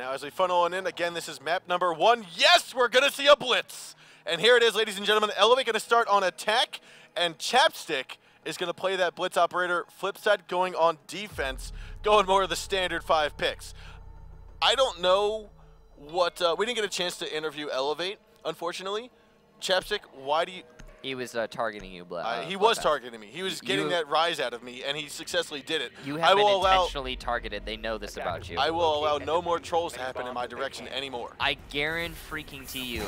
Now as we funnel on in, again, this is map number 1. Yes, we're going to see a blitz. And here it is, ladies and gentlemen. Elevate going to start on attack, and Chapstick is going to play that blitz operator. FlipSid going on defense, going more of the standard 5 picks. I don't know what, we didn't get a chance to interview Elevate, unfortunately. Chapstick, why do you... He was targeting you, he was targeting me. He was getting that rise out of me, and he successfully did it. You have been intentionally targeted. They know this about you. I will allow no more trolls to happen in my direction anymore. I guarantee you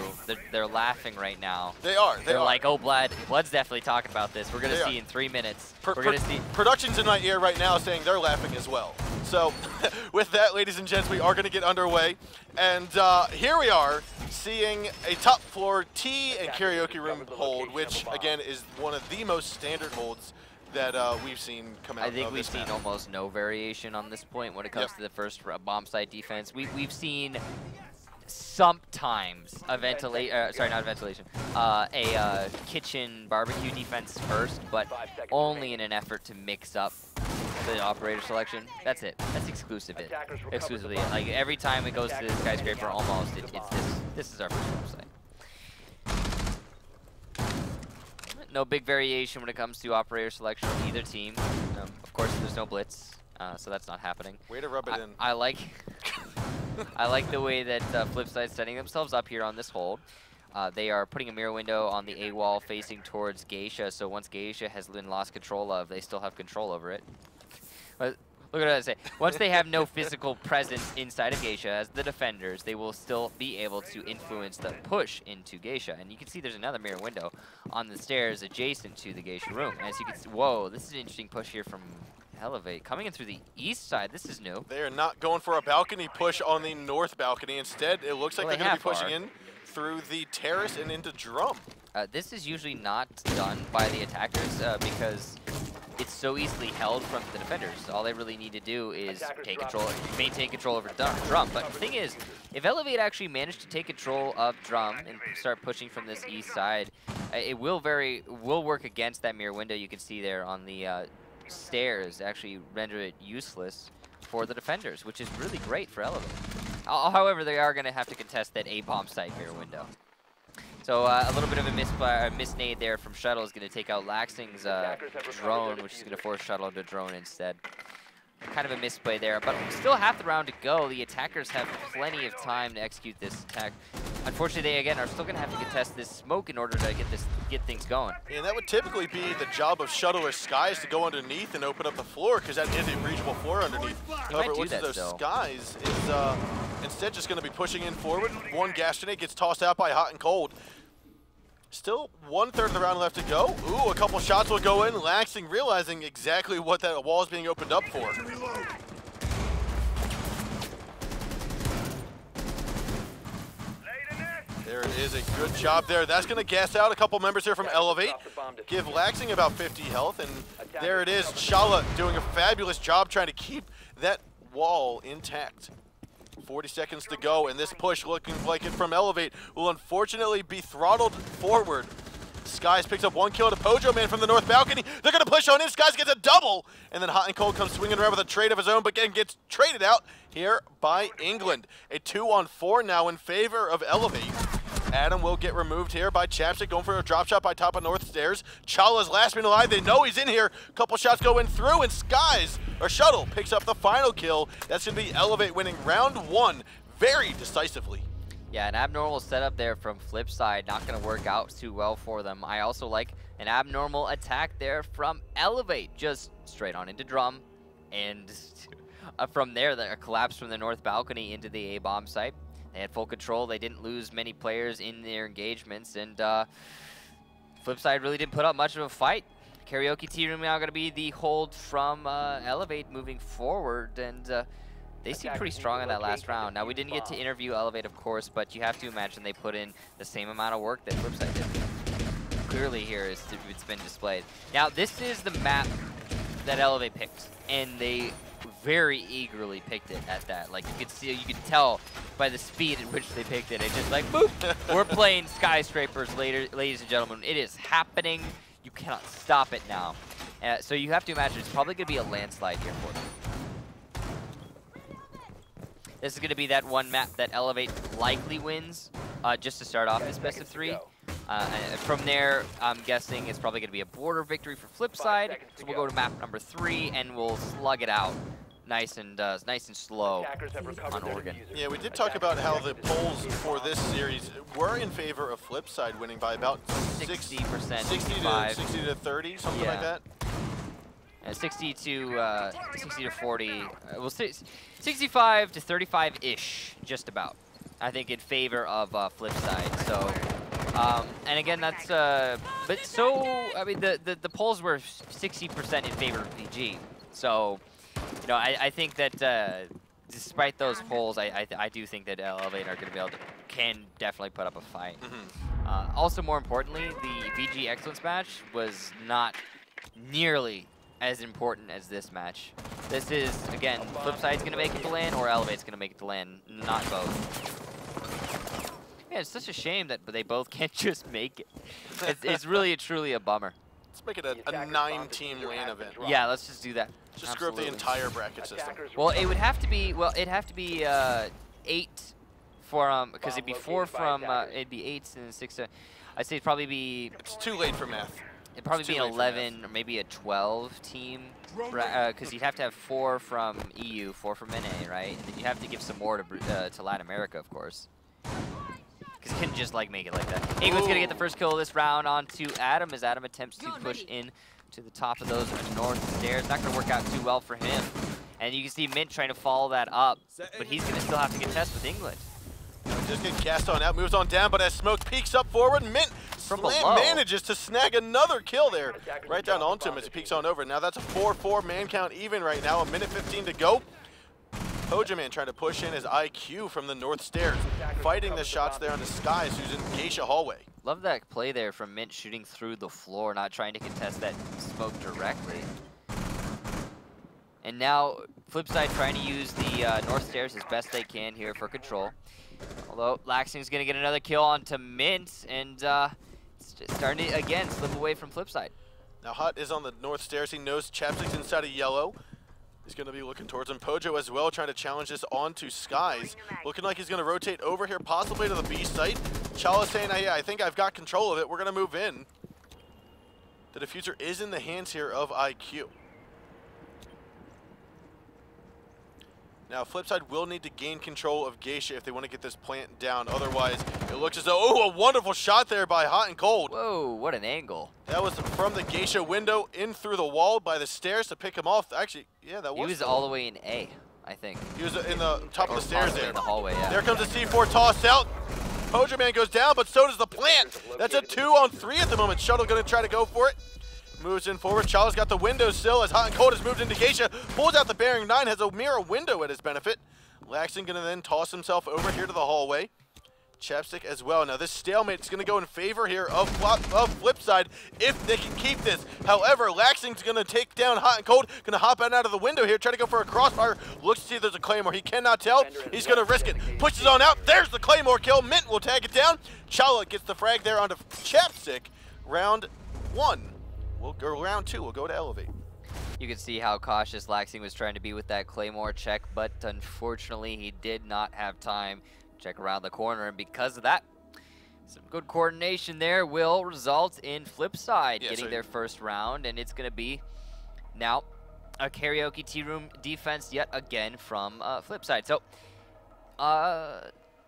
they're laughing right now. They are. They're like, oh, Blood's definitely talking about this. We're going to see in 3 minutes. We're going to see. Production's in my ear right now saying they're laughing as well. So with that, ladies and gents, we are going to get underway. And here we are seeing a top floor tea and karaoke room hold, which again is one of the most standard holds that we've seen come out. I think we've seen almost no variation on this point when it comes to the first bomb site defense. We've seen sometimes a kitchen barbecue defense first, but only in an effort to mix up the operator selection. That's it. That's exclusively. Like every time it goes to Skyscraper, almost it's this is our first bomb site. No big variation when it comes to operator selection on either team. Of course, there's no blitz, so that's not happening. Way to rub it in. I like I like the way that FlipSid's setting themselves up here on this hold. They are putting a mirror window on the A wall facing towards Geisha, so once Geisha has been lost control of, they still have control over it. But look at what I say. Once they have no physical presence inside of Geisha as the defenders, they will still be able to influence the push into Geisha. And you can see there's another mirror window on the stairs adjacent to the Geisha room. As you can see, whoa, this is an interesting push here from Elevate. Coming in through the east side, this is new. They are not going for a balcony push on the north balcony. Instead, it looks like they're going to be pushing in through the terrace and into drum. This is usually not done by the attackers because it's so easily held from the defenders. All they really need to do is maintain control over drum. But the thing is, if Elevate actually managed to take control of drum and start pushing from this east side, it will work against that mirror window you can see there on the stairs, actually render it useless for the defenders, which is really great for Elevate. However, they are going to have to contest that A bomb site mirror window. So a little bit of a misnade there from Shuttle is going to take out Laxing's drone, which is going to force Shuttle to drone instead. Kind of a misplay there, but still half the round to go. The attackers have plenty of time to execute this attack. Unfortunately, they again are still going to have to contest this smoke in order to get things going. And that would typically be the job of Shuttle or Skies to go underneath and open up the floor, because that is a reachable floor underneath. However, which of those Skies is instead just going to be pushing in forward. One gas grenade gets tossed out by Hot and Cold. Still 1/3 of the round left to go. Ooh, a couple shots will go in. Laxing realizing exactly what that wall is being opened up for. There it is, a good job there. That's going to gas out a couple members here from Elevate. Give Laxing about 50 health, and there it is. Shala doing a fabulous job trying to keep that wall intact. 40 seconds to go, and this push looking like it from Elevate will unfortunately be throttled forward. Skies picks up 1 kill to Pojo Man from the north balcony. They're going to push on in. Skies gets a double, and then Hot and Cold comes swinging around with a trade of his own, but again gets traded out here by England. A 2-on-4 now in favor of Elevate. Adam will get removed here by Chapstick, going for a drop shot by top of north stairs. Chala's last man alive. They know he's in here. Couple shots go in through, and Shuttle picks up the final kill. That's going to be Elevate winning round 1 very decisively. Yeah, an abnormal setup there from FlipSid, not going to work out too well for them. I also like an abnormal attack there from Elevate, just straight on into drum, and from there, a collapse from the north balcony into the A-bomb site. They had full control. They didn't lose many players in their engagements, and FlipSid really didn't put up much of a fight. Karaoke Tea Room now going to be the hold from Elevate moving forward, and they seem pretty strong in that last round. Now, we didn't get to interview Elevate, of course, but you have to imagine they put in the same amount of work that FlipSid did. Clearly here, it's been displayed. Now, this is the map that Elevate picked, and they very eagerly picked it at that. Like, you could tell by the speed at which they picked it. It's just like, boop, we're playing Skyscrapers, ladies and gentlemen. It is happening. You cannot stop it now. So you have to imagine it's probably going to be a landslide here for them. This is going to be that one map that Elevate likely wins just to start off this best of 3. And from there, I'm guessing it's probably going to be a border victory for FlipSid. So we'll go to map number 3 and we'll slug it out nice and slow on Oregon. Yeah, we did talk about how the polls for this series were in favor of FlipSid winning by about 60%, 60 to 30, something like that. 60 to 40, well, 65 to 35-ish, just about. I think in favor of FlipSid. So, and again, that's but so I mean the polls were 60% in favor of VG. So, you know, I think that despite those polls, I do think that Elevate are going to be able to can definitely put up a fight. Also, more importantly, the VG Excellence match was not nearly as important as this match. This is, again, FlipSid's going to make it to LAN or Elevate's going to make it to LAN, not both. Yeah, it's such a shame that they both can't just make it. It's really, truly a bummer. Let's make it a 9-team LAN event. Yeah, let's just do that. Just screw up the entire bracket system. Well, it would have to be, it'd have to be 8 from, because it'd be 4 from, it'd be 8 and 6. I'd say it'd probably be... It's too late for math. It'd probably be an 11 or maybe a 12 team, because you'd have to have 4 from EU, 4 from NA, right? And then you have to give some more to Latin America, of course. Because you couldn't just make it like that. Ingrid's gonna get the first kill of this round onto Adam as Adam attempts to push in to the top of those north stairs. Not gonna work out too well for him. And you can see Mint trying to follow that up, but he's gonna still have to contest with England. Just getting cast on out, moves on down, but as Smoke peeks up forward, Mint manages to snag another kill there. Right down onto him as he peeks on over. Now that's a 4-4 man count even right now, a minute 15 to go. Pojaman trying to push in his IQ from the north stairs, fighting the shots there on the Skies, who's in Geisha hallway. Love that play there from Mint shooting through the floor, not trying to contest that smoke directly. And now FlipSid trying to use the north stairs as best they can here for control. Although Laxing's going to get another kill onto Mint, and it's just starting to, again, slip away from FlipSid. Now Hut is on the north stairs. He knows Chapstick's inside of yellow. He's going to be looking towards him. Pojo as well, trying to challenge this onto Skies. Looking like he's going to rotate over here, possibly to the B site. Chala saying, yeah, I think I've got control of it. We're going to move in. The diffuser is in the hands here of IQ. Now, FlipSid will need to gain control of Geisha if they want to get this plant down. Otherwise, it looks as though, a wonderful shot there by Hot and Cold. Whoa, what an angle. That was from the Geisha window in through the wall by the stairs to pick him off. Actually, yeah, that was. He was all the way in A, I think. He was in the top of the stairs there. In the hallway, yeah. There comes the C4 toss out. Pojaman goes down, but so does the plant. That's a 2-on-3 at the moment. Shuttle going to try to go for it. Moves in forward. Chala's got the window still as Hot and Cold has moved into Geisha. Pulls out the bearing 9, has a mirror window at his benefit. Laxton going to then toss himself over here to the hallway. Chapstick as well. Now this stalemate is going to go in favor here of FlipSid if they can keep this. However, Laxton's going to take down Hot and Cold. Going to hop out of the window here, try to go for a crossfire. Looks to see if there's a Claymore. He cannot tell. He's going to risk it. Pushes on out. There's the Claymore kill. Mint will tag it down. Chala gets the frag there onto Chapstick. Round 1. Round 2 will go to Elevate. You can see how cautious Laxing was trying to be with that Claymore check, but unfortunately he did not have time to check around the corner, and because of that, some good coordination there will result in FlipSid getting their first round, and it's going to be now a karaoke tea room defense yet again from FlipSid. So,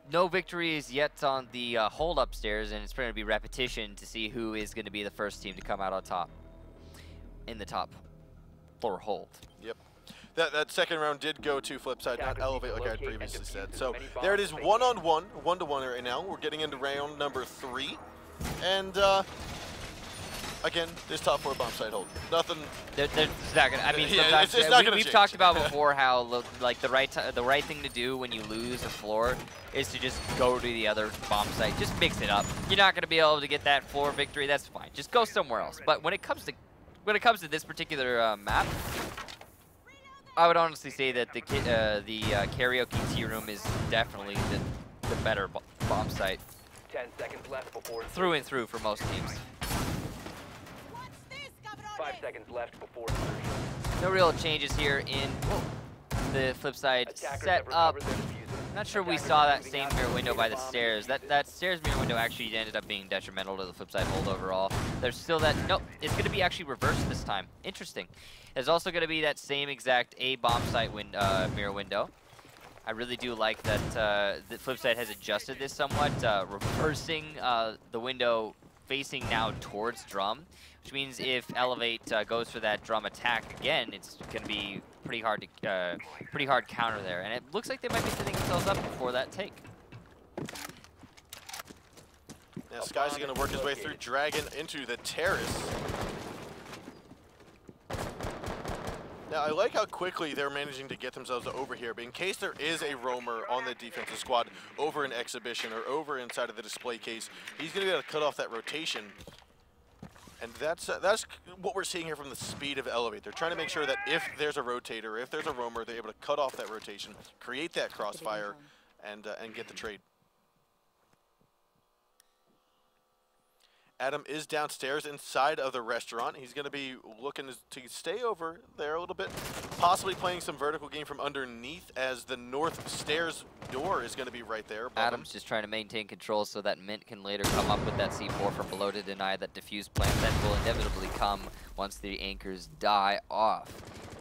no victories yet on the hold upstairs, and it's going to be repetition to see who is going to be the first team to come out on top in the top floor hold. Yep. That second round did go to FlipSid, not Elevate like I had previously said. So there it is, 1-on-1, 1-to-1 right now. We're getting into round number 3. And again, this top 4 bomb site hold. Nothing. It's not gonna. I mean, yeah, it's not gonna we've talked about before how like the right thing to do when you lose a floor is to just go to the other bomb site. Just mix it up. You're not gonna be able to get that floor victory. That's fine. Just go somewhere else. But when it comes to this particular map, I would honestly say that the karaoke tea room is definitely the better bomb site. 10 seconds left before through and through for most teams. 5 seconds left before no real changes here in the FlipSid set up. Not sure we saw that same mirror window by the stairs. That stairs mirror window actually ended up being detrimental to the flip side hold overall. There's still that, nope, it's going to be actually reversed this time. Interesting. There's also going to be that same exact A bomb site mirror window. I really do like that the flip side has adjusted this somewhat, reversing the window facing now towards drum, which means if Elevate goes for that drum attack again, it's going to be pretty hard counter there. And it looks like they might be setting themselves up for that take. Now Skies is going to work his way through Dragon into the terrace. Now, I like how quickly they're managing to get themselves over here, but in case there is a roamer on the defensive squad over an exhibition or over inside of the display case, he's going to be able to cut off that rotation. And that's what we're seeing here from the speed of Elevate. They're trying to make sure that if there's a rotator, if there's a roamer, they're able to cut off that rotation, create that crossfire, and get the trade. Adam is downstairs inside of the restaurant. He's going to be looking to stay over there a little bit, possibly playing some vertical game from underneath as the north stairs door is going to be right there. Adam's just trying to maintain control so that Mint can later come up with that C4 from below to deny that diffuse plan that will inevitably come once the anchors die off.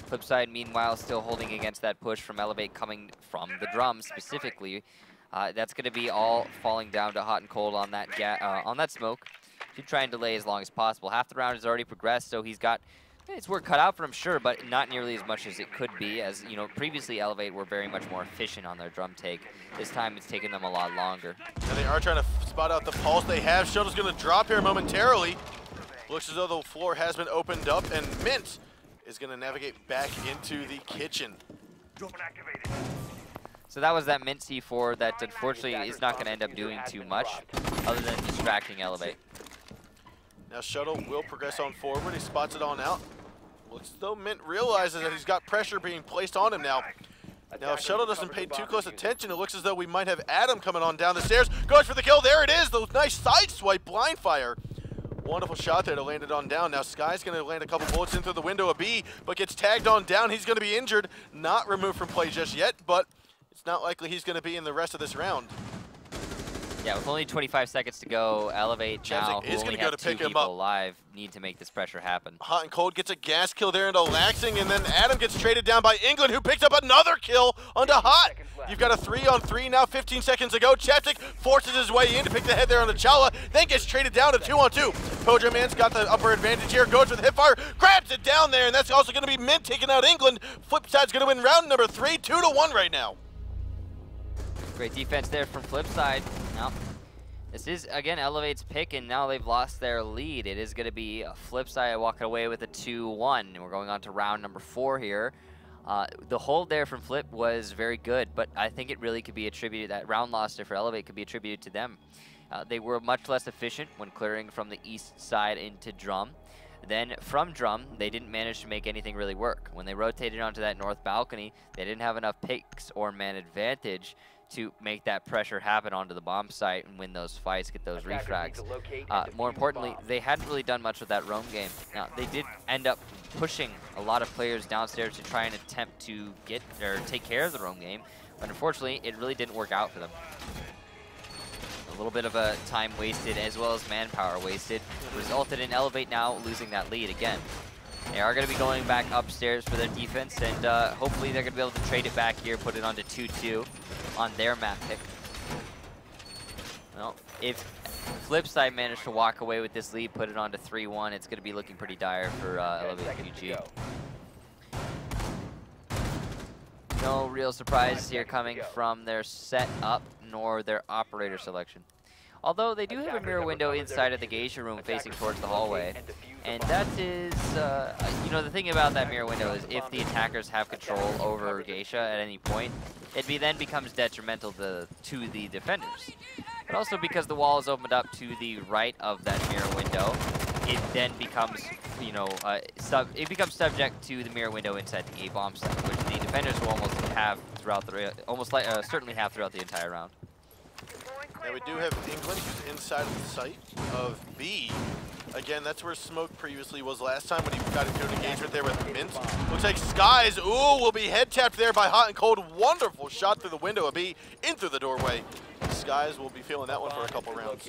Flipside, meanwhile, still holding against that push from Elevate coming from the drum specifically. That's going to be all falling down to hot and cold on that smoke. To try and delay as long as possible. Half the round has already progressed, so he's got his work cut out for him, sure, but not nearly as much as it could be. As you know, previously Elevate were very much more efficient on their drum take. This time it's taken them a lot longer. And they are trying to spot out the pulse they have. Shuttle's going to drop here momentarily. Looks as though the floor has been opened up, and Mint is going to navigate back into the kitchen. So that was that Mint C4 that unfortunately is not going to end up doing too much other than distracting Elevate. Now Shuttle will progress on forward. He spots it on out. Looks as though Mint realizes that he's got pressure being placed on him now. Now if Shuttle doesn't pay too close attention, it looks as though we might have Adam coming on down the stairs. Goes for the kill. There it is. The nice side swipe, blind fire. Wonderful shot there to land it on down. Now Sky's going to land a couple bullets in through the window of B, but gets tagged on down. He's going to be injured. Not removed from play just yet, but it's not likely he's going to be in the rest of this round. Yeah, with only 25 seconds to go, Elevate now, who only have two people alive, need to make this pressure happen. Hot and Cold gets a gas kill there into Laxing, and then Adam gets traded down by England, who picks up another kill onto Hot. You've got a 3-on-3 now, 15 seconds to go. Chapstick forces his way in to pick the head there on the Chala, then gets traded down to 2-on-2. Pojo Man's got the upper advantage here, goes for the hipfire, grabs it down there, and that's also going to be Mint taking out England. Flipside's going to win round number 3, 2-1 right now. Great defense there from Flipside. Now, this is, again, Elevate's pick, and now they've lost their lead. It is going to be a Flipside walking away with a 2-1. And we're going on to round number 4 here. The hold there from Flip was very good, but I think it really could be attributed, that round loss there for Elevate could be attributed to them. They were much less efficient when clearing from the east side into drum. Then from drum, they didn't manage to make anything really work. When they rotated onto that north balcony, they didn't have enough picks or man advantage to make that pressure happen onto the bomb site and win those fights, get those refrags. More importantly, they hadn't really done much with that roam game. Now, they did end up pushing a lot of players downstairs to try and attempt to get or take care of the roam game, but unfortunately, it really didn't work out for them. A little bit of a time wasted as well as manpower wasted resulted in Elevate now losing that lead again. They are going to be going back upstairs for their defense, and hopefully they're going to be able to trade it back here, put it onto 2-2 on their map pick. Well, if Flipside managed to walk away with this lead, put it onto 3-1, it's going to be looking pretty dire for Elevate QG. No real surprises here coming from their setup nor their operator selection. Although they do have a mirror window inside of the geisha room facing towards the hallway. And that is, you know, the thing about that mirror window is if the attackers have control over geisha at any point, it then becomes detrimental to the defenders. But also because the wall is opened up to the right of that mirror window, it then becomes, you know, it becomes subject to the mirror window inside the A-bomb site, which the defenders will almost have throughout the, certainly have throughout the entire round. Now we do have England, who's inside of the site of B. Again, that's where Smoke previously was last time when he got into an engagement there with Mint. Looks like Skies, ooh, will be head tapped there by Hot and Cold. Wonderful shot through the window of B, in through the doorway. Skies will be feeling that one for a couple rounds.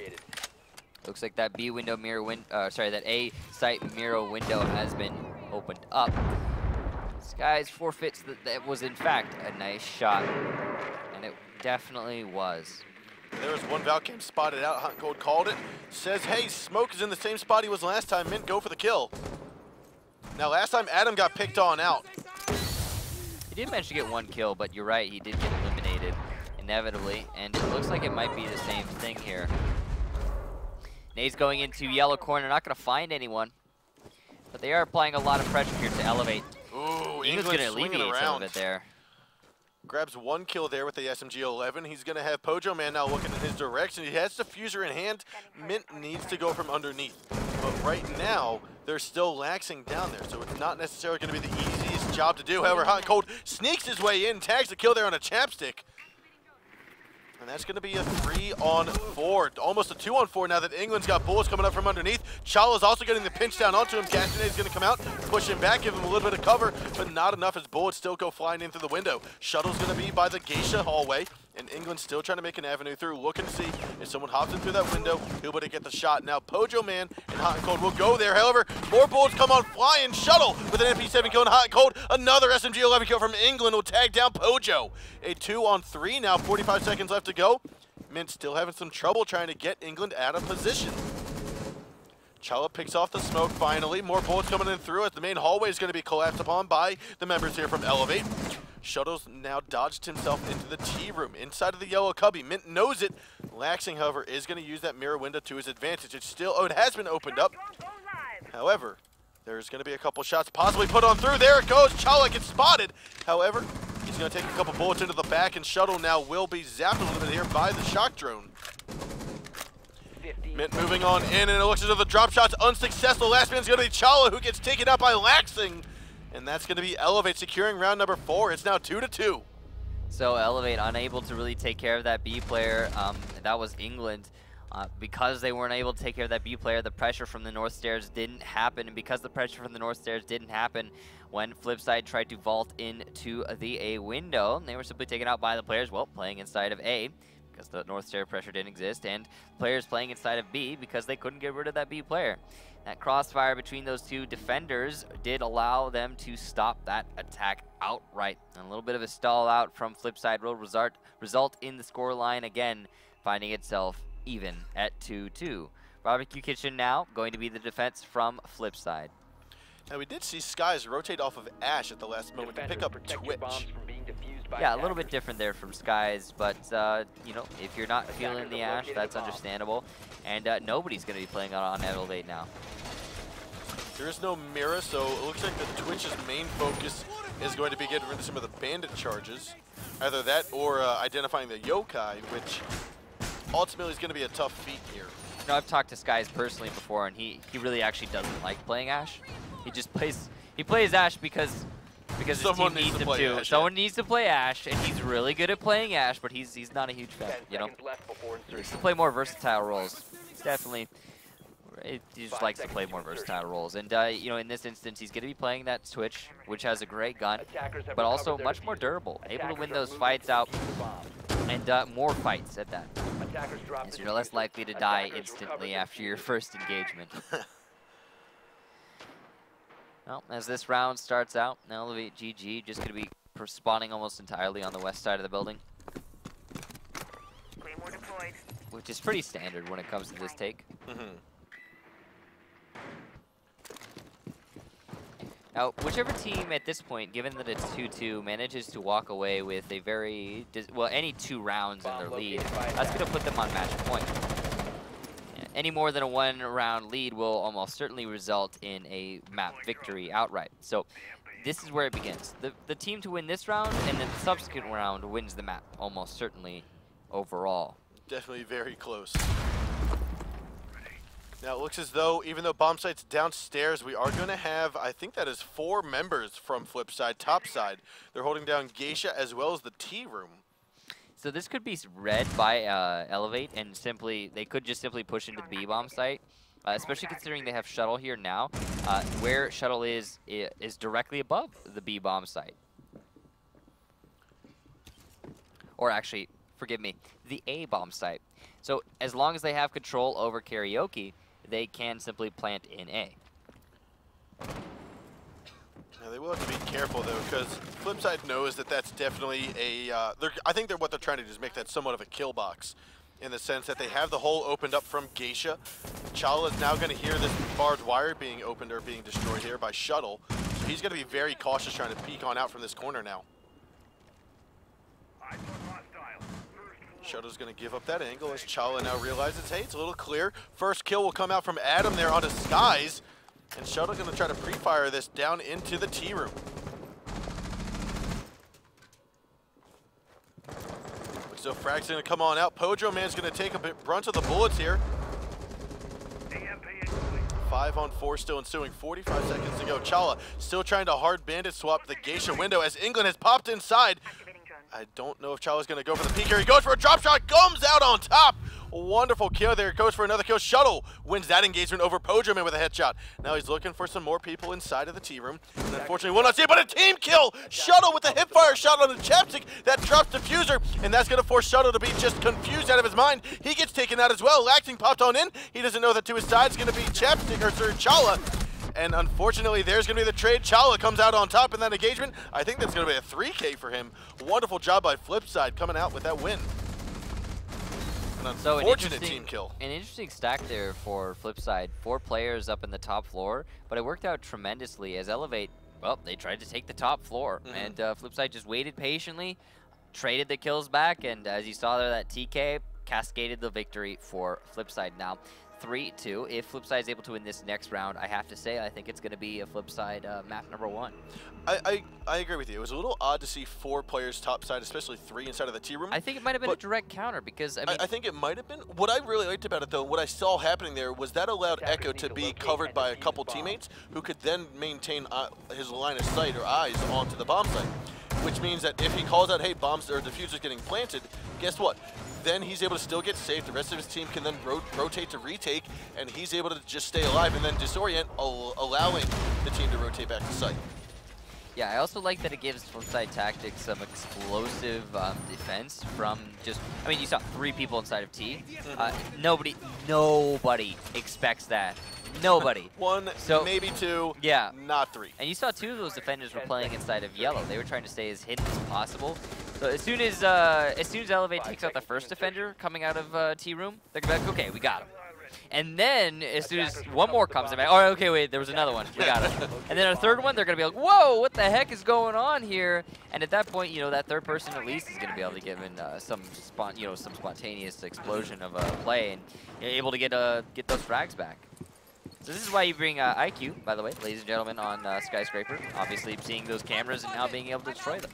Looks like that B window mirror that A site mirror window has been opened up. Skies forfeits that was in fact a nice shot, and it definitely was. There was one Valcam spotted out. Hot and Cold called it. Says, hey, Smoke is in the same spot he was last time. Mint, go for the kill. Now, last time Adam got picked on out. He did manage to get one kill, but you're right, he did get eliminated inevitably, and it looks like it might be the same thing here. Nade's going into yellow corner, not going to find anyone, but they are applying a lot of pressure here to elevate. Ooh, England's going to alleviate some of it there. Grabs one kill there with the SMG-11. He's going to have Pojo Man now looking in his direction. He has Diffuser in hand. Mint needs to go from underneath. But right now, they're still laxing down there, so it's not necessarily going to be the easiest job to do. However, Hot and Cold sneaks his way in, tags the kill there on a chapstick. And that's going to be a 3-on-4, almost a 2-on-4 now that England's got bullets coming up from underneath. Chala's also getting the pinch down onto him. Castaneda's going to come out, push him back, give him a little bit of cover, but not enough as bullets still go flying in through the window. Shuttle's going to be by the Geisha hallway, and England's still trying to make an avenue through, looking to see if someone hops in through that window, who'll be able to get the shot. Now Pojo Man and Hot and Cold will go there. However, more bullets come on flying. Shuttle with an MP7 kill and Hot and Cold. Another SMG-11 kill from England will tag down Pojo. A 2-on-3 now, 45 seconds left to go. Mint still having some trouble trying to get England out of position. Chala picks off the smoke finally. More bullets coming in through it. The main hallway is going to be collapsed upon by the members here from Elevate. Shuttle's now dodged himself into the T room inside of the yellow cubby. Mint knows it. Laxing, however, is going to use that mirror window to his advantage. It's still, oh, it has been opened up. However, there's going to be a couple shots possibly put on through. There it goes. Chala gets spotted. However, he's going to take a couple bullets into the back, and Shuttle now will be zapped a little bit here by the shock drone. Mint moving on in, and it looks as though the drop shot's unsuccessful. Last man's going to be Chala, who gets taken out by Laxing. And that's going to be Elevate securing round number 4. It's now 2-2. So Elevate unable to really take care of that B player. That was England. Because they weren't able to take care of that B player, the pressure from the north stairs didn't happen. And because the pressure from the north stairs didn't happen, when FlipSid tried to vault into the A window, they were simply taken out by the players, well, playing inside of A, because the north stair pressure didn't exist, and players playing inside of B because they couldn't get rid of that B player. That crossfire between those two defenders did allow them to stop that attack outright. And a little bit of a stall out from FlipSid will result in the scoreline again, finding itself even at 2-2. Barbecue Kitchen now going to be the defense from FlipSid. Now we did see Skies rotate off of Ash at the last moment to pick up Twitch. Yeah, a little bit different there from Skies, but you know, if you're not feeling the Ash, that's understandable. And nobody's going to be playing on Elevate now. There is no Mira, so it looks like the Twitch's main focus is going to be getting rid of some of the bandit charges. Either that or identifying the yokai, which ultimately is going to be a tough feat here. You know, I've talked to Skies personally before, and he really actually doesn't like playing Ash. He just plays Ash because his team needs him to. Someone needs to play Ash, and he's really good at playing Ash, but he's not a huge fan, you know. He likes to play more versatile roles. Definitely, he just likes to play more versatile roles. And you know, in this instance, he's going to be playing that Twitch, which has a great gun, but also much more durable, able to win those fights out, and more fights at that. So you're less likely to die instantly after your first engagement. Well, as this round starts out, Elevate GG just going to be spawning almost entirely on the west side of the building, which is pretty standard when it comes to this take. Now, whichever team at this point, given that it's 2-2, manages to walk away with a very, well, any 2 rounds in their lead, that's going to put them on match point. Any more than a 1-round lead will almost certainly result in a map victory outright. So this is where it begins. The team to win this round and then the subsequent round wins the map, almost certainly overall. Definitely very close. Now it looks as though, even though bomb site's downstairs, we are going to have, I think that is 4 members from FlipSid, top side. They're holding down Geisha as well as the T room. So this could be read by Elevate, and they could just simply push into the B-bomb site, especially considering they have Shuttle here now. Where Shuttle is directly above the B-bomb site. Or actually, forgive me, the A-bomb site. So as long as they have control over Karaoke, they can simply plant in A. Yeah, they will have to be careful though, because FlipSid knows that that's definitely a. I think what they're trying to do is make that somewhat of a kill box, in the sense that they have the hole opened up from Geisha. Chala is now going to hear this barbed wire being opened or being destroyed here by Shuttle. So he's going to be very cautious trying to peek on out from this corner now. Shuttle's going to give up that angle as Chala now realizes, hey, it's a little clear. First kill will come out from Adam there onto Skies. And Shuttle's going to try to pre-fire this down into the T-room. So Frag's going to come on out. Pojo Man's going to take a brunt of the bullets here. 5 on 4 still ensuing. 45 seconds to go. Chala still trying to hard bandit swap the Geisha window as England has popped inside. I don't know if Chala's going to go for the peek here. He goes for a drop shot, comes out on top. Wonderful kill there. Goes for another kill. Shuttle wins that engagement over Pojo Man with a headshot. Now he's looking for some more people inside of the T-room. And unfortunately, will not see it, but a team kill. Shuttle with a hipfire shot on the chapstick. That drops Diffuser, and that's going to force Shuttle to be just confused out of his mind. He gets taken out as well. Laxing popped on in. He doesn't know that to his side is going to be Chapstick, or sir, Chala. And unfortunately, there's going to be the trade. Chala comes out on top in that engagement. I think that's going to be a 3K for him. Wonderful job by FlipSid coming out with that win. An unfortunate team kill. An interesting stack there for FlipSid. 4 players up in the top floor, but it worked out tremendously as Elevate, well, they tried to take the top floor. And FlipSid just waited patiently, traded the kills back, and as you saw there, that TK cascaded the victory for FlipSid. Now, 3-2. If FlipSid is able to win this next round, I have to say, I think it's going to be a FlipSid map number 1. I agree with you. It was a little odd to see 4 players topside, especially 3 inside of the T-room. I think it might have been a direct counter because, I mean... I think it might have been. What I really liked about it, though, what I saw happening there was that allowed Echo to be covered by a couple teammates who could then maintain his line of sight or eyes onto the bomb site, which means that if he calls out, hey, bombs or diffusers getting planted, guess what? Then he's able to still get safe. The rest of his team can then rotate to retake, and he's able to just stay alive and then disorient, allowing the team to rotate back to site. Yeah, I also like that it gives FlipSid Tactics some explosive defense from just, I mean, you saw 3 people inside of T. Nobody expects that. Nobody. 1, so, maybe 2, yeah, not 3. And you saw 2 of those defenders were playing inside of yellow. They were trying to stay as hidden as possible. So as soon as Elevate takes out the first defender coming out of T-room, they're gonna be like, okay, we got him. And then as soon as one more comes in, oh, okay, wait, there was another one. We got him. And then a third one, they're gonna be like, whoa, what the heck is going on here? And at that point, you know, that third person at least is gonna be able to give in some spontaneous explosion of play, and you're able to get those frags back. So this is why you bring IQ, by the way, ladies and gentlemen, on Skyscraper. Obviously, seeing those cameras and now being able to destroy them.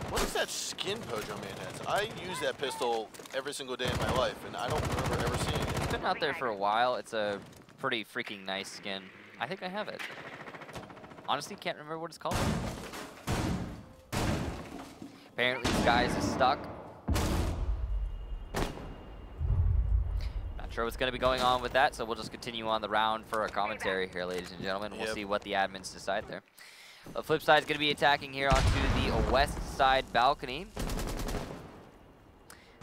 What is that skin Pojo Man has? I use that pistol every single day in my life, and I don't remember ever seeing it. It's been out there for a while. It's a pretty freaking nice skin. I think I have it. Honestly, can't remember what it's called. Apparently, Skies is stuck. Not sure what's going to be going on with that, so we'll just continue on the round for a commentary here, ladies and gentlemen. We'll see what the admins decide there. The FlipSid is going to be attacking here onto the west side balcony.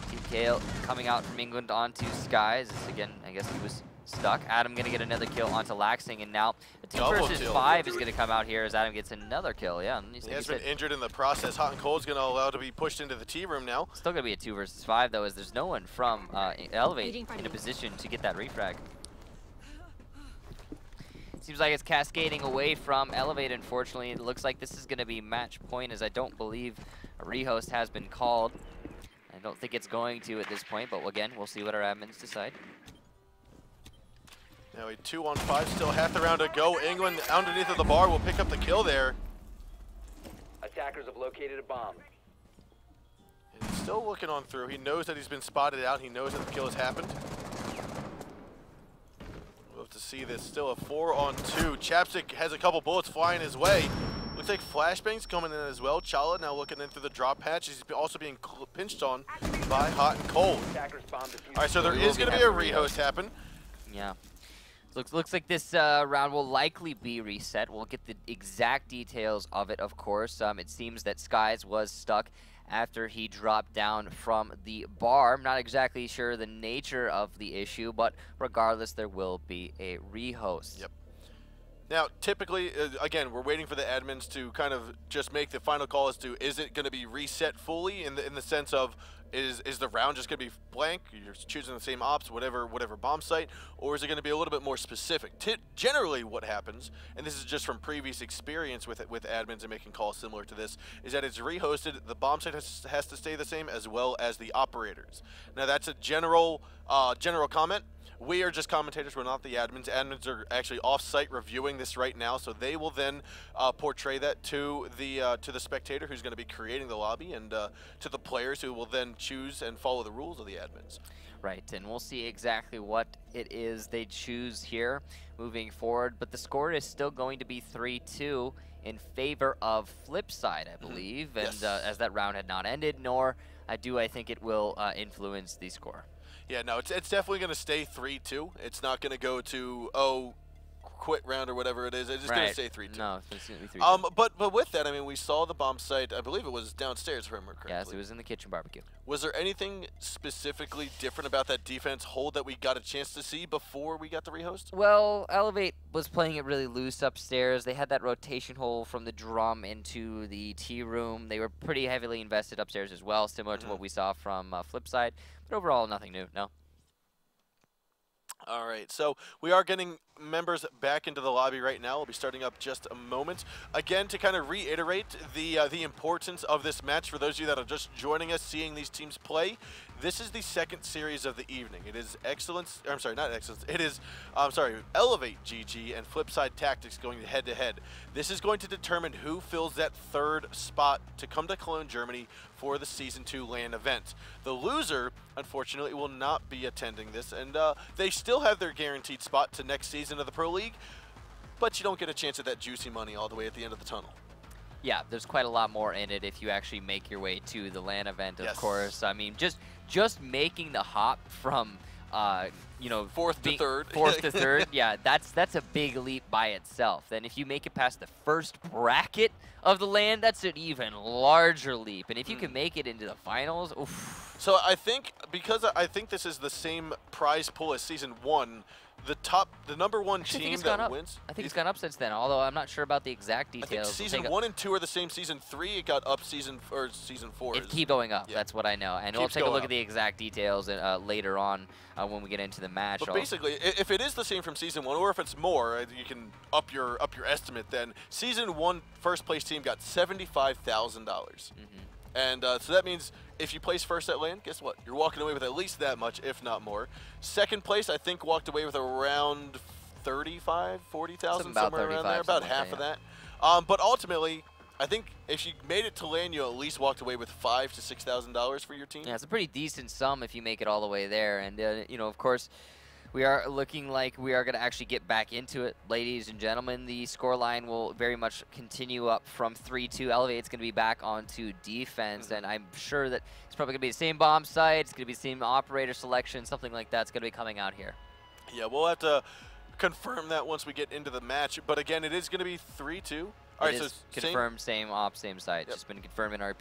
TK coming out from England onto Skies. Again, I guess he was stuck. Adam going to get another kill onto Laxing, and now a 2 versus 5 is going to come out here as Adam gets another kill. Yeah, he has been injured in the process. Hot and Cold's going to allow to be pushed into the T-room now. Still going to be a 2 versus 5 though, as there's no one from Elevate in a position to get that refrag. Seems like it's cascading away from Elevate, unfortunately. It looks like this is going to be match point, as I don't believe a rehost has been called. I don't think it's going to at this point, but again, we'll see what our admins decide. Now a 2-on-5, still half the round to go. England underneath of the bar will pick up the kill there. Attackers have located a bomb. And he's still looking on through. He knows that he's been spotted out. He knows that the kill has happened. We'll have to see this. Still a 4-on-2. Chapstick has a couple bullets flying his way. Looks Looks like Flashbang's coming in as well. Chala now looking in through the drop hatch. He's also being pinched on by Hot and Cold. All right, so there is going to be a rehost happen. Yeah. Looks like this round will likely be reset. We'll get the exact details of it, of course. It seems that Skies was stuck after he dropped down from the bar. I'm not exactly sure the nature of the issue, but regardless, there will be a rehost. Yep. Now, typically, again, we're waiting for the admins to kind of just make the final call as to is it going to be reset fully in the sense of is the round just going to be blank? You're choosing the same ops, whatever bomb site, or is it going to be a little bit more specific? Generally, what happens, and this is just from previous experience with admins and making calls similar to this, is that it's rehosted. The bomb site has to stay the same as well as the operators. Now, that's a general comment. We are just commentators. We're not the admins. Admins are actually off-site reviewing this right now, so they will then portray that to the spectator who's going to be creating the lobby, and to the players who will then choose and follow the rules of the admins. Right, and we'll see exactly what it is they choose here moving forward, but the score is still going to be 3-2 in favor of FlipSid, I believe, and Yes. As that round had not ended, nor I think it will influence the score. Yeah, no, it's definitely going to stay 3-2. It's not going to go to, quit round or whatever it is. It's just going to stay 3-2. No, it's going to be 3-2. But with that, I mean, we saw the bomb site. I believe it was downstairs, if I remember correctly. Yes, it was in the kitchen barbecue. Was there anything specifically different about that defense hold that we got a chance to see before we got the rehost? Well, Elevate was playing it really loose upstairs. They had that rotation hole from the drum into the tea room. They were pretty heavily invested upstairs as well, similar to what we saw from FlipSid. But overall, nothing new, no. All right, so we are getting members back into the lobby right now. We'll be starting up just a moment. Again, to kind of reiterate the importance of this match for those of you that are just joining us, seeing these teams play. This is the second series of the evening. It is Excellence, I'm sorry, not Excellence. It is, Elevate GG and FlipSid Tactics going head-to-head. This is going to determine who fills that third spot to come to Cologne, Germany for the Season 2 LAN event. The loser, unfortunately, will not be attending this, and they still have their guaranteed spot to next season of the Pro League, but you don't get a chance at that juicy money all the way at the end of the tunnel. Yeah, there's quite a lot more in it if you actually make your way to the LAN event, of Yes. course. I mean, just making the hop from, Fourth to third. Fourth to third, yeah, that's a big leap by itself. Then if you make it past the first bracket of the LAN, that's an even larger leap. And if you can make it into the finals, oof. So I think, because I think this is the same prize pool as Season 1, the number one team that wins. I think it's gone up since then, although I'm not sure about the exact details. I think Season 1 and 2 are the same. Season 3, it got up Season 4. It keep going up, yeah. That's what I know. And we'll take a look at the exact details later on when we get into the match. But basically, if it is the same from Season 1, or if it's more, you can up your estimate then. Season 1 first place team got $75,000. And so that means if you place first at LAN, guess what? You're walking away with at least that much, if not more. Second place, I think, walked away with around 35, 40,000, somewhere around there, about half of that. But ultimately, I think if you made it to LAN, you at least walked away with $5,000 to $6,000 for your team. Yeah, it's a pretty decent sum if you make it all the way there. And, of course, we are looking like we are going to actually get back into it. Ladies and gentlemen, the scoreline will very much continue up from 3-2. Elevate's going to be back onto defense, and I'm sure that it's probably going to be the same bomb site. It's going to be the same operator selection, something like that's going to be coming out here. Yeah, we'll have to confirm that once we get into the match. But again, it is going to be 3-2. All right, so confirmed, same op, same site. Yep. Just been confirmed in our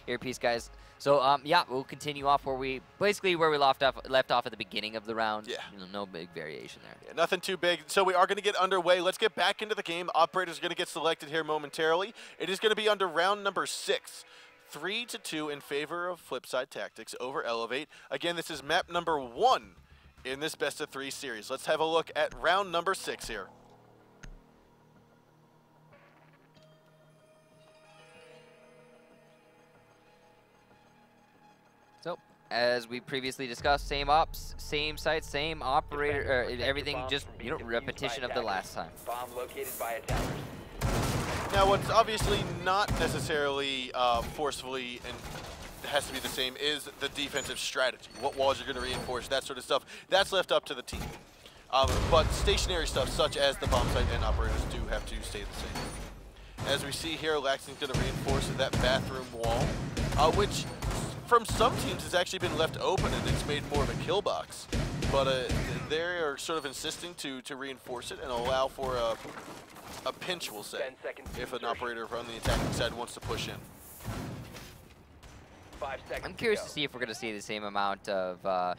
earpiece, guys. So yeah, we'll continue off where we left off at the beginning of the round. Yeah, no big variation there. Yeah, nothing too big. So we are going to get underway. Let's get back into the game. Operators are going to get selected here momentarily. It is going to be under round number 6. 3-2 in favor of FlipSid Tactics over Elevate. Again, this is map number 1 in this best of 3 series. Let's have a look at round number 6 here. So, as we previously discussed, same ops, same site, same operator, everything just, repetition of the last time. Bomb located by attackers. Now, what's obviously not necessarily forcefully and has to be the same is the defensive strategy. What walls you're going to reinforce, that sort of stuff. That's left up to the team. But stationary stuff, such as the bomb site and operators, do have to stay the same. As we see here, Laxing's going to reinforce that bathroom wall, which from some teams has actually been left open and it's made more of a kill box. But they are sort of insisting to reinforce it and allow for a pinch, we'll say, if an operator on the attacking side wants to push in. 5 seconds. I'm curious to see if we're going to see the same amount of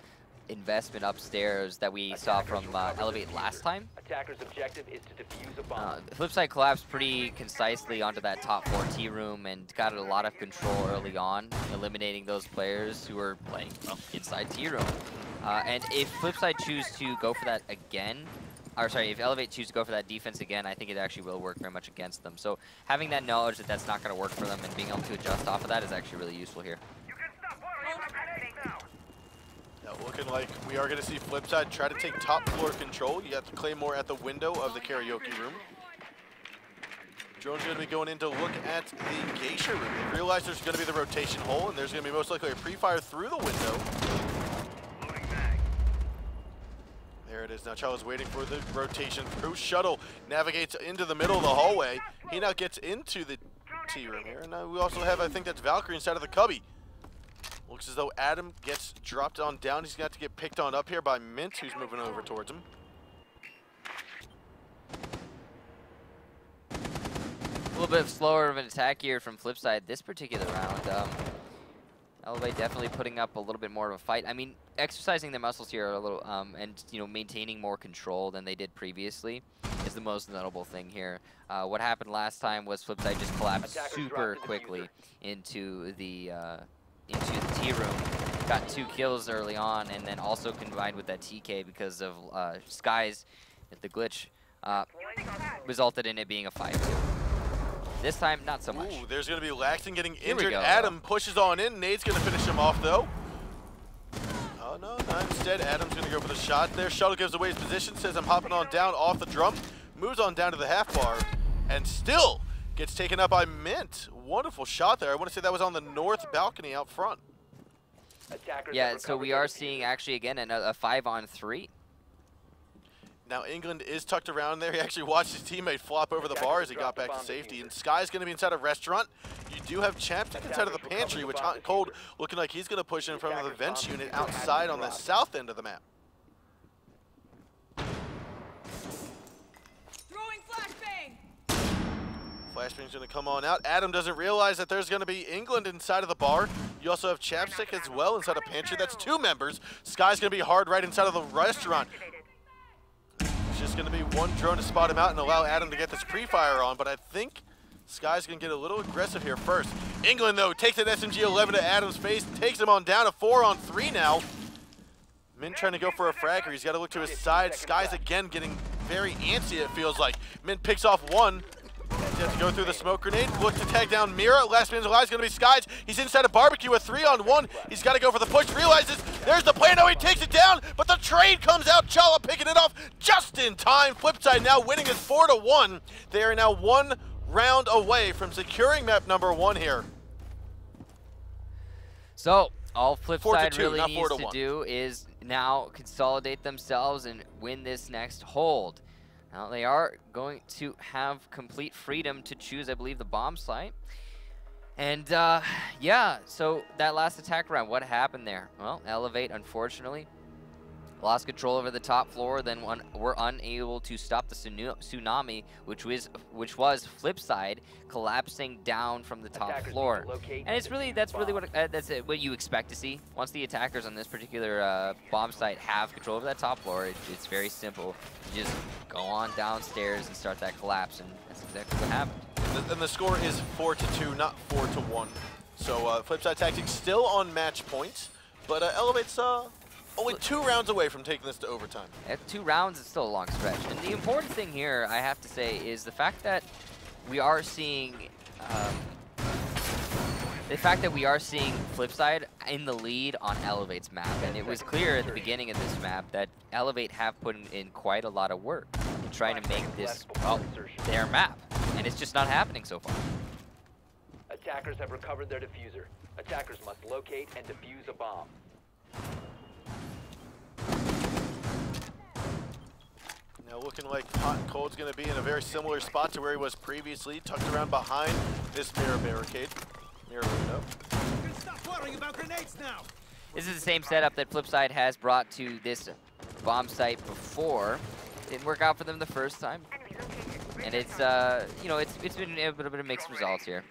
investment upstairs that we saw from Elevate last time. Attacker's objective is to defuse a bomb. FlipSid collapsed pretty concisely onto that top 4 T room and got a lot of control early on, eliminating those players who were playing inside T room. And if FlipSid choose to go for that again, or sorry, if Elevate choose to go for that defense again, I think it actually will work very much against them. So having that knowledge that that's not going to work for them and being able to adjust off of that is actually really useful here. Now looking like we are going to see FlipSid try to take top floor control. You got the Claymore at the window of the karaoke room. Drone's going to be going in to look at the Geisha room. They realize there's going to be the rotation hole, and there's going to be most likely a pre-fire through the window. There it is. Now Chala's waiting for the rotation through. Shuttle navigates into the middle of the hallway. He now gets into the T room here. And now we also have, I think that's Valkyrie inside of the cubby. Looks as though Adam gets dropped on down. He's got to get picked on up here by Mint, who's moving over towards him. A little bit slower of an attack here from FlipSid this particular round. Elevate definitely putting up a little bit more of a fight. I mean, exercising their muscles here a little, and maintaining more control than they did previously is the most notable thing here. What happened last time was FlipSid just collapsed super quickly into the T room, got 2 kills early on, and then also combined with that TK because of Skies, the glitch, resulted in it being a 5-2. This time, not so much. Ooh, there's going to be Laxing getting injured. Adam pushes on in. Nade's going to finish him off, though. Oh, no, not instead. Adam's going to go for the shot there. Shuttle gives away his position, says I'm hopping on down off the drum, moves on down to the half bar, and still gets taken up by Mint. Wonderful shot there. I want to say that was on the north balcony out front. Yeah, so we are seeing actually, again, a 5-on-3. Now England is tucked around there. He actually watched his teammate flop over the bar as he got back to safety. And Sky's going to be inside a restaurant. You do have Chapstick inside of the pantry, which Hot and Cold looking like he's going to push in front of the vents unit outside on the south end of the map. Throwing flashbang. Flashbang's going to come on out. Adam doesn't realize that there's going to be England inside of the bar. You also have Chapstick as well inside a pantry. That's 2 members. Sky's going to be hard right inside of the restaurant. Just going to be 1 drone to spot him out and allow Adam to get this pre-fire on, but I think Sky's going to get a little aggressive here first. England, though, takes an SMG-11 to Adam's face, takes him on down to 4-on-3 now. Min trying to go for a fragger. He's got to look to his side. Sky's again getting very antsy, it feels like. Min picks off 1. He has to go through the smoke grenade, look to tag down Mira. Last man's alive is going to be Skies. He's inside a barbecue with 3-on-1. He's got to go for the push, realizes there's the play. No, he takes it down, but the trade comes out. Chala picking it off just in time. FlipSid now winning is 4-1. They are now 1 round away from securing map number 1 here. So all FlipSid 4-2, really not needs to 4-1. do is now consolidate themselves and win this next hold. Now they are going to have complete freedom to choose, I believe, the bomb site. And yeah, so that last attack round, what happened there? Well, Elevate, unfortunately, lost control over the top floor, then were unable to stop the tsunami, which was FlipSid collapsing down from the top floor. And it's really that's what you expect to see. Once the attackers on this particular bomb site have control over that top floor, it's very simple. You just go on downstairs and start that collapse, and that's exactly what happened. And the score is 4-2, not 4-1. So FlipSid Tactics still on match point, but Elevate's only 2 rounds away from taking this to overtime. At 2 rounds, it's still a long stretch. And the important thing here, I have to say, is the fact that we are seeing FlipSid in the lead on Elevate's map. And it was clear at the beginning of this map that Elevate have put in quite a lot of work in trying to make this, well, their map. And it's just not happening so far. Attackers have recovered their diffuser. Attackers must locate and defuse a bomb. Now looking like Hot and Cold's going to be in a very similar spot to where he was previously, tucked around behind this mirror barricade. Mirror window. Stop worrying about grenades now. This is the same setup that FlipSid has brought to this bomb site before. Didn't work out for them the first time. And it's, you know, it's been a bit of mixed results here.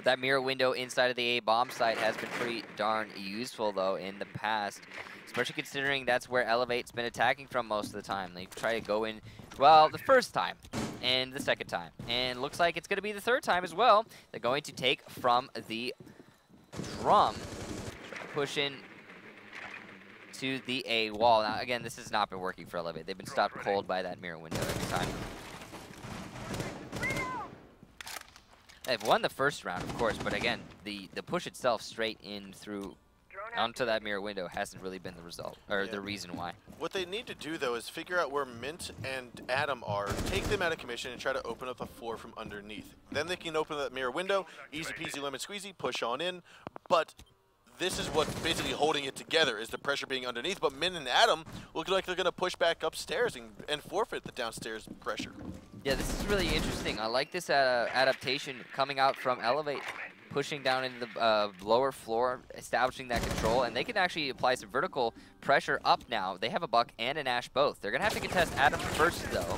That mirror window inside of the A bomb site has been pretty darn useful, though, in the past. Especially considering that's where Elevate's been attacking from most of the time. They try to go in, well, the first time and the second time. And looks like it's going to be the third time as well. They're going to take from the drum. Push in to the A wall. Now, again, this has not been working for Elevate. They've been stopped cold by that mirror window every time. They've won the first round, of course, but again, the push itself straight in through onto that mirror window hasn't really been the result, or the reason why. What they need to do, though, is figure out where Mint and Adam are, take them out of commission, and try to open up the floor from underneath. Then they can open that mirror window, easy peasy lemon squeezy, push on in, but this is what's basically holding it together, is the pressure being underneath, but Mint and Adam look like they're going to push back upstairs and forfeit the downstairs pressure. Yeah, this is really interesting. I like this adaptation coming out from Elevate, pushing down into the lower floor, establishing that control, and they can actually apply some vertical pressure up now. They have a Buck and an Ash both. They're going to have to contest Adam first, though,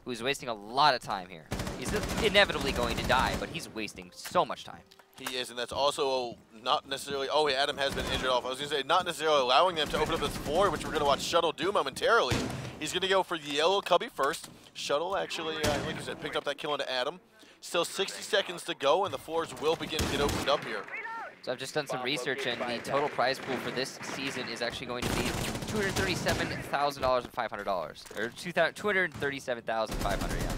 who's wasting a lot of time here. He's inevitably going to die, but he's wasting so much time. He is, and that's also not necessarily, oh, Adam has been injured off. I was going to say, not necessarily allowing them to open up this floor, which we're going to watch Shuttle do momentarily. He's going to go for the yellow cubby first. Shuttle actually, like you said, picked up that kill into Adam. Still 60 seconds to go, and the floors will begin to get opened up here. So I've just done some research, and the total prize pool for this season is actually going to be $237,500, or $237,500, yeah.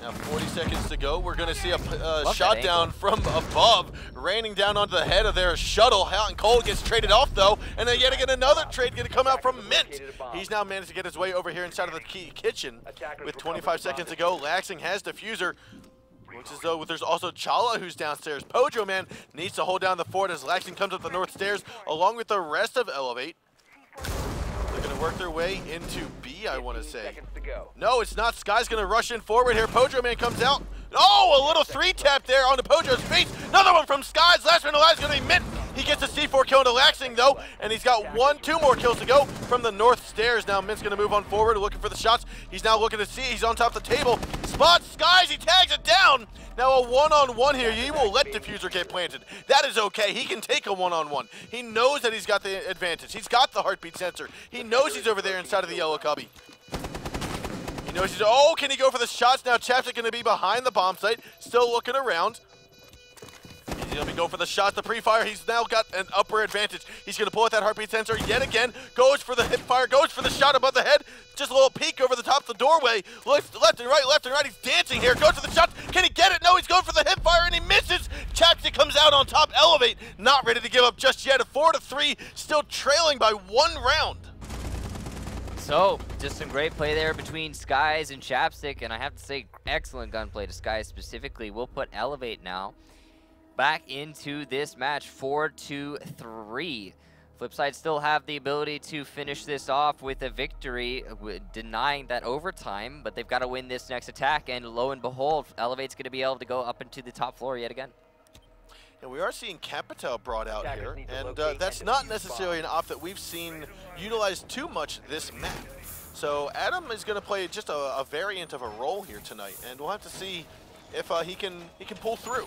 Now 40 seconds to go. We're going to see a shot down from above, raining down onto the head of their Shuttle. Hot and Cold gets traded off, though, and then yet again another trade going to come out from Mint. He's now managed to get his way over here inside of the kitchen. With 25 seconds to go, Laxing has Diffuser. Looks as though there's also Chala who's downstairs. Pojo Man needs to hold down the fort as Laxing comes up the north stairs along with the rest of Elevate. They're going to work their way into B, I want to say. No, it's not. Sky's going to rush in forward here. Pojo Man comes out. Oh, a little three-tap there onto Pojo's face. Another one from Sky's. Last one alive is going to be Mint. He gets a C4 kill into Laxing, though, and he's got two more kills to go from the north stairs. Now Mint's going to move on forward, looking for the shots. He's now looking to see. He's on top of the table. Spots Skies. He tags it down. Now a one-on-one here. He will let Diffuser get planted. That is okay. He can take a one-on-one. He knows that he's got the advantage. He's got the heartbeat sensor. He knows he's over there inside of the yellow cubby. He knows he's, oh, can he go for the shots? Now Chapstick going to be behind the bomb site, still looking around. He's going to be going for the shot, the pre-fire. He's now got an upper advantage. He's going to pull out that heartbeat sensor yet again. Goes for the hip fire, goes for the shot above the head. Just a little peek over the top of the doorway. Left and right, left and right. He's dancing here. Goes for the shot. Can he get it? No, he's going for the hip fire and he misses. Chapstick comes out on top. Elevate, not ready to give up just yet. A 4-3, still trailing by 1 round. So, just some great play there between Skies and Chapstick, and I have to say, excellent gunplay to Skies specifically. We'll put Elevate now back into this match, 4-3. FlipSid still have the ability to finish this off with a victory, denying that overtime, but they've got to win this next attack, and lo and behold, Elevate's going to be able to go up into the top floor yet again. And we are seeing Capital brought out here, and that's not necessarily an op that we've seen utilized too much this map. So Adam is going to play just a variant of a role here tonight, and we'll have to see if he can pull through.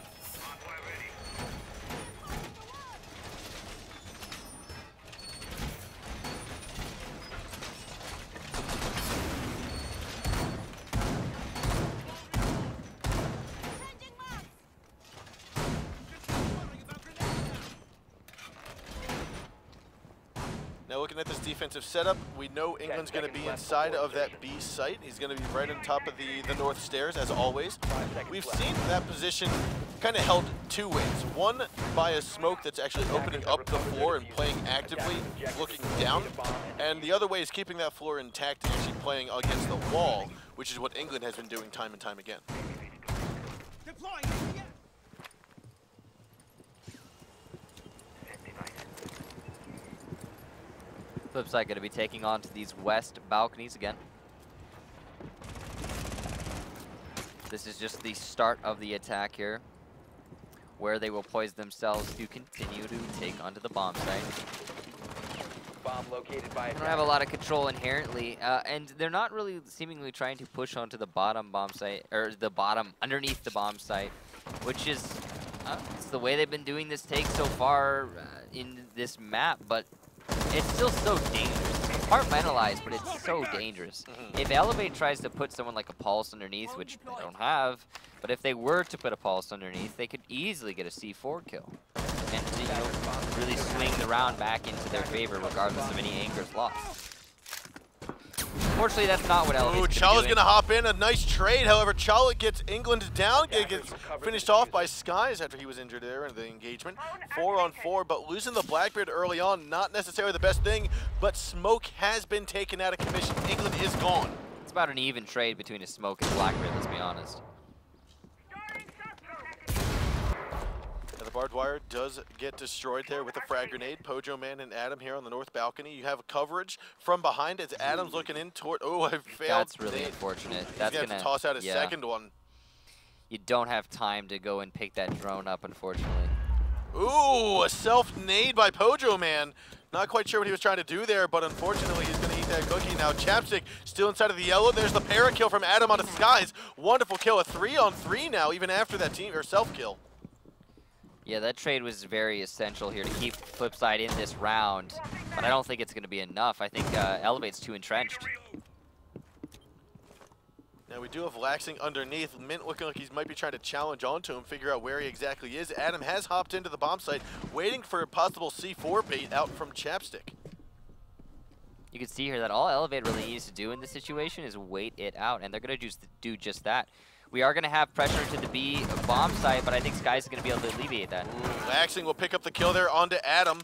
Now looking at this defensive setup, we know England's going to be inside of that B site. He's going to be right on top of the north stairs, as always. We've seen that position kind of held two ways. One, by a smoke that's actually opening up the floor and playing actively, looking down. And the other way is keeping that floor intact and actually playing against the wall, which is what England has been doing time and time again. FlipSid going to be taking on to these west balconies again. This is just the start of the attack here, where they will poise themselves to continue to take onto the bomb site. Bomb located by They don't have a lot of control inherently, and they're not really seemingly trying to push onto the bottom bomb site, or the bottom underneath the bomb site, which is it's the way they've been doing this take so far in this map, but it's still so dangerous. It's compartmentalized, but it's so dangerous. If Elevate tries to put someone like a Pulse underneath, which they don't have, but if they were to put a Pulse underneath, they could easily get a C4 kill. And you know, really swing the round back into their favor regardless of any angers lost. Unfortunately, that's not what Elevate's Chala's gonna hop in, a nice trade. However, Chala gets England down, gets finished off by Skies after he was injured there in the engagement. 4-on-4, but losing the Blackbeard early on, not necessarily the best thing, but Smoke has been taken out of commission. England is gone. It's about an even trade between a Smoke and Blackbeard, let's be honest. The barbed wire does get destroyed there with a frag grenade. Pojo Man and Adam here on the north balcony. You have coverage from behind as Adam's looking in toward. Oh, I failed. That's really unfortunate. That's gonna have to toss out his second one. You don't have time to go and pick that drone up, unfortunately. Ooh, a self-nade by Pojo Man. Not quite sure what he was trying to do there, but unfortunately he's going to eat that cookie. Now Chapstick still inside of the yellow. There's the para-kill from Adam onto Skies. Wonderful kill, a 3-on-3 now, even after that team or self-kill. Yeah, that trade was very essential here to keep FlipSid in this round, but I don't think it's going to be enough. I think Elevate's too entrenched. Now we do have Laxing underneath. Mint looking like he might be trying to challenge onto him, figure out where he exactly is. Adam has hopped into the bomb site, waiting for a possible C4 bait out from Chapstick. You can see here that all Elevate really needs to do in this situation is wait it out, and they're going to do just that. We are going to have pressure to the B bomb site, but I think Sky's going to be able to alleviate that. Ooh, Laxing will pick up the kill there onto Adam.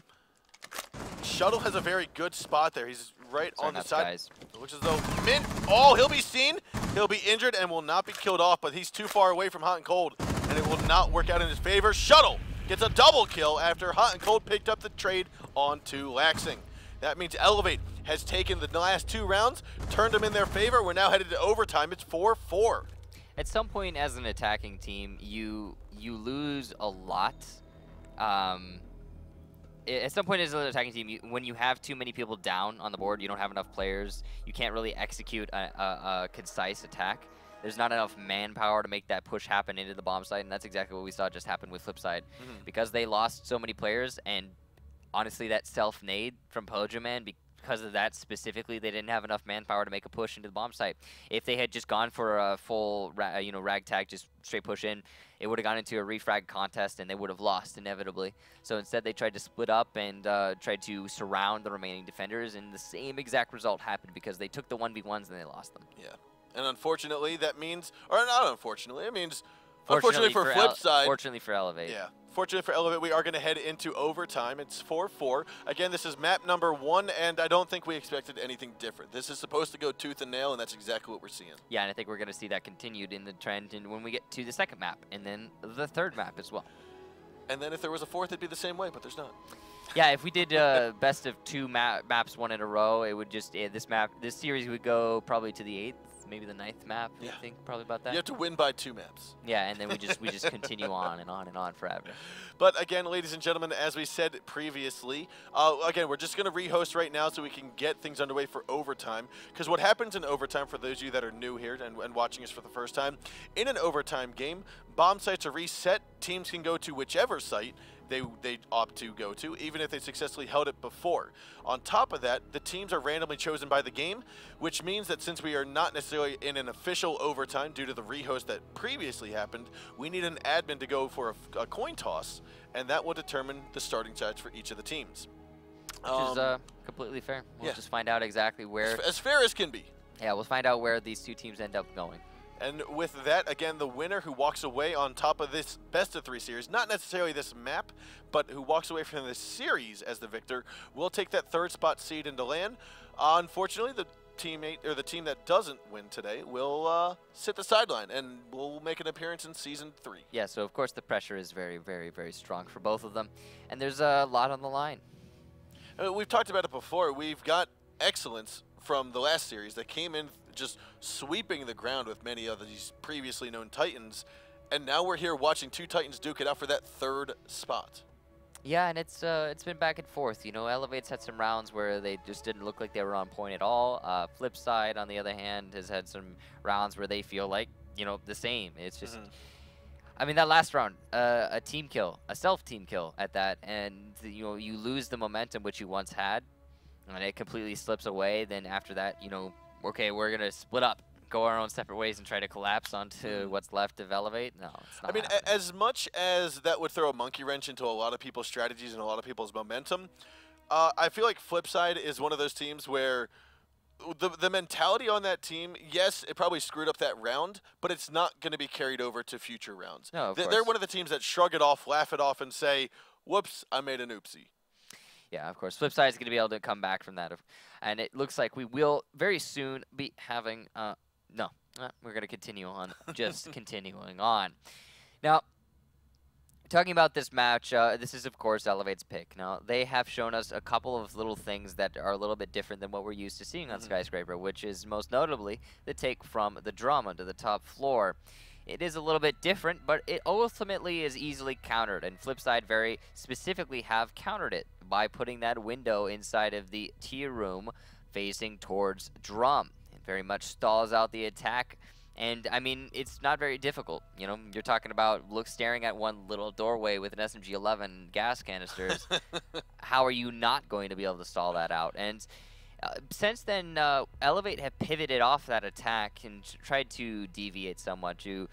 Shuttle has a very good spot there. He's right on the side. Skies. Looks as though Mint, oh, he'll be seen. He'll be injured and will not be killed off, but he's too far away from Hot and Cold, and it will not work out in his favor. Shuttle gets a double kill after Hot and Cold picked up the trade onto Laxing. That means Elevate has taken the last 2 rounds, turned them in their favor. We're now headed to overtime. It's 4-4. At some point as an attacking team, you lose a lot. At some point as an attacking team, when you have too many people down on the board, you don't have enough players, you can't really execute a concise attack. There's not enough manpower to make that push happen into the bomb site, and that's exactly what we saw just happen with FlipSid. Because they lost so many players, and honestly that self-nade from Pojo Man, because of that specifically, they didn't have enough manpower to make a push into the bomb site. If they had just gone for a full ragtag, just straight push in, it would have gone into a refrag contest and they would have lost inevitably. So instead they tried to split up and tried to surround the remaining defenders, and the same exact result happened because they took the 1v1s and they lost them. Yeah, and unfortunately that means, or not unfortunately, it means unfortunately for FlipSid. Fortunately for Elevate. Yeah. Fortunately for Elevate, we are going to head into overtime. It's 4-4. Again, this is map number 1, and I don't think we expected anything different. This is supposed to go tooth and nail, and that's exactly what we're seeing. Yeah, and I think we're going to see that continued in the trend and when we get to the second map, and then the third map as well. And then if there was a fourth, it'd be the same way, but there's not. Yeah, if we did best of 2 maps 1 in a row, it would just this series would go probably to the 8th. Maybe the 9th map, I think, probably about that. You have to win by 2 maps. Yeah, and then we just continue on and on and on forever. But again, ladies and gentlemen, as we said previously, again, we're just going to rehost right now so we can get things underway for overtime. Because what happens in overtime, for those of you that are new here and watching us for the first time, in an overtime game, bomb sites are reset. Teams can go to whichever site they opt to go to, even if they successfully held it before. On top of that, the teams are randomly chosen by the game, which means that since we are not necessarily in an official overtime due to the rehost that previously happened, we need an admin to go for a coin toss, and that will determine the starting sides for each of the teams. Which is completely fair. We'll just find out exactly where... As fair as can be. Yeah, we'll find out where these 2 teams end up going. And with that, again, the winner who walks away on top of this best-of-3 series, not necessarily this map, but who walks away from this series as the victor, will take that 3rd spot seed into LAN. Unfortunately, the team that doesn't win today will sit the sideline and will make an appearance in Season 3. Yeah, so of course the pressure is very, very, very strong for both of them. And there's a lot on the line. We've talked about it before. We've got excellence from the last series that came in just sweeping the ground with many of these previously known Titans, and now we're here watching two Titans duke it out for that third spot. Yeah, and it's been back and forth. You know, Elevate's had some rounds where they just didn't look like they were on point at all. FlipSid, on the other hand, has had some rounds where they feel like, you know, the same. It's just, I mean, that last round, a team kill, a self-team kill at that, and you know, you lose the momentum which you once had, and it completely slips away. Then after that, you know, okay, we're gonna split up, go our own separate ways, and try to collapse onto what's left of Elevate. No, it's not. I mean, as much as that would throw a monkey wrench into a lot of people's strategies and a lot of people's momentum, I feel like FlipSid is one of those teams where the mentality on that team, yes, it probably screwed up that round, but it's not going to be carried over to future rounds. No, of They're course. one of the teams that shrug it off, laugh it off, and say, whoops, I made an oopsie. Yeah, of course. FlipSid is going to be able to come back from that. And it looks like we will very soon be having... no, we're going to continue on, just continuing on. Now, talking about this match, this is, of course, Elevate's pick. Now, they have shown us a couple of little things that are a little bit different than what we're used to seeing on Skyscraper, which is most notably the take from the drum onto the top floor. It is a little bit different, but it ultimately is easily countered, and FlipSid very specifically have countered it by putting that window inside of the tier room facing towards drum. It very much stalls out the attack, and I mean, it's not very difficult. You know, you're talking about staring at one little doorway with an SMG-11 gas canisters. How are you not going to be able to stall that out? And since then, Elevate have pivoted off that attack and tried to deviate somewhat to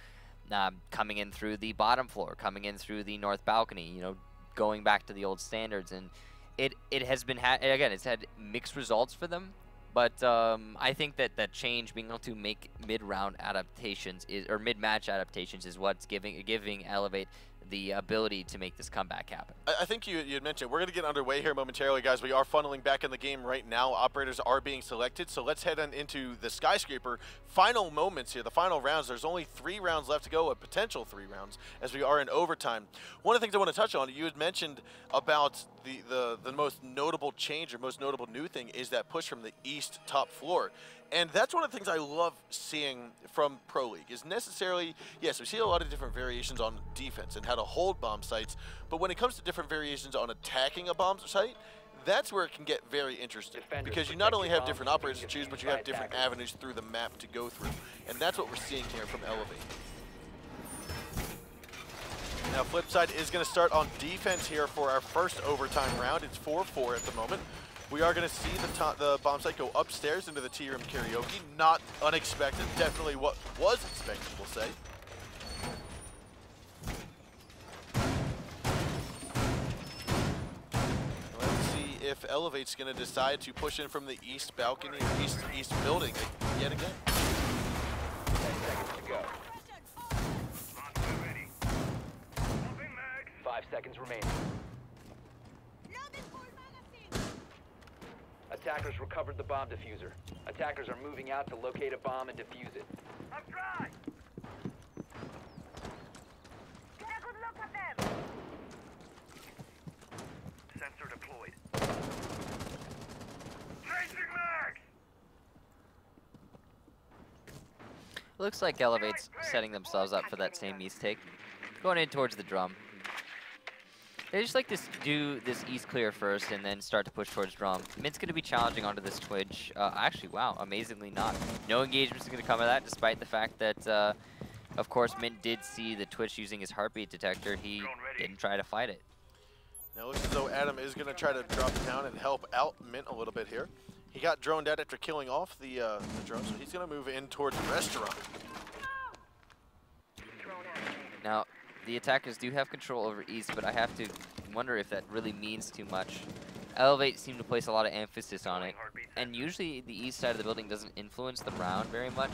coming in through the bottom floor, coming in through the north balcony, you know, going back to the old standards. And it has been, again, it's had mixed results for them. But I think that that change, being able to make mid-round adaptations or mid-match adaptations, is what's giving Elevate the ability to make this comeback happen. I think you had mentioned we're going to get underway here momentarily, guys. We are funneling back in the game right now. Operators are being selected, so let's head on into the Skyscraper final moments here, the final rounds. There's only 3 rounds left to go, a potential 3 rounds, as we are in overtime. One of the things I want to touch on, you had mentioned about the most notable change or most notable new thing is that push from the east top floor. And that's one of the things I love seeing from Pro League is necessarily, yes, we see a lot of different variations on defense and how to hold bomb sites, but when it comes to different variations on attacking a bomb site, that's where it can get very interesting. Because you not only have different operators to choose, but you have different avenues through the map to go through. And that's what we're seeing here from Elevate. Now, FlipSid is going to start on defense here for our first overtime round. It's 4-4 at the moment. We are going to see the bomb site go upstairs into the Tea Room Karaoke. Not unexpected. Definitely what was expected, we'll say. Let's see if Elevate's going to decide to push in from the east balcony or east building yet again. 10 seconds to go. 5 seconds remaining. Attackers recovered the bomb diffuser. Attackers are moving out to locate a bomb and defuse it. I'm dry! Get a good look at them! Sensor deployed. Changing mags! Looks like Elevate's setting themselves up for that same east take. Going in towards the drum. They just like to do this east clear first and then start to push towards drum. Mid's going to be challenging onto this Twitch. Actually, wow, amazingly not. No engagements are going to come of that, despite the fact that, of course, Mint did see the Twitch using his heartbeat detector. He didn't try to fight it. Now it looks as though Adam is going to try to drop down and help out Mint a little bit here. He got droned out after killing off the drone, so he's going to move in towards the restaurant. Now, the attackers do have control over east, but I have to wonder if that really means too much. Elevate seem to place a lot of emphasis on it, and usually the east side of the building doesn't influence the round very much.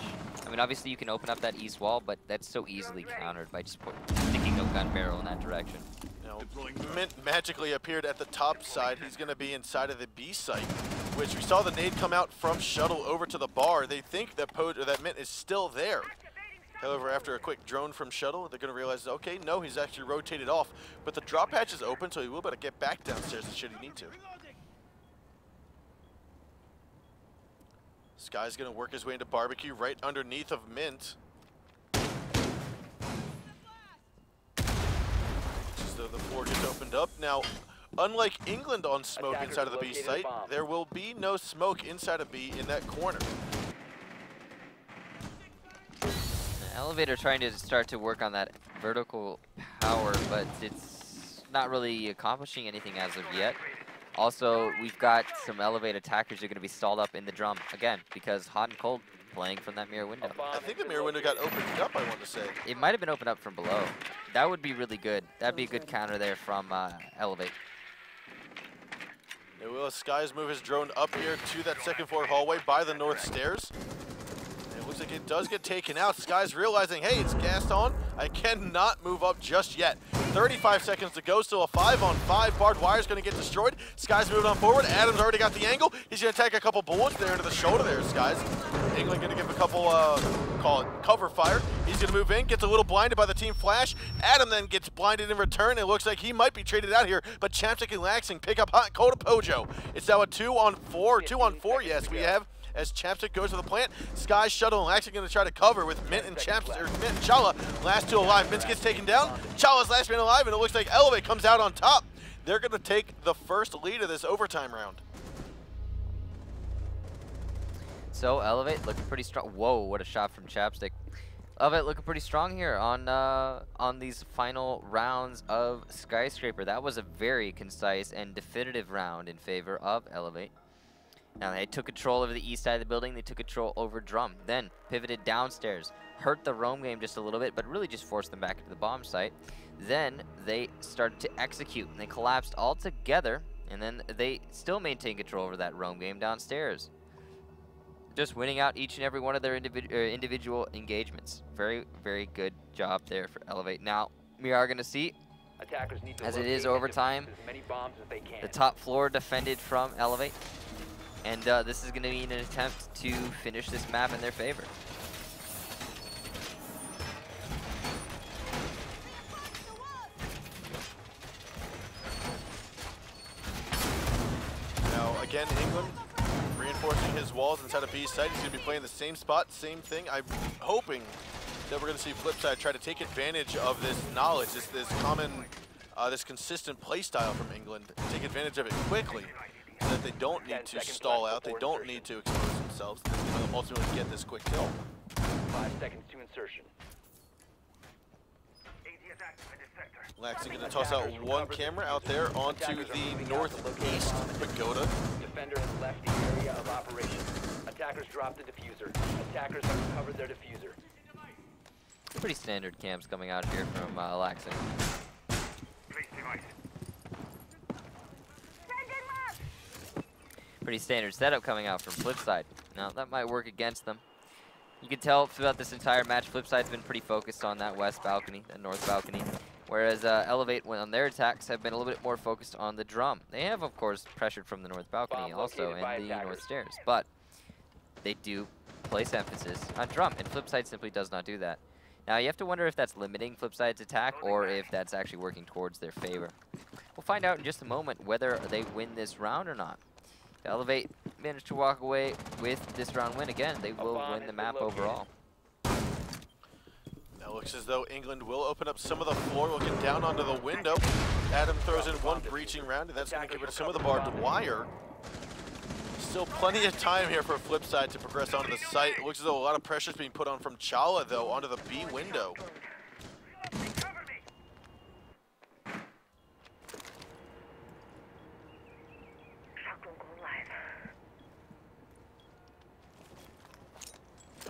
I mean, obviously you can open up that east wall, but that's so easily countered by just sticking a gun barrel in that direction. Now, Mint magically appeared at the top side. He's going to be inside of the B site, which we saw the nade come out from Shuttle over to the bar. They think that Mint is still there. However, after a quick drone from Shuttle, they're going to realize, okay, no, he's actually rotated off. But the drop hatch is open, so he will be able to get back downstairs should he need to. Sky's gonna work his way into barbecue right underneath of Mint. So the floor gets opened up. Now, unlike England on smoke Attackers inside of the B located a site, bomb. there will be no smoke inside of B in that corner. Elevator trying to start to work on that vertical power, but it's not really accomplishing anything as of yet. Also, we've got some Elevate attackers who are going to be stalled up in the drum again because hot and cold playing from that mirror window. I think the mirror window got opened up, I want to say. It might have been opened up from below. That would be really good. That'd be a good counter there from Elevate. Now will Skies move his drone up here to that second floor hallway by the north stairs. And it looks like it does get taken out. Skies realizing, hey, it's gassed on. I cannot move up just yet. 35 seconds to go, still a 5-on-5. Barbed wire's gonna get destroyed. Skies moving on forward. Adam's already got the angle. He's gonna take a couple bullets there into the shoulder there, Skies. England gonna give a couple, call it cover fire. He's gonna move in, gets a little blinded by the team flash. Adam then gets blinded in return. It looks like he might be traded out here, but Chapstick and Laxing pick up hot cold to Pojo. It's now a 2-on-4, 2-on-4, yes, we have. As Chapstick goes to the plant, Sky, Shuttle, and Laxing going to try to cover with Mint and Chapstick, or Mint and Chala, last two alive. Mint gets taken down, Chala's last man alive, and it looks like Elevate comes out on top. They're going to take the first lead of this overtime round. So Elevate looking pretty strong. Whoa, what a shot from Chapstick. Elevate looking pretty strong here on these final rounds of Skyscraper. That was a very concise and definitive round in favor of Elevate. Now they took control over the east side of the building, they took control over drum, then pivoted downstairs, hurt the roam game just a little bit, but really just forced them back into the bomb site. Then they started to execute, and they collapsed all together, and then they still maintained control over that roam game downstairs. Just winning out each and every one of their individual engagements. Very, very good job there for Elevate. Now, we are going to see, Attackers need to as it locate is and overtime, defuse as many bombs as they can. the top floor defended from Elevate. And this is going to be an attempt to finish this map in their favor. Now, again, England reinforcing his walls inside of B's site. He's going to be playing the same spot, same thing. I'm hoping that we're going to see FlipSid try to take advantage of this knowledge, this common, this consistent play style from England, and take advantage of it quickly. So that they don't need to stall out, they don't need to expose themselves, they can ultimately get this quick kill. 5 seconds to insertion. Laxing going to toss out one camera out there onto the northeast pagoda. Defender has left the area of operation. Attackers dropped the diffuser. Attackers have recovered their diffuser. Pretty standard camps coming out here from Laxing. Pretty standard setup coming out from FlipSid. Now, that might work against them. You can tell throughout this entire match, FlipSide's been pretty focused on that west balcony, that north balcony, whereas Elevate, when on their attacks, have been a little bit more focused on the drum. They have, of course, pressured from the north balcony also and the north stairs, but they do place emphasis on drum, and FlipSide simply does not do that. Now, you have to wonder if that's limiting FlipSide's attack or if that's actually working towards their favor. We'll find out in just a moment whether they win this round or not. Elevate managed to walk away with this round win again. They will win the map overall. Now it looks as though England will open up some of the floor, looking down onto the window. Adam throws in one breaching round, and that's going to get rid of some of the barbed wire. Still plenty of time here for FlipSid to progress onto the site. It looks as though a lot of pressure is being put on from Chala, though, onto the B window.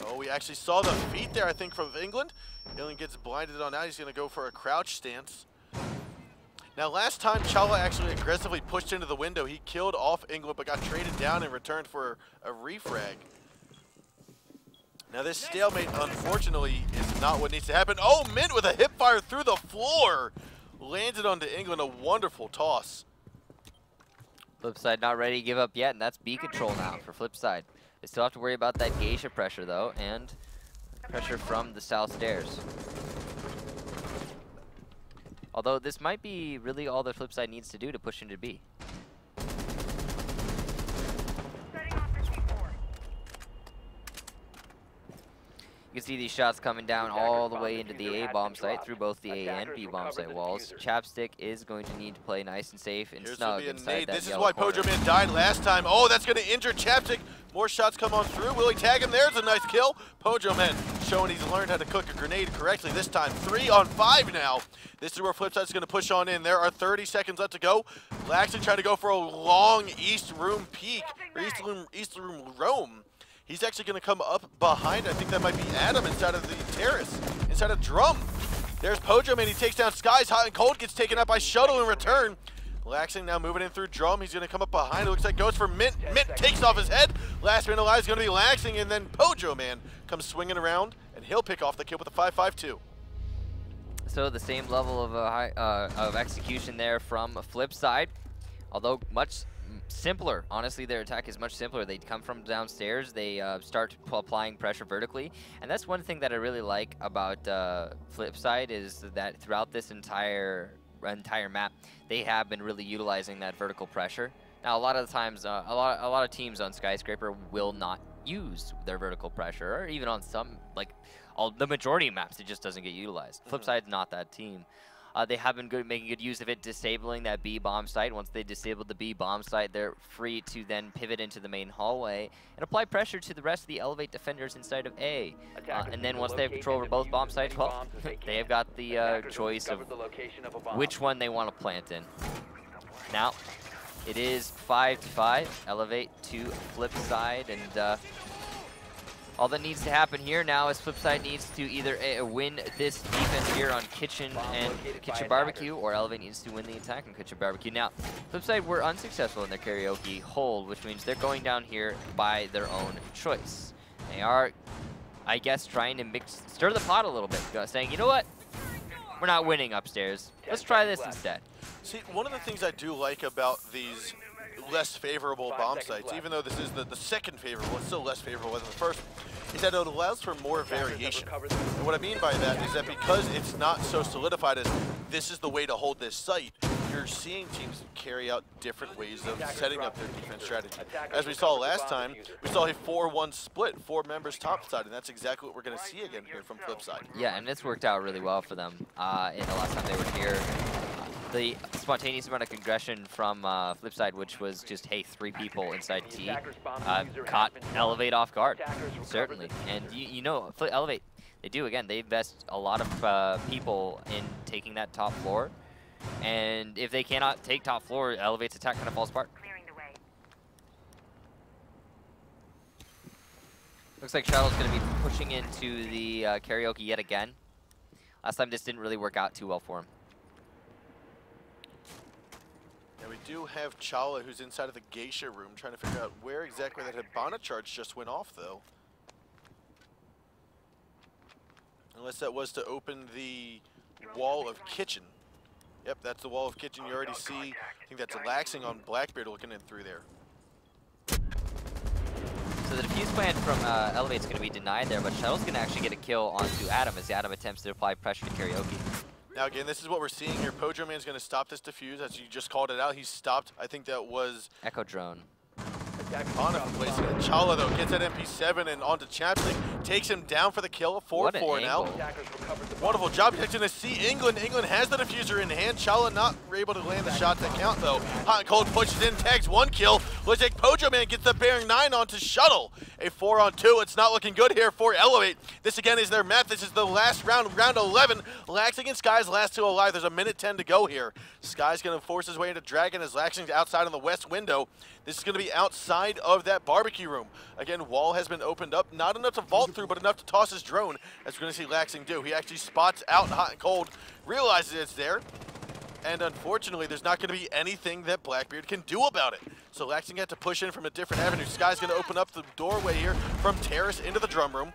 Oh, we actually saw the feet there, I think, from England. England gets blinded on that. He's going to go for a crouch stance. Now, last time Chala actually aggressively pushed into the window, he killed off England, but got traded down in return for a refrag. Now, this stalemate, unfortunately, is not what needs to happen. Oh, Mint with a hip fire through the floor. Landed onto England, a wonderful toss. FlipSid not ready to give up yet, and that's B control now for FlipSid. They still have to worry about that geisha pressure, though, and pressure from the south stairs. Although this might be really all that FlipSid needs to do to push into B. You can see these shots coming down all the way into the A bomb site through both the A and B bomb site walls. Chapstick is going to need to play nice and safe and snug inside that This is yellow why corner. Pojo Man died last time. Oh, that's going to injure Chapstick. More shots come on through. Will he tag him? There's a nice kill. Pojo Man showing he's learned how to cook a grenade correctly this time. 3 on 5 now. This is where FlipSide's going to push on in. There are 30 seconds left to go. Laxton trying to go for a long East Room peek, or East Room roam. He's actually going to come up behind. I think that might be Adam inside of the terrace, inside of Drum. There's Pojo Man. He takes down Skies. Hot and Cold gets taken out by Shuttle in return. Laxing now moving in through Drum. He's going to come up behind. It looks like goes for Mint. Mint takes off his head. Last man alive is going to be Laxing, and then Pojo Man comes swinging around, and he'll pick off the kill with a 5.52. So the same level of execution there from FlipSide, although much simpler. Honestly, their attack is much simpler. They come from downstairs, they start applying pressure vertically, and that's one thing that I really like about FlipSide is that throughout this entire map, they have been really utilizing that vertical pressure. Now, a lot of the times, a lot of teams on Skyscraper will not use their vertical pressure, or even on some, like the majority of maps, it just doesn't get utilized. FlipSide's not that team. They have been making good use of it, disabling that B bomb site. Once they disabled the B bomb site, they're free to then pivot into the main hallway and apply pressure to the rest of the Elevate defenders inside of A. And then once they have control over both bomb sites, well, they have got the choice of which one they want to plant in. Now, it is 5-5, Elevate to FlipSide, and all that needs to happen here now is FlipSide needs to either win this defense here on Kitchen and Kitchen Barbecue, or Elevate needs to win the attack on Kitchen Barbecue. Now, FlipSide were unsuccessful in their karaoke hold, which means they're going down here by their own choice. They are, I guess, trying to stir the pot a little bit, saying, you know what? We're not winning upstairs. Let's try this instead. See, one of the things I do like about these less favorable bomb sites, even though this is the second favorable, it's still less favorable than the first, is that it allows for more variation. And what I mean by that is that because it's not so solidified as this is the way to hold this site, you're seeing teams carry out different ways of setting up their defense strategy. As we saw last time, we saw a 4-1 split, 4 members topside, and that's exactly what we're going to see again here from FlipSide. Yeah, and it's worked out really well for them in the last time they were here. The spontaneous amount of aggression from FlipSide, which was just, hey, 3 people inside T, caught Elevate off guard, certainly. And you know, Elevate, they do, again, they invest a lot of people in taking that top floor. And if they cannot take top floor, Elevate's attack kind of falls apart. Looks like Shuttle's going to be pushing into the karaoke yet again. Last time this didn't really work out too well for him. And we do have Chala, who's inside of the Geisha room, trying to figure out where exactly that Hibana charge just went off, though. Unless that was to open the wall of Kitchen. Yep, that's the wall of Kitchen. You already see, I think that's Laxing on Blackbeard looking in through there. So the defuse plan from Elevate's going to be denied there, but Shuttle's going to actually get a kill onto Adam as Adam attempts to apply pressure to karaoke. Now again, this is what we're seeing here. Pojo Man's going to stop this defuse, as you just called it out. He's stopped. I think that was Echo Drone. on placing it. Chala though gets that MP7 and onto Chapstick, takes him down for the kill. 4-4 now. Wonderful job catching to see England. England has the diffuser in hand. Chala not able to land the shots that count though. Hot and Cold pushes in, tags 1 kill. Looks like Pojo Man gets the bearing 9 onto Shuttle. A 4-on-2. It's not looking good here for Elevate. This again is their map. This is the last round, round 11. Laxing and Sky's last 2 alive. There's a minute 10 to go here. Sky's going to force his way into Dragon as Laxing's outside on the west window. This is going to be outside of that barbecue room. Again, wall has been opened up. Not enough to vault through, but enough to toss his drone, as we're going to see Laxing do. He actually spots out Hot and Cold, realizes it's there, and unfortunately, there's not going to be anything that Blackbeard can do about it. So Laxing had to push in from a different avenue. Sky's going to open up the doorway here from Terrace into the drum room.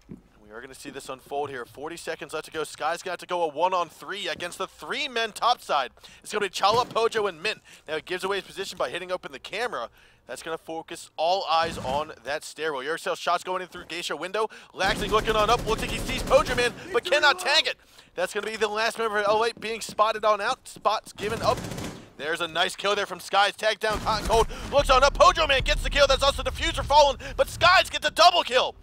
We are going to see this unfold here. 40 seconds left to go. Sky's got to go a 1-on-3 against the 3 men topside. It's going to be Chala, Pojo, and Mint. Now he gives away his position by hitting open the camera. That's going to focus all eyes on that stairwell. Yourself shots going in through Geisha window. Laxing looking on up. Looks like he sees Pojo Man, but cannot tag it. That's going to be the last member of L8 being spotted on out. Spots given up. There's a nice kill there from Skies. Tagged down Hot and Cold. Looks on up. Pojo Man gets the kill. That's also Diffuser fallen, but Skies gets a double kill.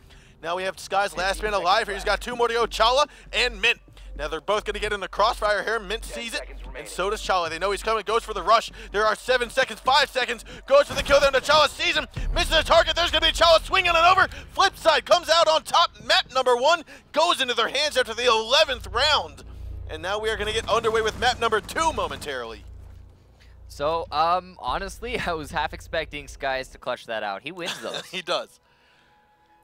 Now we have Sky's last man alive here. He's got 2 more to go, Chala and Mint. Now they're both going to get in the crossfire here. Mint sees it, and so does Chala. They know he's coming, goes for the rush. There are 7 seconds, 5 seconds, goes for the kill there, and Chala sees him, misses the target. There's going to be Chala swinging it over. FlipSid comes out on top. Map number 1 goes into their hands after the 11th round. And now we are going to get underway with map number 2 momentarily. So, honestly, I was half expecting Skies to clutch that out. He wins those. He does.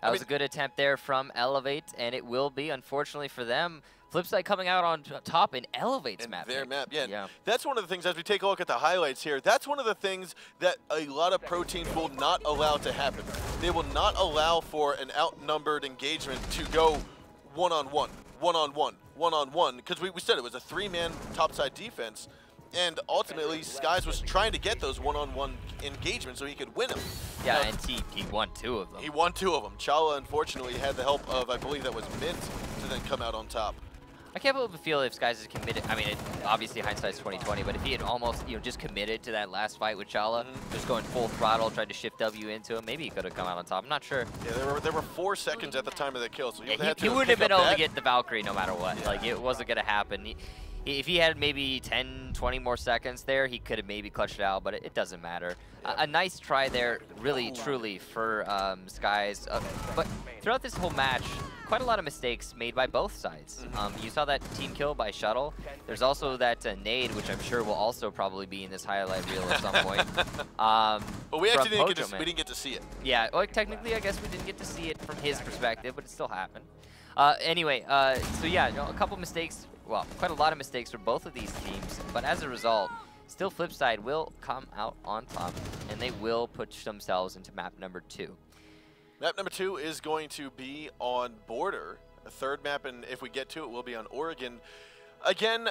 That was a good attempt there from Elevate, and it will be, unfortunately for them, FlipSid coming out on top in Elevate's map. Their map, yeah. Yeah. That's one of the things, as we take a look at the highlights here, that's one of the things that a lot of pro teams will not allow to happen. They will not allow for an outnumbered engagement to go one-on-one, one-on-one, one-on-one, because we said it was a 3-man topside defense. And ultimately, Skies was trying to get those one-on-one engagements so he could win them. Yeah, and he won 2 of them. He won 2 of them. Chala, unfortunately, had the help of, I believe that was Mint, to then come out on top. I can't believe the feel if Skies is committed. I mean, obviously hindsight's 2020, but if he had almost, just committed to that last fight with Chala, just going full throttle, tried to shift W into him, maybe he could have come out on top. I'm not sure. Yeah, there were 4 seconds at the time of the kill, so He wouldn't have been able to get the Valkyrie no matter what. Yeah. Like, it wasn't going to happen. If he had maybe 10, 20 more seconds there, he could have maybe clutched it out, but it doesn't matter. Yeah. A nice try there, really, truly, for Skies. But throughout this whole match, quite a lot of mistakes made by both sides. You saw that team kill by Shuttle. There's also that nade, which I'm sure will also probably be in this highlight reel at some point. But we actually didn't get to see it. Yeah, well, technically, I guess we didn't get to see it from his perspective, but it still happened. Anyway, so yeah, a couple mistakes. Well, quite a lot of mistakes for both of these teams, but as a result, still FlipSid will come out on top, and they will push themselves into map number 2. Map number 2 is going to be on Border. A 3rd map, and if we get to it, will be on Oregon. Again,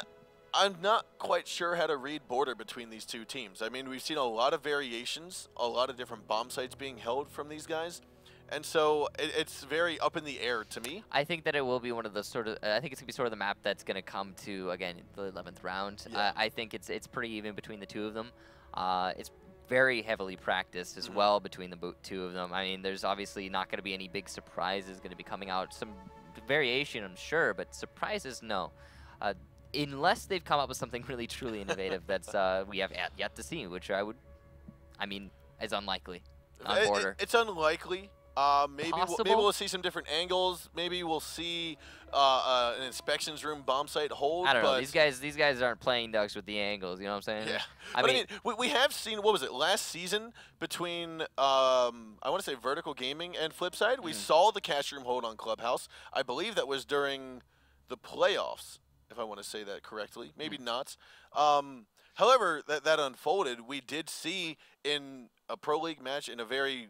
I'm not quite sure how to read Border between these 2 teams. I mean, we've seen a lot of variations, a lot of different bomb sites being held from these guys. And so it's very up in the air to me. I think that it will be one of the sort of, I think it's going to be sort of the map that's going to come to, again, the 11th round. Yeah. I think it's pretty even between the 2 of them. It's very heavily practiced as well between the 2 of them. I mean, there's obviously not going to be any big surprises going to be coming out. Some variation, I'm sure, but surprises, no. Unless they've come up with something really, truly innovative that's we have yet to see, which I mean, is unlikely on Border. It's unlikely. Maybe we'll see some different angles. Maybe we'll see an inspections room bomb site hold. I don't know. These guys aren't playing ducks with the angles. You know what I'm saying? Yeah. I mean, we have seen, what was it, last season between I want to say Vertical Gaming and FlipSid. We saw the cash room hold on Clubhouse. I believe that was during the playoffs, if I want to say that correctly. Maybe not. However, that unfolded. We did see in a Pro League match in a very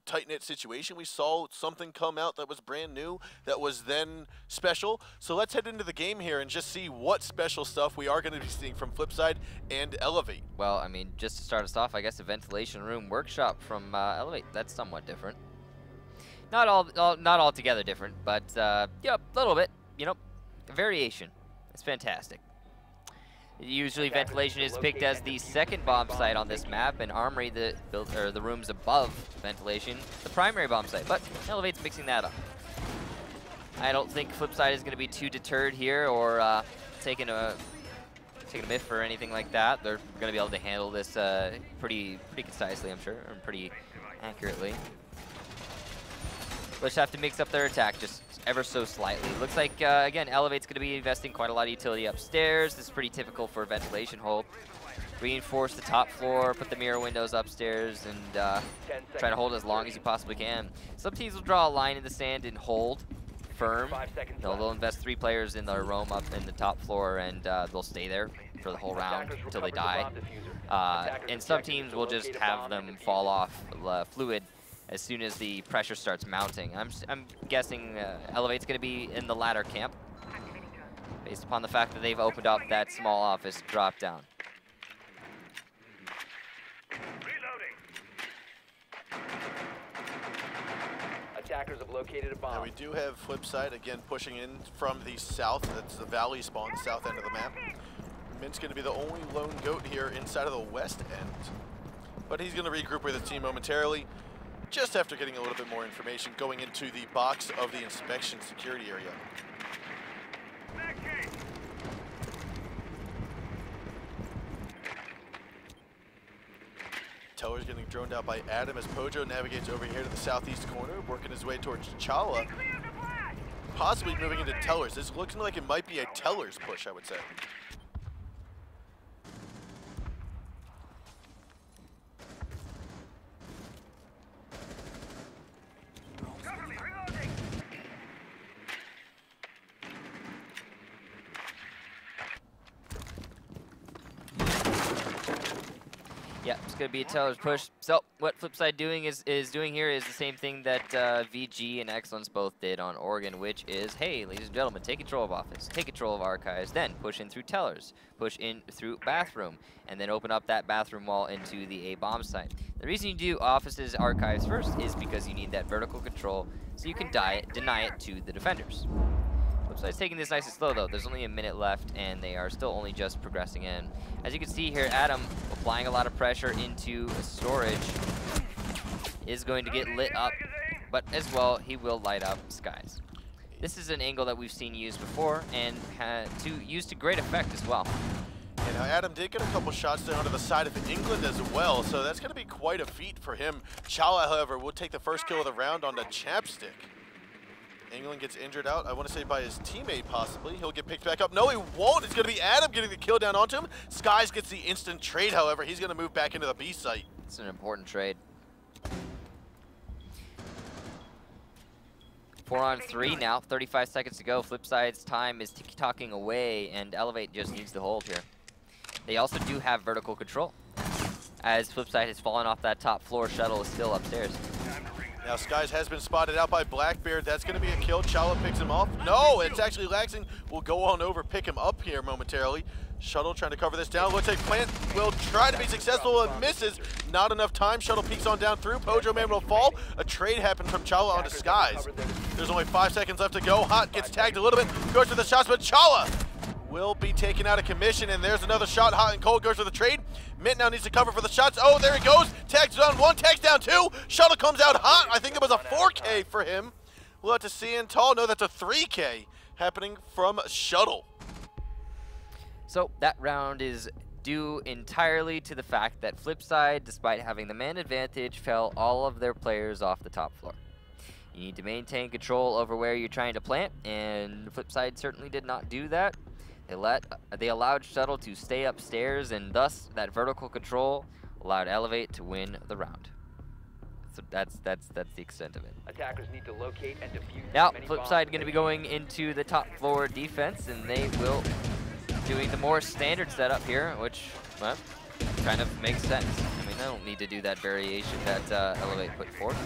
tight-knit situation, we saw something come out that was brand new, that was then special. So let's head into the game here and just see what special stuff we are going to be seeing from FlipSid and Elevate. Well, I mean, just to start us off, I guess a ventilation room workshop from Elevate. That's somewhat different. Not altogether different, but yeah, a little bit. A variation. It's fantastic. Usually ventilation is picked as the second bomb site on this map, and Armory, the rooms above ventilation, the primary bomb site, but Elevate's mixing that up. I don't think FlipSid is going to be too deterred here or taking a miff or anything like that. They're going to be able to handle this pretty concisely, I'm sure, and pretty accurately. They'll just have to mix up their attack just ever so slightly. Looks like, again, Elevate's going to be investing quite a lot of utility upstairs. This is pretty typical for a ventilation hold. Reinforce the top floor, put the mirror windows upstairs, and try to hold as long as you possibly can. Some teams will draw a line in the sand and hold firm. They'll invest 3 players in their roam up in the top floor, and they'll stay there for the whole round until they die. And some teams will just have them fall off fluid as soon as the pressure starts mounting. I'm guessing Elevate's going to be in the latter camp, based upon the fact that they've opened up that small office drop down. Reloading. Attackers have located a bomb. Now we do have FlipSid again pushing in from the south. That's the valley spawn, south end of the map. Mint's going to be the only lone goat here inside of the west end, but he's going to regroup with his team momentarily. just after getting a little bit more information going into the box of the inspection security area. Teller's getting droned out by Adam as Pojo navigates over here to the southeast corner, working his way towards Chala, possibly moving into Tellers. This looks like it might be a Tellers push, I would say. Yeah, it's going to be a Teller's push. So what FlipSid doing is doing here is the same thing that VG and Excellence both did on Oregon, which is, hey, ladies and gentlemen, take control of office, take control of archives, then push in through Tellers, push in through bathroom, and then open up that bathroom wall into the A-bomb site. The reason you do offices archives first is because you need that vertical control so you can deny it to the defenders. FlipSid's taking this nice and slow though. There's only a minute left and they are still only just progressing in. As you can see here, Adam applying a lot of pressure into storage is going to get lit up, but as well he will light up Skies. This is an angle that we've seen used before and used to great effect as well. And now Adam did get a couple shots there onto the side of England as well, so that's going to be quite a feat for him. Chala, however, will take the first kill of the round on the Chapstick. England gets injured out, I want to say by his teammate possibly. He'll get picked back up. No, he won't. It's going to be Adam getting the kill down onto him. Skies gets the instant trade, however. He's going to move back into the B site. It's an important trade. 4 on 3 now, 35 seconds to go. FlipSid's time is ticky-tocking away, and Elevate just needs to hold here. They also do have vertical control, as FlipSid has fallen off that top floor. Shuttle is still upstairs. Now Skies has been spotted out by Blackbeard. That's going to be a kill. Chala picks him off. No, it's actually Laxing. Will go on over, pick him up here momentarily. Shuttle trying to cover this down. Looks like Plant will try to be successful and misses. Not enough time. Shuttle peeks on down through. Pojo Man will fall. A trade happened from Chala onto Skies. There's only 5 seconds left to go. Hot gets tagged a little bit. Goes for the shots, but Chala will be taken out of commission, and there's another shot. Hot and Cold goes for the trade. Mint now needs to cover for the shots. Oh, there he goes. Tags down 1, tags down 2. Shuttle comes out hot. I think it was a 4K for him. We'll have to see in tall. No, that's a 3K happening from Shuttle. So that round is due entirely to the fact that FlipSid, despite having the man advantage, fell all of their players off the top floor. You need to maintain control over where you're trying to plant, and FlipSid certainly did not do that. They allowed Shuttle to stay upstairs, and thus that vertical control allowed Elevate to win the round. So that's the extent of it. Attackers need to locate and defuse. Now FlipSid going to be going into the top floor defense, and they will doing the more standard setup here, which well, kind of makes sense. I mean, I don't need to do that variation that Elevate put forth,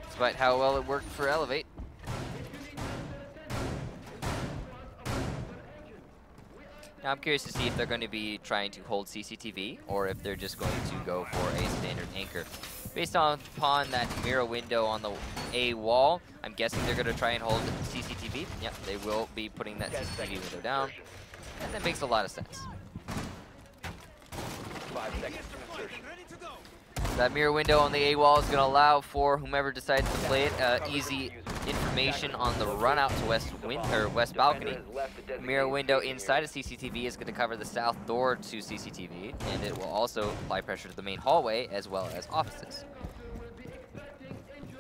despite how well it worked for Elevate. Now I'm curious to see if they're going to be trying to hold CCTV or if they're just going to go for a standard anchor. Based upon that mirror window on the A wall, I'm guessing they're going to try and hold CCTV. Yep, they will be putting that CCTV window down. And that makes a lot of sense. 5 seconds to insertion. That mirror window on the A wall is going to allow for whomever decides to play it easy information on the run out to west balcony. The mirror window inside of CCTV is going to cover the south door to CCTV, and it will also apply pressure to the main hallway as well as offices.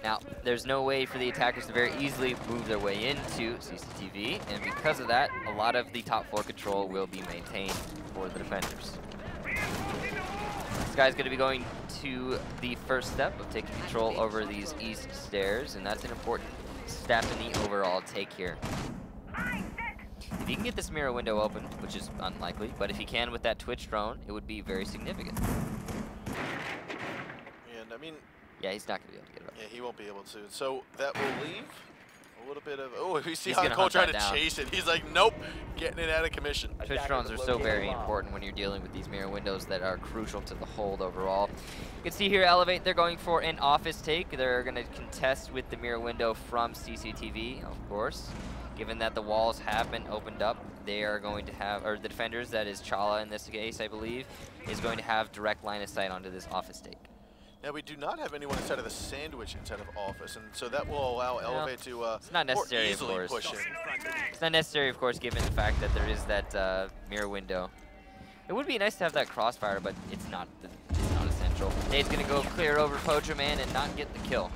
Now, there's no way for the attackers to very easily move their way into CCTV, and because of that, a lot of the top floor control will be maintained for the defenders. This guy's going to be going to the first step of taking control over these east stairs, and that's an important step in the overall take here. If you can get this mirror window open, which is unlikely, but if you can with that Twitch drone, it would be very significant. And I mean, yeah, he's not going to be able to get it up. Yeah, he won't be able to. So that will leave a little bit of, oh, we see He's Hot Cole trying to down. chase it. He's like, nope, getting it out of commission. Twitch drones are so very important when you're dealing with these mirror windows that are crucial to the hold overall. You can see here, Elevate, they're going for an office take. They're going to contest with the mirror window from CCTV, of course. Given that the walls have been opened up, they are going to have, or the defenders, that is Chala in this case, I believe, is going to have direct line of sight onto this office take. Now we do not have anyone inside of the sandwich inside of office, and so that will allow Elevate to it's not necessary, more easily of course. push in. It's not necessary, of course, given the fact that there is that mirror window. It would be nice to have that crossfire, but it's not essential. Nade's gonna go clear over Pojo Man and not get the kill.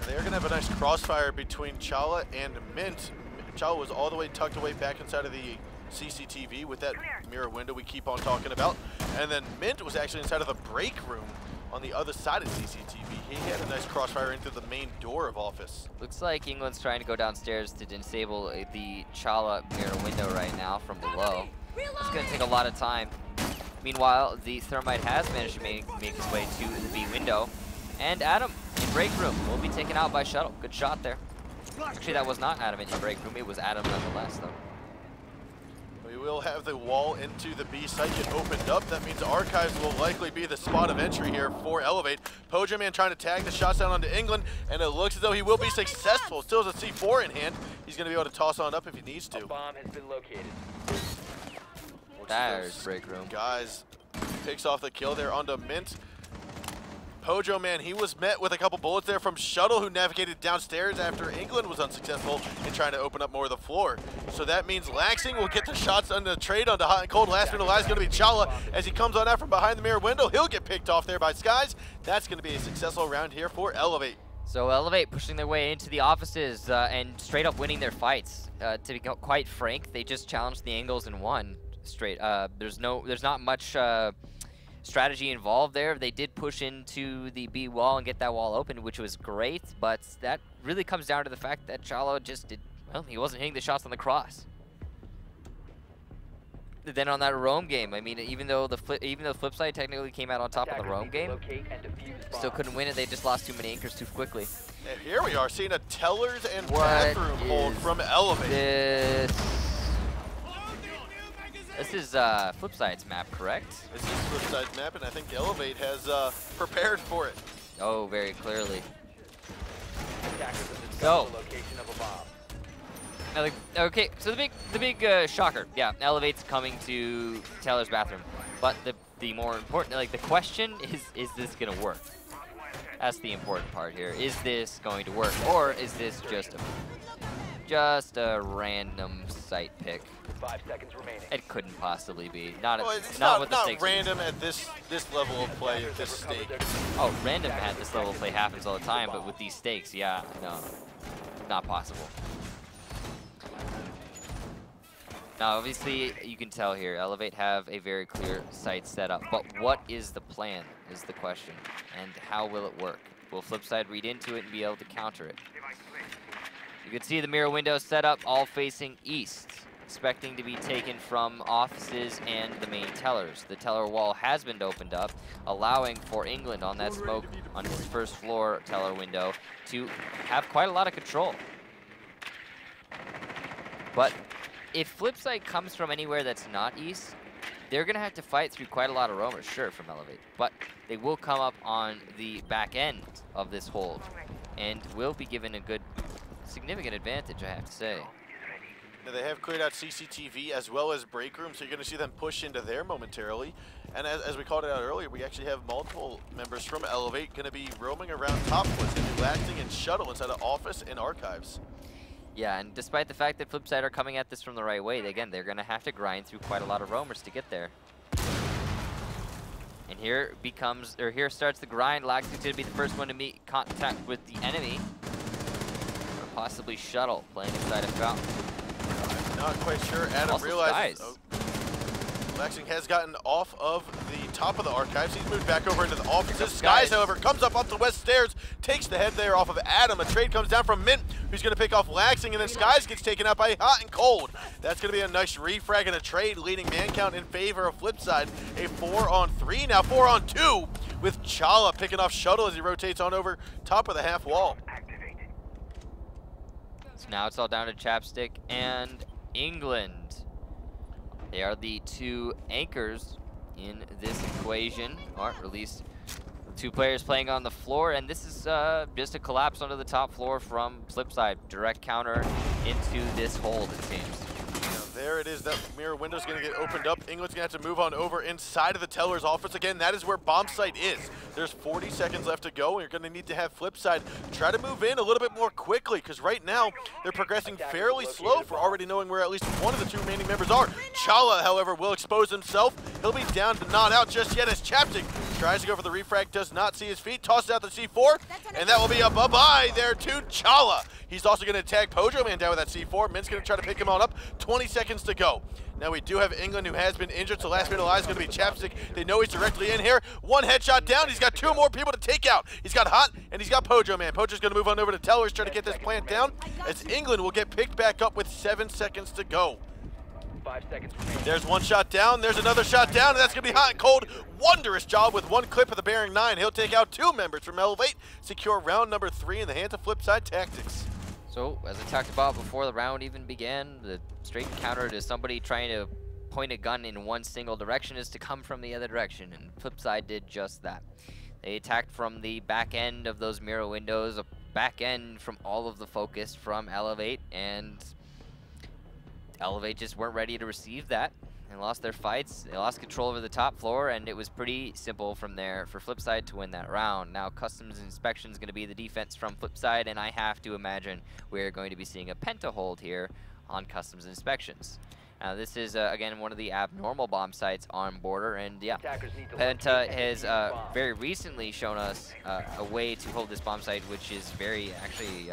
They're gonna have a nice crossfire between Chala and Mint. Chala was all the way tucked away back inside of the CCTV with that mirror window we keep on talking about. And then Mint was actually inside of the break room on the other side of CCTV. He had a nice crossfire into the main door of office. Looks like England's trying to go downstairs to disable the Chala mirror window right now from below. It's gonna take a lot of time. Meanwhile, the Thermite has managed to make his way to the B window. And Adam in break room will be taken out by Shuttle. Good shot there. Actually, that was not Adam in break room. It was Adam nonetheless, though. We will have the wall into the B site get opened up. That means Archives will likely be the spot of entry here for Elevate. Pojo Man trying to tag the shots down onto England, and it looks as though he will be successful. Still has a C4 in hand. He's going to be able to toss on up if he needs to. A bomb has been located. There's break room. Guys, picks off the kill there onto Mint. Pojo Man, he was met with a couple bullets there from Shuttle, who navigated downstairs after England was unsuccessful in trying to open up more of the floor. So that means Laxing will get the shots on the trade onto Hot and Cold. Last one alive is going to be Chala. As he comes on out from behind the mirror window, he'll get picked off there by Skies. That's going to be a successful round here for Elevate. So Elevate pushing their way into the offices and straight up winning their fights. To be quite frank, they just challenged the angles and won straight. There's not much strategy involved there. They did push into the B wall and get that wall open, which was great, but that really comes down to the fact that Chala just he wasn't hitting the shots on the cross. Then on that roam game, I mean, even though FlipSid technically came out on top of the roam game, still couldn't win it. They just lost too many anchors too quickly. And here we are seeing a Tellers and bathroom hold from Elevate. This is FlipSid's map, correct? This is FlipSid's map, and I think Elevate has prepared for it. Oh, very clearly. So, location of a bomb. Okay, so the big shocker, yeah, Elevate's coming to Taylor's bathroom, but the more important, like the question is this gonna work? That's the important part here. Is this going to work, or is this just a random site pick? 5 seconds remaining. It couldn't possibly be. Not it's not not random at this level of play, at this stake. Oh, random at this level of play happens all the time, but with these stakes, yeah, no, not possible. Now, obviously, you can tell here, Elevate have a very clear site set up, but what is the plan is the question, and how will it work? Will FlipSid read into it and be able to counter it? You can see the mirror window set up, all facing east, expecting to be taken from offices and the main tellers. The teller wall has been opened up, allowing for England on that smoke on his first floor teller window to have quite a lot of control. But if FlipSid comes from anywhere that's not east, they're going to have to fight through quite a lot of roamers, sure, from Elevate. But they will come up on the back end of this hold and will be given a good, significant advantage, I have to say. Now they have cleared out CCTV as well as break room, so you're going to see them push into there momentarily. And as we called it out earlier, we actually have multiple members from Elevate going to be roaming around top. It's going to be Lasting and Shuttle inside of office and archives. Yeah, and despite the fact that FlipSid are coming at this from the right way, again, they're going to have to grind through quite a lot of roamers to get there. And here starts the grind. Laxing's going to be the first one to meet contact with the enemy. Or possibly Shuttle playing inside of Fountain. Not quite sure. Adam Also realizes Skies. Laxing has gotten off of the top of the archives. He's moved back over into the offices. Skies. Skies, however, comes up the west stairs, takes the head there off of Adam. A trade comes down from Mint, who's going to pick off Laxing, and then Skies gets taken out by Hot and Cold. That's going to be a nice refrag and a trade, leading man count in favor of FlipSid. A 4-on-3, now 4-on-2, with Chala picking off Shuttle as he rotates on over top of the half wall. So now it's all down to Chapstick and England. They are the two anchors in this equation, or at least two players playing on the floor, and this is just a collapse onto the top floor from FlipSid. Direct counter into this hold, it seems. There it is. That mirror window's going to get opened up. England's going to have to move on over inside of the teller's office. Again, that is where bomb site is. There's 40 seconds left to go, and you're going to need to have FlipSid try to move in a little bit more quickly, because right now they're progressing fairly slow for already knowing where at least one of the two remaining members are. Chala, however, will expose himself. He'll be down but not out just yet as Chapstick tries to go for the refrag, does not see his feet, tosses out the C4, and that will be a bye-bye there to Chala. He's also going to tag Pojo Man down with that C4. Mint's going to try to pick him on up. 20 seconds to go. Now we do have England, who has been injured, so last man alive is going to be Chapstick. They know he's directly in here. One headshot down. He's got two more people to take out. He's got Hot, and he's got Pojo Man. Pojo's going to move on over to Tellers, try to get this plant down, as England will get picked back up with 7 seconds to go. 5 seconds remaining. There's one shot down, there's another shot down, and that's going to be Hot and Cold. Wondrous job with one clip of the Bearing 9. He'll take out 2 members from Elevate, secure round number 3 in the hands of FlipSid Tactics. So, as I talked about before the round even began, the straight counter to somebody trying to point a gun in one single direction is to come from the other direction, and FlipSid did just that. They attacked from the back end of those mirror windows, a back end from all of the focus from Elevate, and Elevate just weren't ready to receive that and lost their fights. They lost control over the top floor, and it was pretty simple from there for FlipSid to win that round. Now Customs Inspection is going to be the defense from FlipSid, and I have to imagine we're going to be seeing a Penta hold here on Customs Inspections. Now this is, again, one of the abnormal bomb sites on border, and yeah, Penta has very recently shown us a way to hold this bomb site, which is very, actually,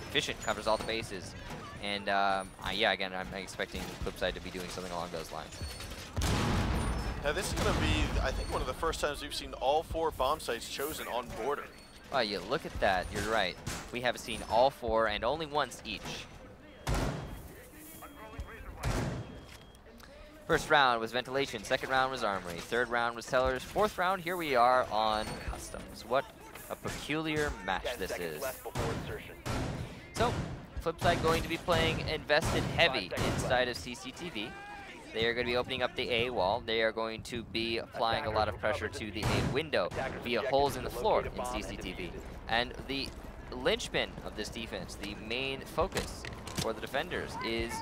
efficient, covers all the bases. And yeah, again, I'm expecting FlipSid to be doing something along those lines. Now this is going to be, I think, one of the first times we've seen all 4 bomb sites chosen on border. Oh, you look at that, you're right. We have seen all 4 and only once each. First round was Ventilation, second round was Armory, third round was Tellers, fourth round, here we are on Customs. What a peculiar match this is. So, FlipSid going to be playing invested heavy inside of CCTV. They are going to be opening up the A wall. They are going to be applying a lot of pressure to the A window via holes in the floor in CCTV. And the linchpin of this defense, the main focus for the defenders, is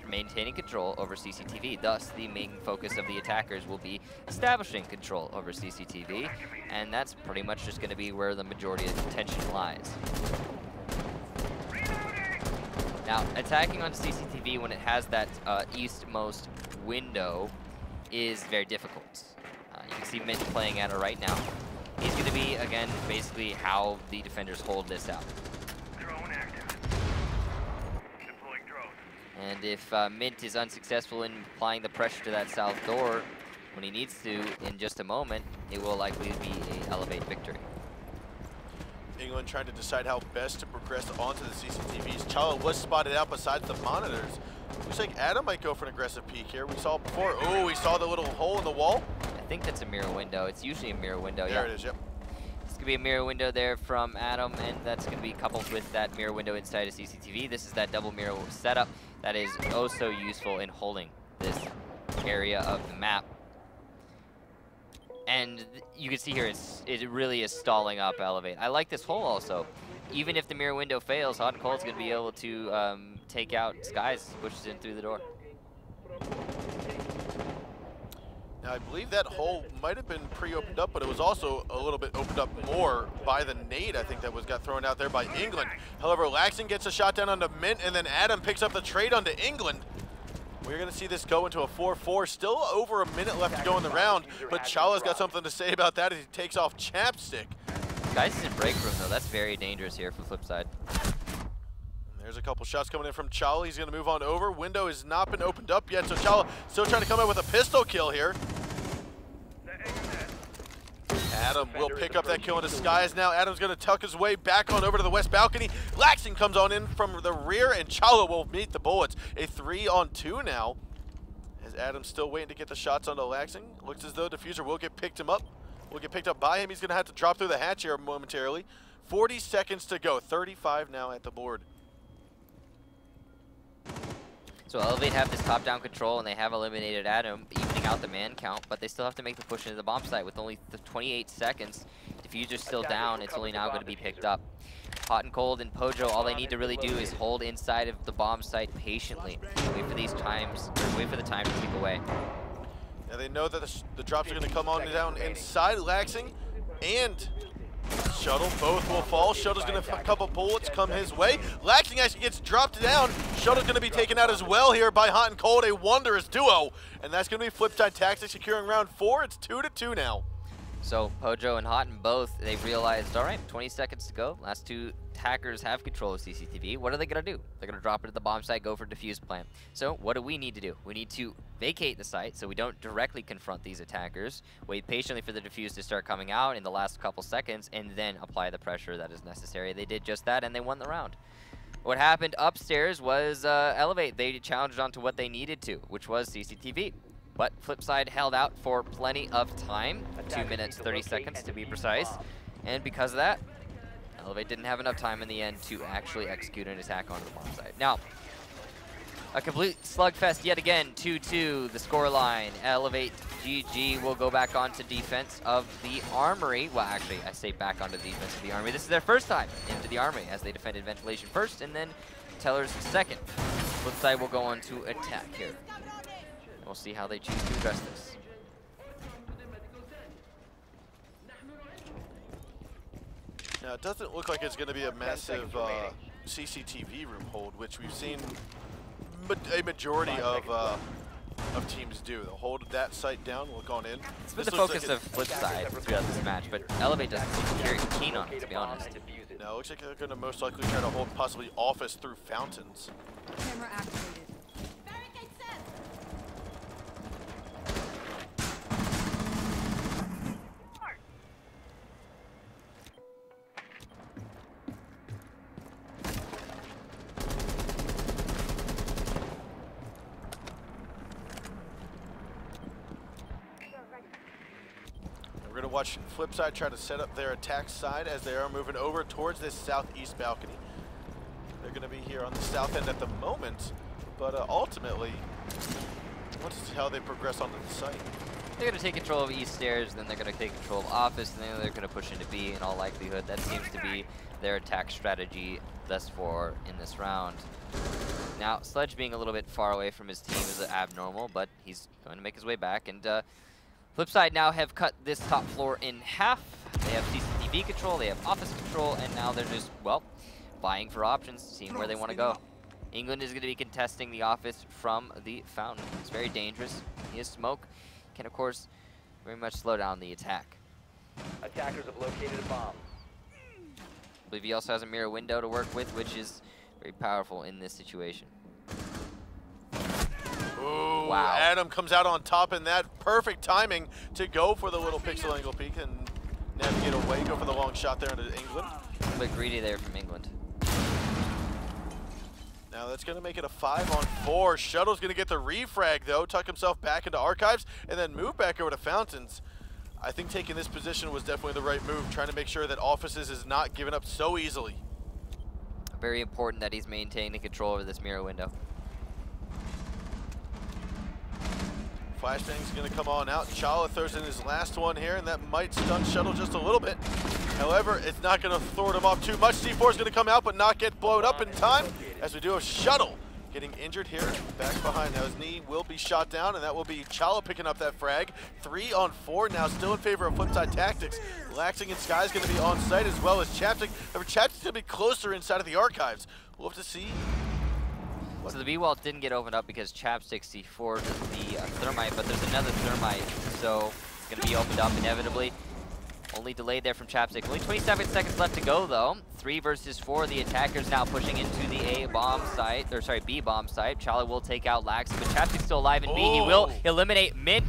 maintaining control over CCTV. Thus, the main focus of the attackers will be establishing control over CCTV, and that's pretty much just going to be where the majority of the tension lies. Now, attacking on CCTV when it has that eastmost window is very difficult. You can see Mint playing at it right now. He's going to be, again, basically how the defenders hold this out. And if Mint is unsuccessful in applying the pressure to that south door when he needs to in just a moment, it will likely be an Elevate victory. England trying to decide how best to progress onto the CCTVs. Chala was spotted out besides the monitors. Looks like Adam might go for an aggressive peek here. We saw it before. Oh, we saw the little hole in the wall. I think that's a mirror window. It's usually a mirror window. There it is, yep. It's going to be a mirror window there from Adam, and that's going to be coupled with that mirror window inside of CCTV. This is that double mirror setup that is oh so useful in holding this area of the map. And you can see here it really is stalling up Elevate. I like this hole also. Even if the mirror window fails, Hot and Cold's going to be able to take out Skies, pushes in through the door. Now, I believe that hole might have been pre-opened up, but it was also a little bit opened up more by the nade, I think, that got thrown out there by England. However, Laxton gets a shot down onto Mint, and then Adam picks up the trade onto England. We're going to see this go into a 4-4. Still over a minute left to go in the round, but Chala's got something to say about that as he takes off Chapstick. Guys is in break room, though. That's very dangerous here for FlipSid. There's a couple shots coming in from Chala. He's going to move on over. Window has not been opened up yet, so Chala still trying to come out with a pistol kill here. Adam will pick up that kill into Skies now. Adam's going to tuck his way back on over to the west balcony. Laxton comes on in from the rear, and Chala will meet the bullets. A 3-on-2 now, as Adam's still waiting to get the shots onto Laxton. Looks as though Diffuser will get picked him up. Will get picked up by him. He's going to have to drop through the hatch here momentarily. 40 seconds to go. 35 now at the board. So Elevate have this top-down control, and they have eliminated Adam, evening out the man count, but they still have to make the push into the bomb site with only 28 seconds. Diffuser's still down. It's only now going to be picked up. Hot and Cold and Pojo, all they need to really do is hold inside of the bomb site patiently. Wait for these times, or wait for the time to tick away. Yeah, they know that the drops are going to come on down inside. Laxing and Shuttle both will fall. Shuttle's going to have a couple bullets come his way. Laxing actually gets dropped down. Shuttle's going to be taken out as well here by Hot and Cold, a wondrous duo. And that's going to be FlipSid Tactics securing round 4. It's 2-2 now. So Pojo and Hot and both, they've realized, all right, 20 seconds to go. Last two attackers have control of CCTV. What are they going to do? They're going to drop it at the bomb site, go for defuse plan. So what do we need to do? We need to vacate the site so we don't directly confront these attackers, wait patiently for the defuse to start coming out in the last couple seconds, and then apply the pressure that is necessary. They did just that, and they won the round. What happened upstairs was Elevate. They challenged onto what they needed to, which was CCTV. But FlipSid held out for plenty of time, 2 minutes, 30 seconds to be precise. And because of that, Elevate didn't have enough time in the end to actually execute an attack onto the bomb site. Now, a complete slugfest yet again, 2-2, the scoreline. Elevate GG will go back onto defense of the Armory. Well, actually, I say back onto defense of the Armory. This is their first time into the Armory as they defended Ventilation first and then Tellers second. FlipSid will go on to attack here. We'll see how they choose to address this. Now, it doesn't look like it's going to be a massive CCTV room hold, which we've seen a majority of teams do. They'll hold that site down, look on in. It's been the focus of FlipSid throughout this match, but Elevate doesn't seem very keen on it, to be honest. No, it looks like they're going to most likely try to hold possibly Office through Fountains. Camera activated. We're going to watch FlipSid try to set up their attack side as they are moving over towards this southeast balcony. They're going to be here on the south end at the moment, but ultimately, let's see how they progress onto the site. They're going to take control of East Stairs, then they're going to take control of Office, and then they're going to push into B in all likelihood. That seems to be their attack strategy thus far in this round. Now, Sledge being a little bit far away from his team is abnormal, but he's going to make his way back. And FlipSid now have cut this top floor in half. They have CCTV control, they have Office control, and now they're just, well, vying for options, seeing where they want to go. England is going to be contesting the Office from the Fountain. It's very dangerous. He has smoke. Can, of course, very much slow down the attack. Attackers have located a bomb. I believe he also has a mirror window to work with, which is very powerful in this situation. Ooh, wow. Adam comes out on top in that. Perfect timing to go for the little pixel angle peek and navigate away, go for the long shot there into England. A little bit greedy there from England. Now that's going to make it a 5-on-4. Shuttle's going to get the refrag, though, tuck himself back into Archives, and then move back over to Fountains. I think taking this position was definitely the right move, trying to make sure that Offices is not given up so easily. Very important that he's maintaining control over this mirror window. Flashbang's going to come on out. Chala throws in his last one here, and that might stun Shuttle just a little bit. However, it's not going to thwart him off too much. C4 is going to come out, but not get blown up in time, as we do have Shuttle getting injured here, back behind. Now his knee will be shot down, and that will be Chala picking up that frag. 3-on-4 now, still in favor of FlipSid Tactics. Laxing and Sky is going to be on site, as well as Chapstick. However, Chapstick's going to be closer inside of the Archives. We'll have to see. So the B-wall didn't get opened up because Chapstick C4'd the thermite, but there's another thermite, so it's going to be opened up inevitably. Only delayed there from Chapstick. Only 27 seconds left to go, though. 3 versus 4. The attackers now pushing into the A-bomb site, or sorry, B-bomb site. Chala will take out Laxing, but Chapstick's still alive in B. He will eliminate Mint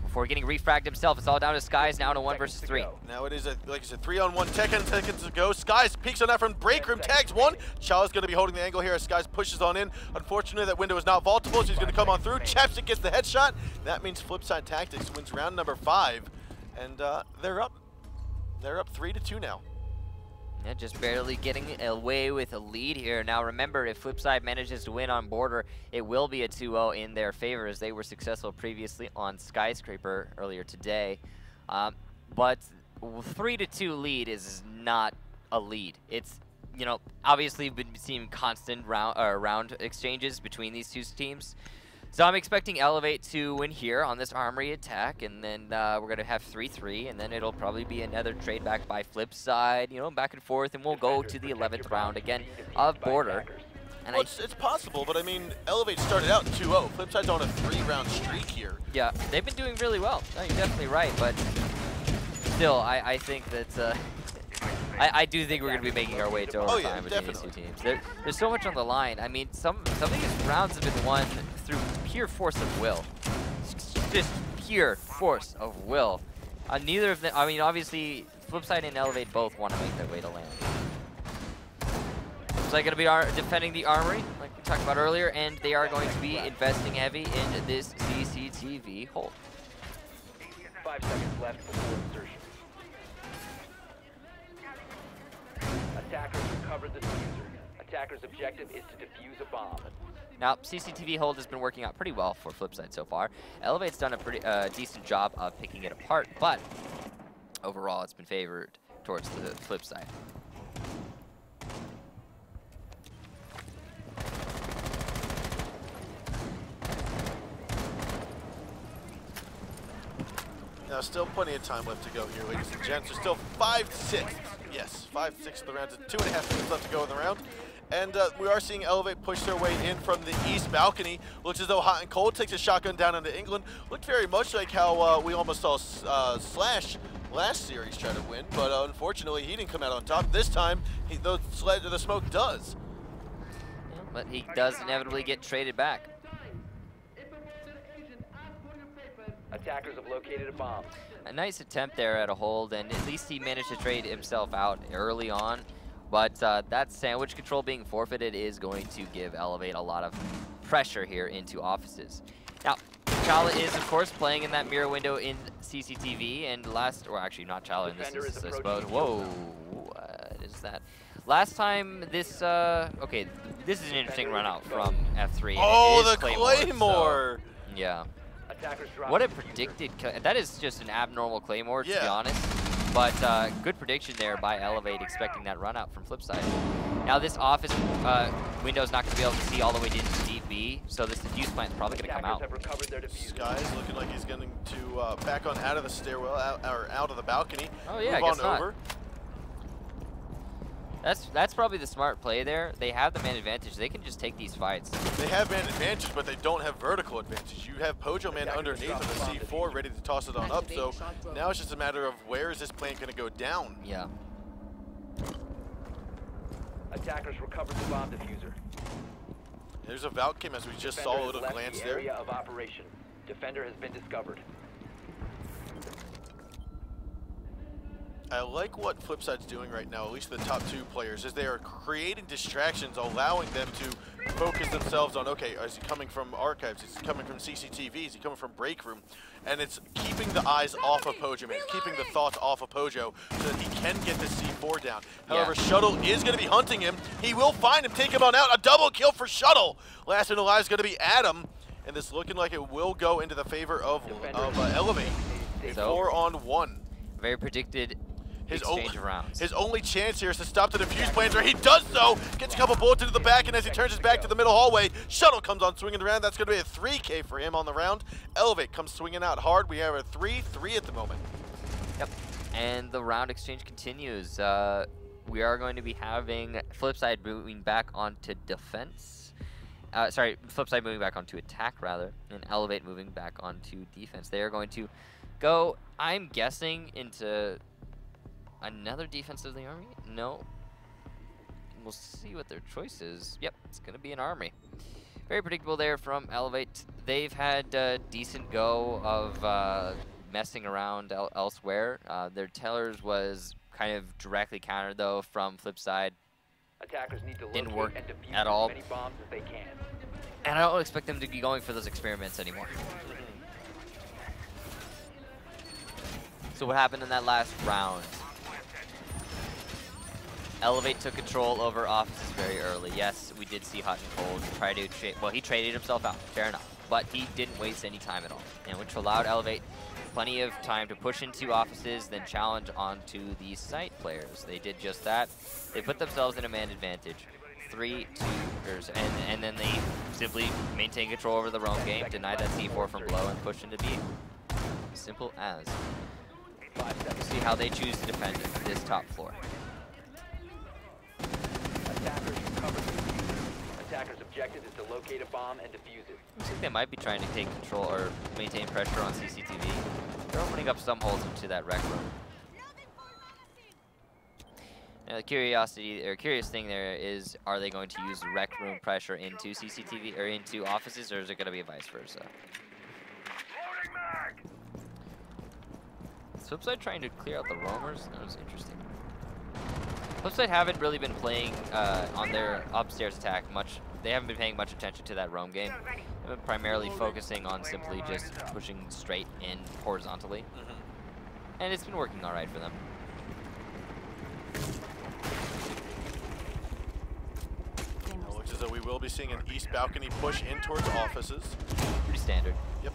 before getting refragged himself. It's all down to Skies now to 1 versus 3. Now it is, like I said, 3-on-1, 10 seconds to go. Skies peeks on that from break room, tags one. Chala's going to be holding the angle here as Skies pushes on in. Unfortunately, that window is not vaultable, so he's going to come on through. Chapstick gets the headshot. That means FlipSid Tactics wins round number 5, and they're up. They're up 3-2 now. Yeah, just barely getting away with a lead here. Now remember, if FlipSid manages to win on border, it will be a 2-0 in their favor, as they were successful previously on Skyscraper earlier today. But 3-2 lead is not a lead. It's you know, obviously we've been seeing constant round exchanges between these two teams. So I'm expecting Elevate to win here on this Armory attack, and then we're going to have 3-3, and then it'll probably be another trade back by FlipSid, you know, back and forth, and we'll go to the 11th round again of Border. And well, it's possible, but I mean, Elevate started out 2-0. FlipSid's on a 3-round streak here. Yeah, they've been doing really well. No, you're definitely right, but still, I think that I do think we're going to be making our way to overtime between these two teams. There's so much on the line. I mean, some of these rounds have been won through pure force of will. Just pure force of will. Neither of them, I mean, obviously, FlipSid and Elevate both want to make their way to land. So they're going to be defending the Armory, like we talked about earlier, and they are going to be investing heavy in this CCTV hold. 5 seconds left before insertion. Attackers recovered the diffuser. Attacker's objective is to defuse a bomb. Now, CCTV hold has been working out pretty well for FlipSid so far. Elevate's done a pretty decent job of picking it apart, but overall it's been favored towards the FlipSid. Now, still plenty of time left to go here, ladies and gents. There's still 5/6. Yes, 5/6 of the round. 2.5 minutes left to go in the round. And we are seeing Elevate push their way in from the east balcony. Looks as though Hot and Cold takes a shotgun down into England. Looked very much like how we almost saw Slash last series try to win, but unfortunately he didn't come out on top. This time, the smoke does. Yeah, but he does inevitably get traded back. Attackers have located a bomb. A nice attempt there at a hold, and at least he managed to trade himself out early on. But that sandwich control being forfeited is going to give Elevate a lot of pressure here into offices. Now, Chala is, of course, playing in that mirror window in CCTV, and or actually not Chala in this instance, I suppose. Whoa, what is that? Last time this, okay, this is an interesting run out from F3. Oh, the Claymore! So, yeah. What a predicted, that is just an abnormal Claymore, to be honest. But good prediction there by Elevate, expecting that run out from FlipSid. Now this office window is not going to be able to see all the way into deep B, so this defuse plant is probably going to come out. Sky's looking like he's going to back on out of the stairwell, out of the balcony. Oh yeah, move I guess on over. That's probably the smart play there. They have the man advantage. They can just take these fights. They have man advantage, but they don't have vertical advantage. You have Pojo Man underneath of the C4 ready to toss it on up, so now it's just a matter of where is this plant going to go down. Yeah. Attackers recovered the bomb diffuser. There's a Valkyrie, as we just saw a little glance there. Area of operation. Defender has been discovered. I like what FlipSid's doing right now, at least the top two players, is they are creating distractions, allowing them to focus themselves on, okay, is he coming from archives, is he coming from CCTV, is he coming from break room? And it's keeping the eyes off of Pojo Man, keeping the thoughts off of Pojo so that he can get the C4 down. However, Shuttle is going to be hunting him. He will find him, take him on out. A double kill for Shuttle. Last in the line is going to be Adam, and this looking like it will go into the favor of Elevate. A 4-on-1. Very predicted. His only chance here is to stop the defuse planter. He does so. Gets a couple bullets into the back, and as he turns his back to the middle hallway, Shuttle comes on swinging around. That's going to be a 3K for him on the round. Elevate comes swinging out hard. We have a 3-3 at the moment. Yep. And the round exchange continues. We are going to be having FlipSid moving back onto defense. Sorry, FlipSid moving back onto attack, rather, and Elevate moving back onto defense. They are going to go, I'm guessing, into another defense of the Army? No. We'll see what their choice is. Yep, it's going to be an Army. Very predictable there from Elevate. They've had a decent go of messing around elsewhere. Their tellers was kind of directly countered, though, from FlipSid. Attackers need to didn't work and defuse at all. as many bombs as they can. And I don't expect them to be going for those experiments anymore. So what happened in that last round? Elevate took control over offices very early. Yes, we did see Hot and Cold try to trade. Well, he traded himself out, fair enough. But he didn't waste any time at all, and which allowed Elevate plenty of time to push into offices, then challenge onto the site players. They did just that. They put themselves in a man advantage. 3-2, and then they simply maintain control over the roam game, deny that C4 from below, and push into B. Simple as. We'll see how they choose to defend this top floor. Attackers' objective is to locate a bomb and defuse it. Looks like they might be trying to take control or maintain pressure on CCTV. They're opening up some holes into that rec room. Now the curious thing there is, are they going to use rec room pressure into CCTV or into offices, or is it going to be vice versa? FlipSid trying to clear out the roamers. That was interesting. FlipSid haven't really been playing on their upstairs attack much. They haven't been paying much attention to that roam game. They've been primarily focusing on simply just pushing straight in horizontally. And it's been working all right for them. It looks as though we will be seeing an east balcony push in towards offices. Pretty standard. Yep.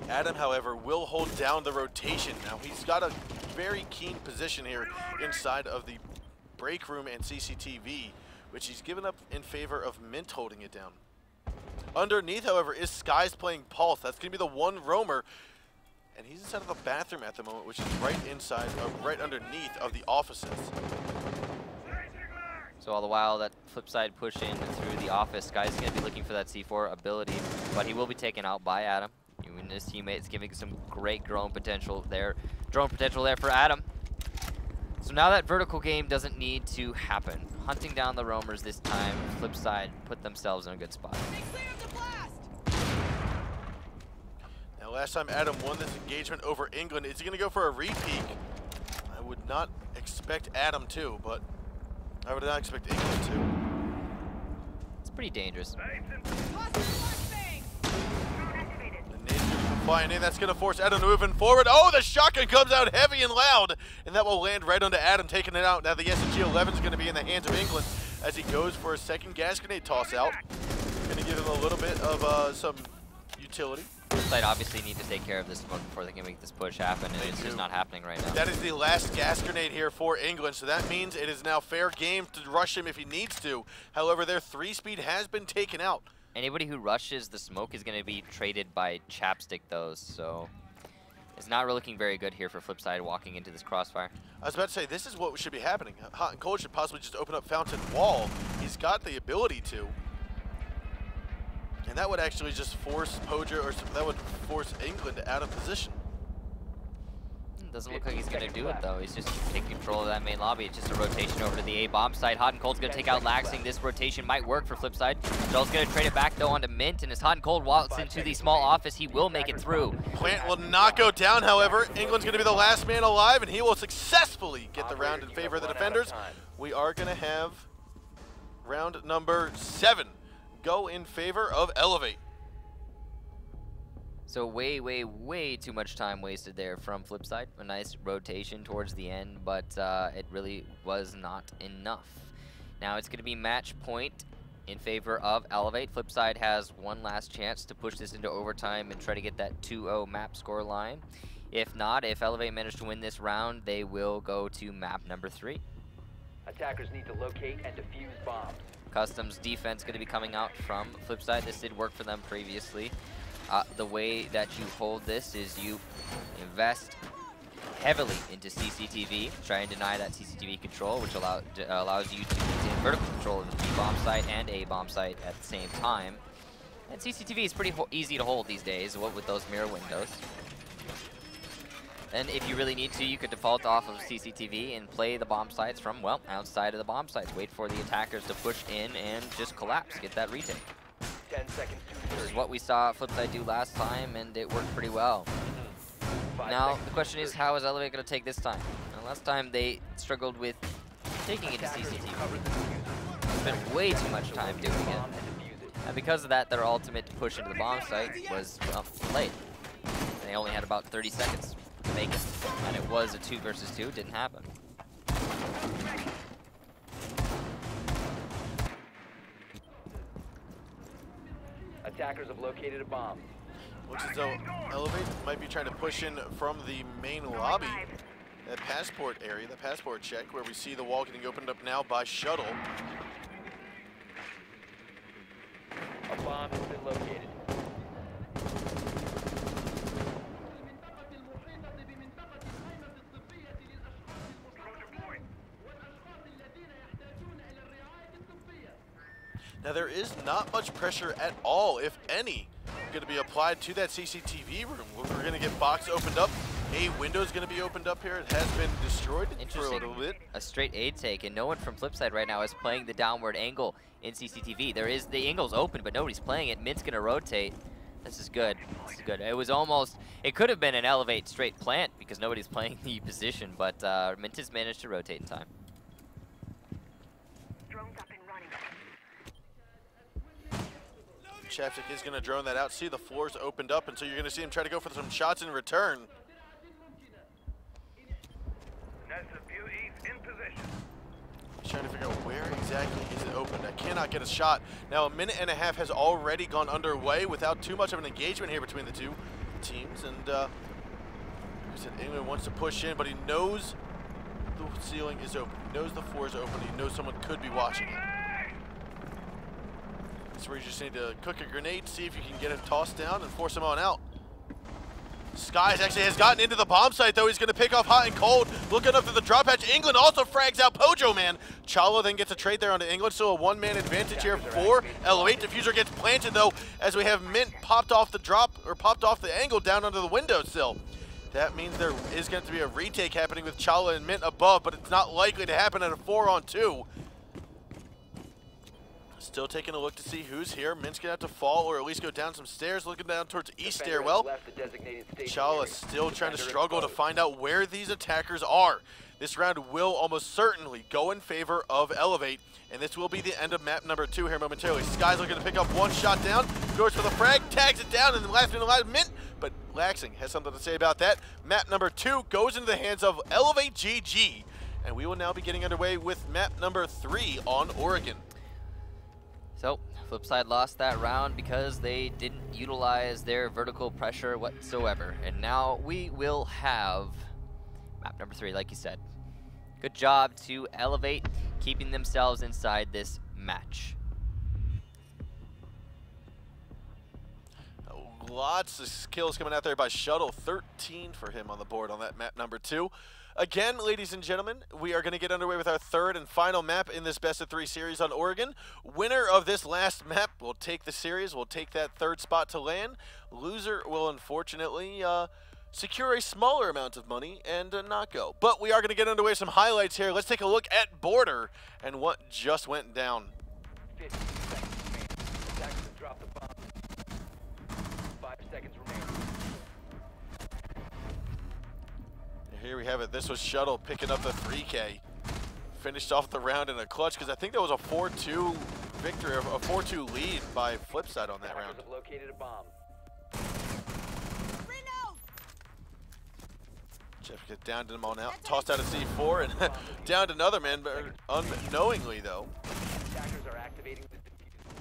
Adam, however, will hold down the rotation. Now, he's got a very keen position here inside of the break room and CCTV, which he's given up in favor of Mint holding it down. Underneath, however, is Skies playing Pulse. That's going to be the one roamer. And he's inside of the bathroom at the moment, which is right inside, right underneath of the offices. So all the while that FlipSid push in through the office, Skies is going to be looking for that C4 ability, but he will be taken out by Adam. And his teammates giving some great drone potential there for Adam. So now that vertical game doesn't need to happen. Hunting down the roamers this time, FlipSid put themselves in a good spot. Now last time Adam won this engagement over England, is he going to go for a repeat? I would not expect Adam to, but I would not expect England to. It's pretty dangerous. Flying in, that's going to force Adam to move forward. Oh, the shotgun comes out heavy and loud, and that will land right onto Adam, taking it out. Now the SMG-11 is going to be in the hands of England as he goes for a second gas grenade toss out. Going to give him a little bit of some utility. FlipSid obviously need to take care of this smoke before they can make this push happen, and it's just not happening right now. That is the last gas grenade here for England, so that means it is now fair game to rush him if he needs to. However, their 3-speed has been taken out. Anybody who rushes the smoke is going to be traded by Chapstick, though, so it's not really looking very good here for FlipSid walking into this crossfire. I was about to say, this is what should be happening. Hot and Cold should possibly just open up Fountain Wall. He's got the ability to. And that would actually just force Poja, or that would force England out of position. Doesn't look like he's going to do it, though. He's just taking control of that main lobby. It's just a rotation over to the A bomb site. Hot and Cold's going to take out Laxing. This rotation might work for FlipSid. Joel's going to trade it back, though, onto Mint. And as Hot and Cold walks into the small office, he will make it through. Plant will not go down, however. England's going to be the last man alive, and he will successfully get the round in favor of the defenders. We are going to have round number 7 go in favor of Elevate. So way too much time wasted there from FlipSid. A nice rotation towards the end, but it really was not enough. Now it's going to be match point in favor of Elevate. FlipSid has one last chance to push this into overtime and try to get that 2-0 map score line. If not, if Elevate manage to win this round, they will go to map number 3. Attackers need to locate and defuse bombs. Customs defense going to be coming out from FlipSid. This did work for them previously. The way that you hold this is you invest heavily into CCTV, try and deny that CCTV control, which allows you to maintain vertical control of the B bomb site and A bomb site at the same time. And CCTV is pretty easy to hold these days, what with those mirror windows. And if you really need to, you could default off of CCTV and play the bomb sites from, well, outside of the bomb sites. Wait for the attackers to push in and just collapse, get that retake. 10 seconds to This is what we saw FlipSid do last time, and it worked pretty well. Now, the question is, how is Elevate going to take this time? Now, last time they struggled with taking it to CCTV. Spent way too much time doing it. And because of that, their ultimate push into the bomb site was, well, delayed. They only had about 30 seconds to make it. And it was a 2 versus 2, didn't happen. Attackers have located a bomb. Looks as though Elevate might be trying to push in from the main lobby. That passport area, the passport check, where we see the wall getting opened up now by Shuttle. A bomb has been located. Now there is not much pressure at all, if any, going to be applied to that CCTV room. We're going to get box opened up. A window is going to be opened up here. It has been destroyed for a little bit. A straight aid take, and no one from FlipSid right now is playing the downward angle in CCTV. There is, the angle's open, but nobody's playing it. Mint's going to rotate. This is good. This is good. It was almost, it could have been an Elevate straight plant because nobody's playing the position, but Mint has managed to rotate in time. Chapstick is going to drone that out. See, the floor's opened up, and so you're going to see him try to go for some shots in return. in position. He's trying to figure out where exactly is it opened. I cannot get a shot. Now, a minute and a half has already gone underway without too much of an engagement here between the two teams. And like I said, England wants to push in, but he knows the ceiling is open. He knows the floor is open. He knows someone could be watching it. That's where you just need to cook a grenade, see if you can get it tossed down and force him on out. Skies actually has gotten into the bomb site, though. He's going to pick off hot and cold. Looking up to the drop hatch. England also frags out Pojo Man. Chala then gets a trade there onto England. So a one-man advantage here for Elevate. Diffuser gets planted, though, as we have Mint popped off the drop, or popped off the angle down under the windowsill. That means there is going to be a retake happening with Chala and Mint above, but it's not likely to happen at a 4-on-2. Still taking a look to see who's here. Mint's gonna have to fall or at least go down some stairs, looking down towards east stairwell. Chala still trying to struggle to find out where these attackers are. This round will almost certainly go in favor of Elevate, and this will be the end of map number 2 here momentarily. Sky's looking to pick up one shot down, goes for the frag, tags it down, and then last minute alive, Mint, but Laxing has something to say about that. Map number 2 goes into the hands of Elevate GG, and we will now be getting underway with map number 3 on Oregon. So, FlipSid lost that round because they didn't utilize their vertical pressure whatsoever. And now we will have map number 3, like you said. Good job to Elevate, keeping themselves inside this match. Lots of kills coming out there by Shuttle. 13 for him on the board on that map number 2. Again, ladies and gentlemen, we are going to get underway with our third and final map in this best of 3 series on Oregon. Winner of this last map will take the series, will take that third spot to land. Loser will unfortunately secure a smaller amount of money and not go. But we are going to get underway with some highlights here. Let's take a look at Border and what just went down. 50 seconds remaining. Attackers have dropped the bomb. 5 seconds remaining. Here we have it. This was Shuttle picking up the 3K. Finished off the round in a clutch because I think that was a 4-2 victory, a 4-2 lead by FlipSid on that round. Have located a bomb. Jeff gets down to them all now. Tossed out a C4 and downed another man, but unknowingly though. Attackers are activating the diffuser.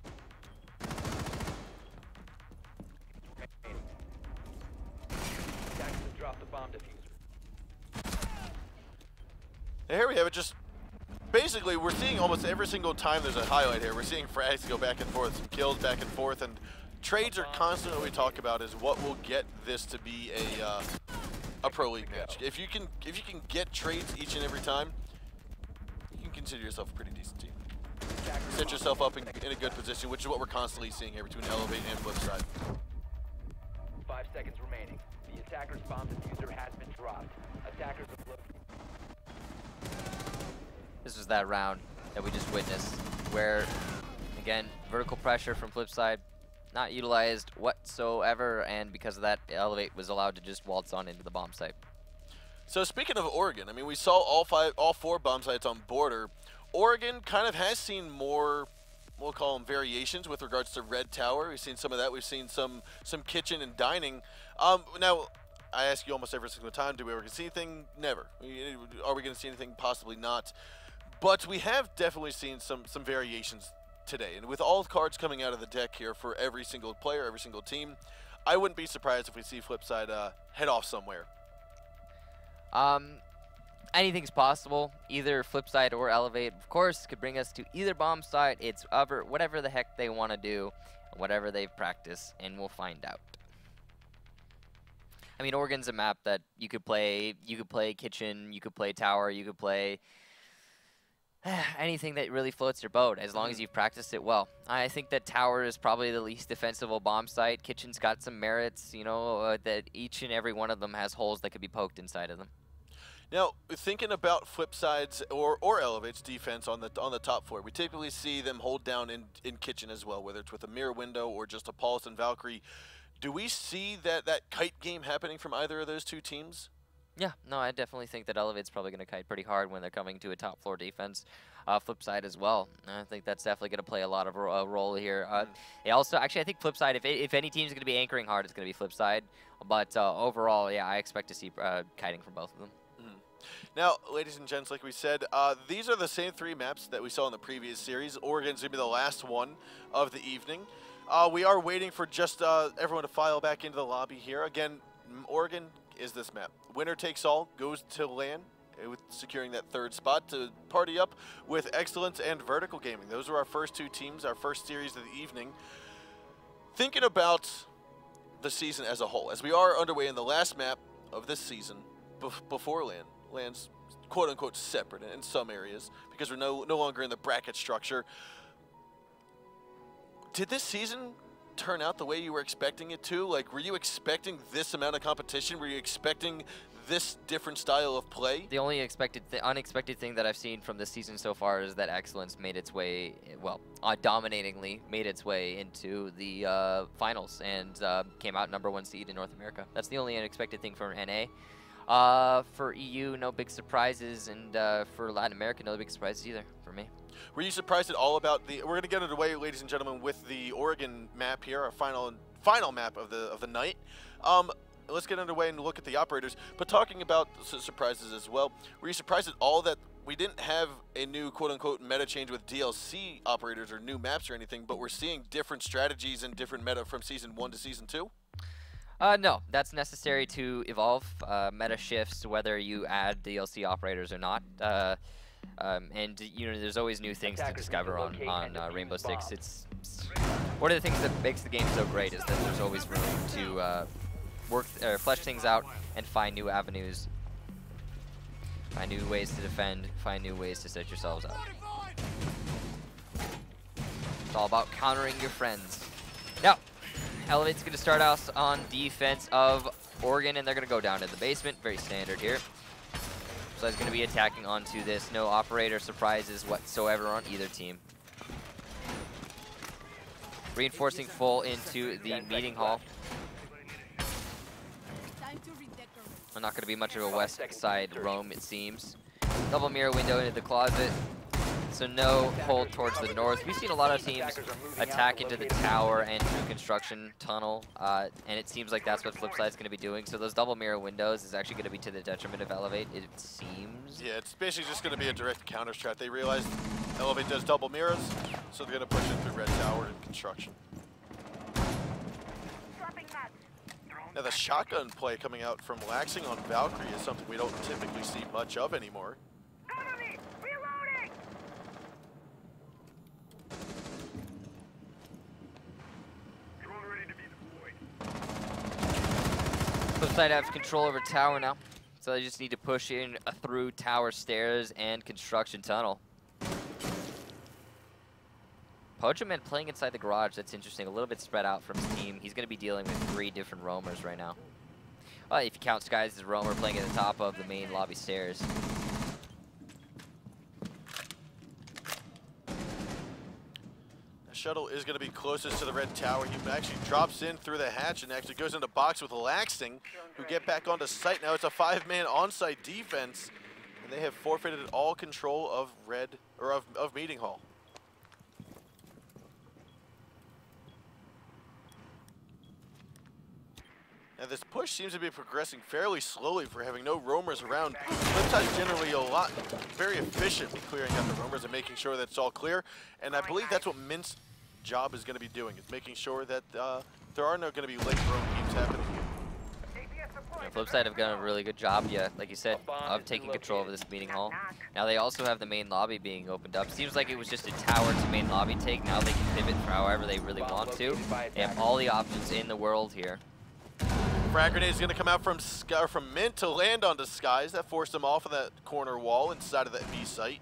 Attackers have dropped the bomb diffuser. And here we have it. Just basically, we're seeing almost every single time there's a highlight here. We're seeing frags go back and forth, some kills back and forth, and trades are constantly what we talk about is what will get this to be a pro league match. If you can get trades each and every time, you can consider yourself a pretty decent team. Set yourself up in a good position, which is what we're constantly seeing here between Elevate and FlipSid. 5 seconds remaining. The attacker's bomb diffuser has been dropped. Attackers have located. This was that round that we just witnessed, where, again, vertical pressure from FlipSid not utilized whatsoever, and because of that, Elevate was allowed to just waltz on into the bomb site. So speaking of Oregon, I mean, we saw all 4 bomb sites on Border. Oregon kind of has seen more, we'll call them variations with regards to Red Tower. We've seen some of that. We've seen some kitchen and dining. Now, I ask you almost every single time, do we ever see anything? Never. Are we going to see anything? Possibly not. But we have definitely seen some variations today. And with all the cards coming out of the deck here for every single player, every single team, I wouldn't be surprised if we see FlipSid head off somewhere. Anything's possible. Either FlipSid or Elevate, of course, could bring us to either bomb site. It's whatever the heck they want to do, whatever they've practiced, and we'll find out. I mean, Oregon's a map that you could play. You could play kitchen, you could play tower, you could play anything that really floats your boat, as long as you've practiced it well. I think that tower is probably the least defensible bomb site. Kitchen's got some merits, you know, that each and every one of them has holes that could be poked inside of them. Now, thinking about FlipSid's or Elevate's defense on the top floor, we typically see them hold down in kitchen as well, whether it's with a mirror window or just a Paulus and Valkyrie. Do we see that kite game happening from either of those two teams? Yeah, no, I definitely think that Elevate's probably going to kite pretty hard when they're coming to a top floor defense. FlipSid as well. I think that's definitely going to play a lot of a role here. Also, actually, I think FlipSid, if any team's going to be anchoring hard, it's going to be FlipSid. But overall, yeah, I expect to see kiting from both of them. Now, ladies and gents, like we said, these are the same 3 maps that we saw in the previous series. Oregon's going to be the last one of the evening. We are waiting for just everyone to file back into the lobby here. Again, Oregon is this map. Winner takes all, goes to LAN, with securing that 3rd spot to party up with Excellence and Vertical Gaming. Those are our first 2 teams, our first series of the evening. Thinking about the season as a whole, as we are underway in the last map of this season before LAN. LAN's quote-unquote separate in some areas because we're no longer in the bracket structure. Did this season turn out the way you were expecting it to? Like, were you expecting this amount of competition? Were you expecting this different style of play? The only unexpected thing that I've seen from this season so far is that Excellence made its way, well, dominatingly made its way into the finals and came out #1 seed in North America. That's the only unexpected thing from NA. For EU, no big surprises, and for Latin America, no big surprises either for me. Were you surprised at all about the? We're going to get underway, ladies and gentlemen, with the Oregon map here, our final map of the night. Let's get underway and look at the operators. But talking about surprises as well, were you surprised at all that we didn't have a new quote-unquote meta change with DLC operators or new maps or anything, but we're seeing different strategies and different meta from Season 1 to Season 2? No, that's necessary to evolve. Meta shifts whether you add DLC operators or not. And you know, there's always new things to discover on Rainbow Six. It's one of the things that makes the game so great is that there's always room to flesh things out and find new avenues, find new ways to defend, find new ways to set yourselves up. It's all about countering your friends. Now, Elevate's going to start us on defense of Oregon, and they're going to go down to the basement. Very standard here. So he's going to be attacking onto this. No operator surprises whatsoever on either team. Reinforcing full into the meeting hall. Not going to be much of a west side roam, it seems. Double mirror window into the closet. So no hold towards the north. We've seen a lot of teams attack into the tower and through construction tunnel, and it seems like that's what FlipSid's going to be doing. So those double mirror windows is actually going to be to the detriment of Elevate, it seems. Yeah, it's basically just going to be a direct counter strat. They realized Elevate does double mirrors, so they're going to push it through red tower and construction. Now the shotgun play coming out from Laxing on Valkyrie is something we don't typically see much of anymore. FlipSid have control over tower now, so they just need to push in through tower stairs and construction tunnel. Pochaman playing inside the garage, that's interesting. A little bit spread out from his team. He's going to be dealing with 3 different roamers right now. If you count Skies as roamer playing at the top of the main lobby stairs. The shuttle is going to be closest to the red tower. He actually drops in through the hatch and actually goes into box with Laxing, who get back onto site. Now it's a 5-man on-site defense, and they have forfeited all control of of meeting hall. And this push seems to be progressing fairly slowly for having no roamers around. FlipSide's generally very efficient in clearing out the roamers and making sure that it's all clear. And I believe that's what Mint's job is going to be doing, is making sure that there are no going to be late roam games happening. Yeah, FlipSide have done a really good job, yeah, like you said, of taking control of this meeting hall. Now they also have the main lobby being opened up. Seems like it was just a tower to main lobby take. Now they can pivot for however they really want to. They have all the options in the world here. Frag grenade is going to come out from Mint to land onto Skies. That forced him off of that corner wall inside of that B site.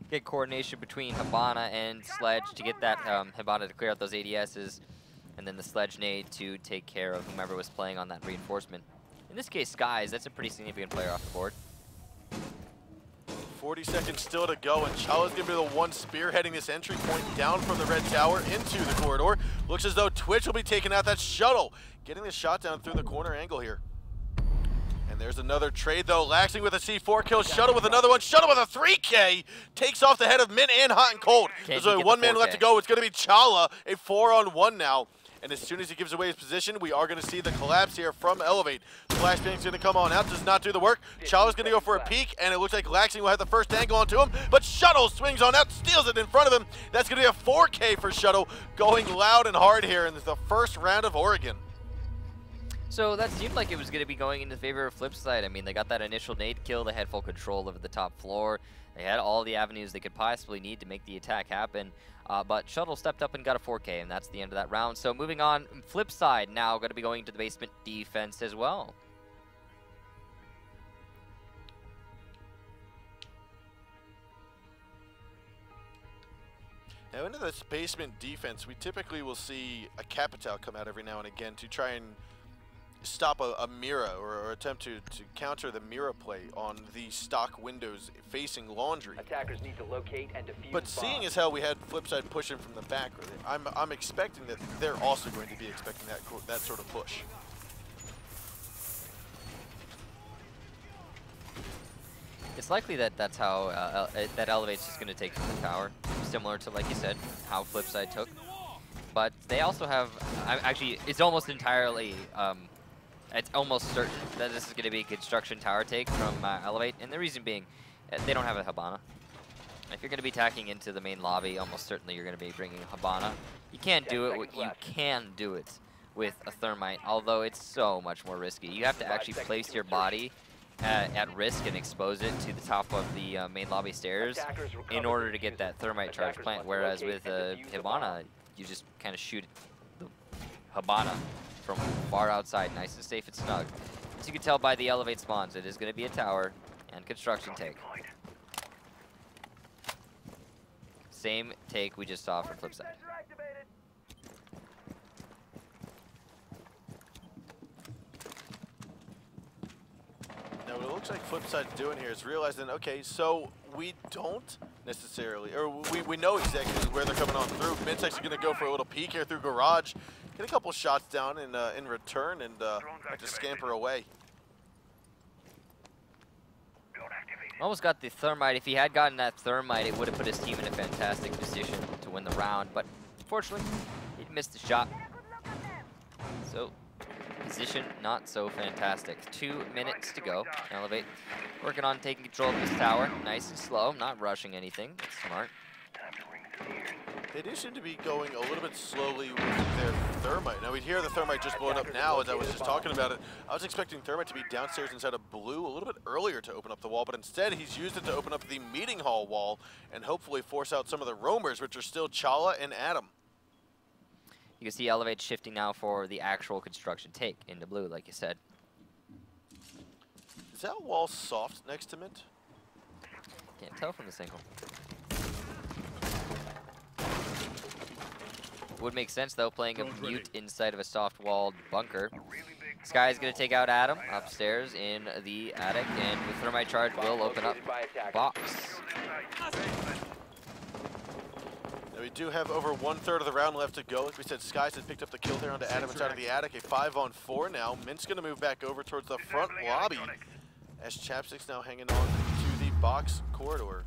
Get coordination between Hibana and Sledge to get that Hibana to clear out those ADSs, and then the Sledge nade to take care of whomever was playing on that reinforcement. In this case, Skies, that's a pretty significant player off the board. 40 seconds still to go, and Chala's going to be the one spearheading this entry point down from the red tower into the corridor. Looks as though Twitch will be taking out that shuttle, getting the shot down through the corner angle here. And there's another trade though. Laxing with a C4 kill, Shuttle with another one. Shuttle with a 3K takes off the head of Mint and Hot and Cold. There's only one man left to go. It's going to be Chala, a 4-on-1 now. And as soon as he gives away his position, we are going to see the collapse here from Elevate. Flashbang's going to come on out, does not do the work. Chala's going to go for a peek, and it looks like Laxing will have the first angle onto him, but Shuttle swings on out, steals it in front of him. That's going to be a 4K for Shuttle, going loud and hard here in the first round of Oregon. So that seemed like it was going to be going in the favor of FlipSide. I mean, they got that initial nade kill, they had full control over the top floor, they had all the avenues they could possibly need to make the attack happen. But Shuttle stepped up and got a 4K, and that's the end of that round. So moving on, FlipSide now going to be going to the basement defense as well. Now into this basement defense, we typically will see a Capital come out every now and again to try and stop a Mira or attempt to counter the Mira play on the stock windows facing Laundry. Attackers need to locate and defuse But seeing as how we had FlipSide pushing from the back, I'm expecting that they're also going to be expecting that sort of push. It's likely that that's how that Elevate's just going to take from the tower, similar to, like you said, how FlipSide took. But they also have, actually, it's almost entirely, it's almost certain that this is going to be a construction tower take from Elevate, and the reason being, they don't have a Hibana. If you're going to be tacking into the main lobby, almost certainly you're going to be bringing a Hibana. You can't do it. You can do it with a Thermite, although it's so much more risky. You have to actually place your body at risk and expose it to the top of the main lobby stairs in order to get that Thermite charge plant, whereas with Hibana, you just kind of shoot the Hibana from far outside, nice and safe and snug. As you can tell by the Elevate spawns, it is going to be a tower and construction take. Same take we just saw from FlipSide. Now what it looks like FlipSide's doing here is realizing, okay, so we don't necessarily, or we know exactly where they're coming on through. Mint's actually going to go for a little peek here through Garage, get a couple shots down in return, and have to scamper away. Almost got the Thermite. If he had gotten that Thermite, it would have put his team in a fantastic position to win the round, but unfortunately, he missed the shot. So, position not so fantastic. 2 minutes to go. Elevate working on taking control of this tower. Nice and slow, not rushing anything. That's smart. They do seem to be going a little bit slowly with their Thermite. Now we hear the Thermite just blowing up now as I was just talking about it. I was expecting Thermite to be downstairs inside of Blue a little bit earlier to open up the wall, but instead he's used it to open up the meeting hall wall and hopefully force out some of the roamers, which are still Chala and Adam. You can see Elevate shifting now for the actual construction take into Blue, like you said. Is that wall soft next to Mint? Can't tell from the single. Would make sense though, playing a mute inside of a soft-walled bunker. Sky's gonna take out Adam upstairs in the attic, and with Thermite charge will open up box. Now we do have over 1/3 of the round left to go. Like we said, Skies has picked up the kill there onto Adam inside of the attic. A 5-on-4 now. Mint's gonna move back over towards the front lobby as Chapstick's now hanging on to the box corridor.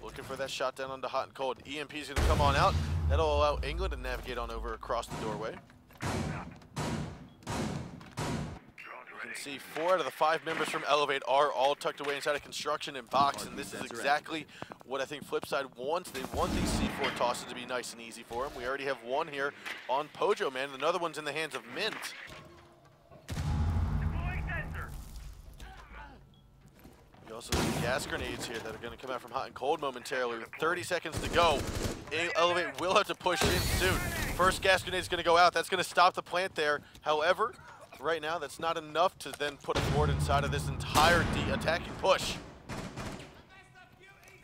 Looking for that shot down onto Hot and Cold. EMP's gonna come on out. That'll allow England to navigate on over across the doorway. You can see 4 out of the 5 members from Elevate are all tucked away inside a construction and box, and this is exactly what I think FlipSid wants. They want these C4 tosses to be nice and easy for them. We already have one here on Pojo Man, and another one's in the hands of Mint. We also see gas grenades here that are going to come out from hot and cold momentarily. With 30 seconds to go, Elevate will have to push in soon. First gas grenade is going to go out. That's going to stop the plant there. However, right now, that's not enough to then put a thwart inside of this entire attacking push.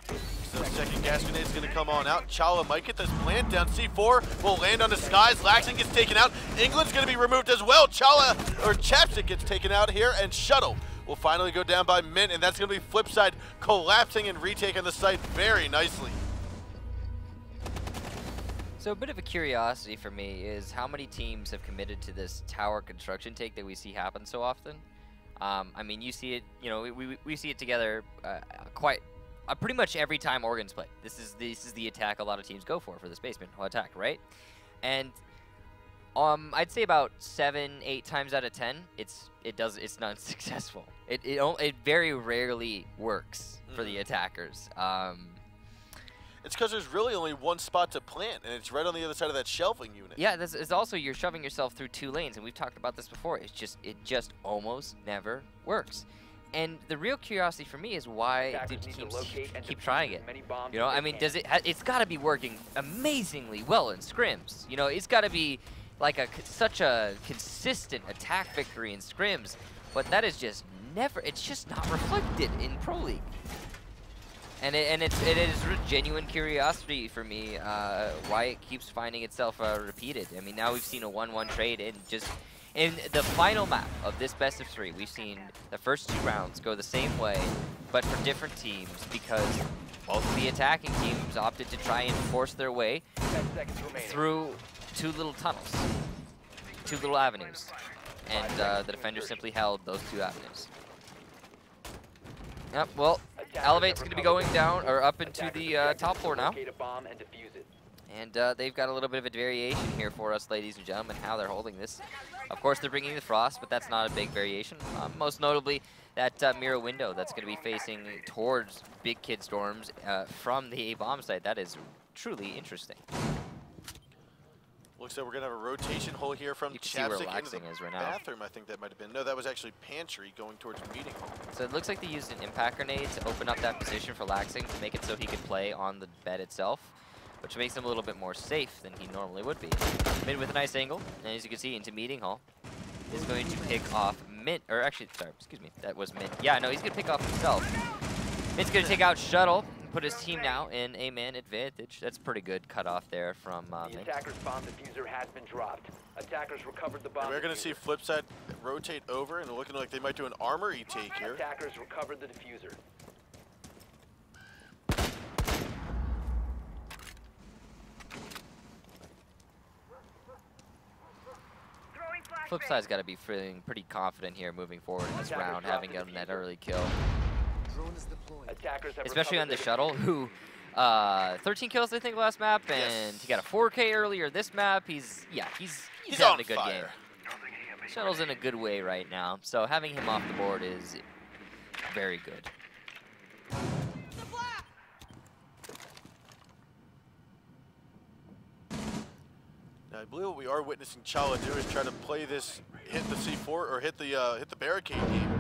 So second gas grenade is going to come on out. Chala might get this plant down. C4 will land on the skies. Laxing gets taken out. England's going to be removed as well. Chapstick gets taken out here, and Shuttle will finally go down by Mint, and that's going to be FlipSid collapsing and retaking the site very nicely. So a bit of a curiosity for me is how many teams have committed to this tower construction take that we see happen so often. I mean, you see it, you know, we see it together pretty much every time Oregon's play. This is the attack a lot of teams go for this basement attack, right? And I'd say about 7-8 times out of 10, it's not successful. It very rarely works for the attackers. It's because there's really only one spot to plant, and it's right on the other side of that shelving unit. Yeah, it's also you're shoving yourself through 2 lanes, and we've talked about this before. It just almost never works. And the real curiosity for me is why do teams keep trying it? You know, I mean, it's got to be working amazingly well in scrims. You know, it's got to be like such a consistent attack victory in scrims, but that is just it's just not reflected in Pro League. And it is a genuine curiosity for me why it keeps finding itself repeated. I mean, now we've seen a 1-1 trade, and just in the final map of this best of 3, we've seen the first 2 rounds go the same way, but for different teams, because both of the attacking teams opted to try and force their way through 2 little tunnels, 2 little avenues, and the defenders simply held those 2 avenues. Yep, well, Elevate's going to be going down, or up into the top floor now. And they've got a little bit of a variation here for us, ladies and gentlemen, how they're holding this. Of course, they're bringing the Frost, but that's not a big variation. Most notably, that mirror window that's going to be facing towards Big Kid Storms from the A-bomb site. That is truly interesting. Looks like we're going to have a rotation hole here from Chapstick into the right now. bathroom, I think that might have been. No, that was actually Pantry going towards meeting hall. So it looks like they used an impact grenade to open up that position for Laxing to make it so he could play on the bed itself, which makes him a little bit more safe than he normally would be. Mid with a nice angle, and as you can see, into meeting hall is going to pick off Mint, or actually, sorry, excuse me, that was Mint. Yeah, no, he's going to pick off himself. Mint's going to take out Shuttle, put his team now in a man advantage. That's pretty good cut off there from Mint. The attacker's bomb diffuser has been dropped. Attackers recovered the bomb. We're going to see FlipSid rotate over, and looking like they might do an armory take here. Attackers recovered the diffuser. FlipSid's got to be feeling pretty confident here moving forward in this round, having gotten that early kill. Especially on the Shuttle, who 13 kills I think last map, and he got a 4K earlier this map. He's having a good game. Shuttle's in a good way right now, so having him off the board is very good. Now, I believe what we are witnessing Chala do is try to play this, hit the C4 or hit the barricade game.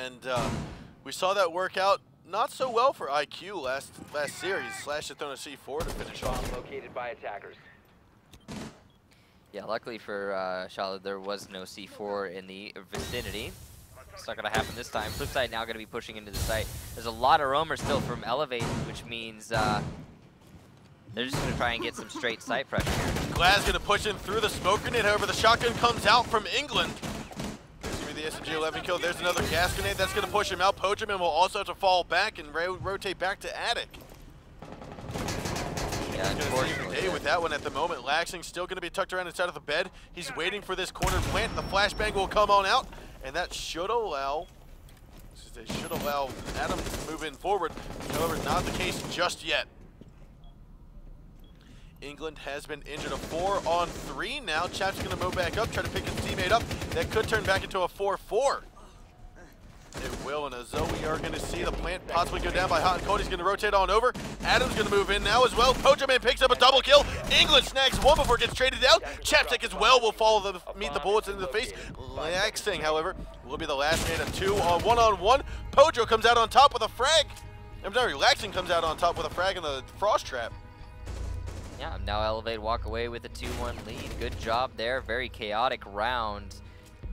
And we saw that work out not so well for IQ last series. Slash had thrown a C4 to finish off. Located by attackers. Yeah, luckily for Chala, there was no C4 in the vicinity. It's not going to happen this time. FlipSid now going to be pushing into the site. There's a lot of roamer still from Elevate, which means they're just going to try and get some straight site pressure here. Glaz going to push in through the smoke grenade. However, the shotgun comes out from England. There's going to be the SMG-11 kill. There's another gas grenade. That's going to push him out. Pojaman will also have to fall back and rotate back to Attic. Yeah, He's going to save the day with that one at the moment. Laxing still going to be tucked around inside of the bed. He's waiting for this corner plant. The flashbang will come on out, and that should allow Adam to move in forward. However, not the case just yet. England has been injured. A 4-on-3 now. Chap's going to move back up, try to pick his teammate up. That could turn back into a 4-4. It will, and as though we are going to see the plant possibly go down by Hot and Cold. He's going to rotate on over. Adam's going to move in now as well. Pojoman picks up a double kill. England snags one before it gets traded out. Chapstick as well will follow meet the bullets in the face. Laxing, however, will be the last man of 2 on 1-on-1. Pojo comes out on top with a frag. I'm sorry, Laxing comes out on top with a frag in the frost trap. Yeah, now Elevate walk away with a 2-1 lead. Good job there. Very chaotic round.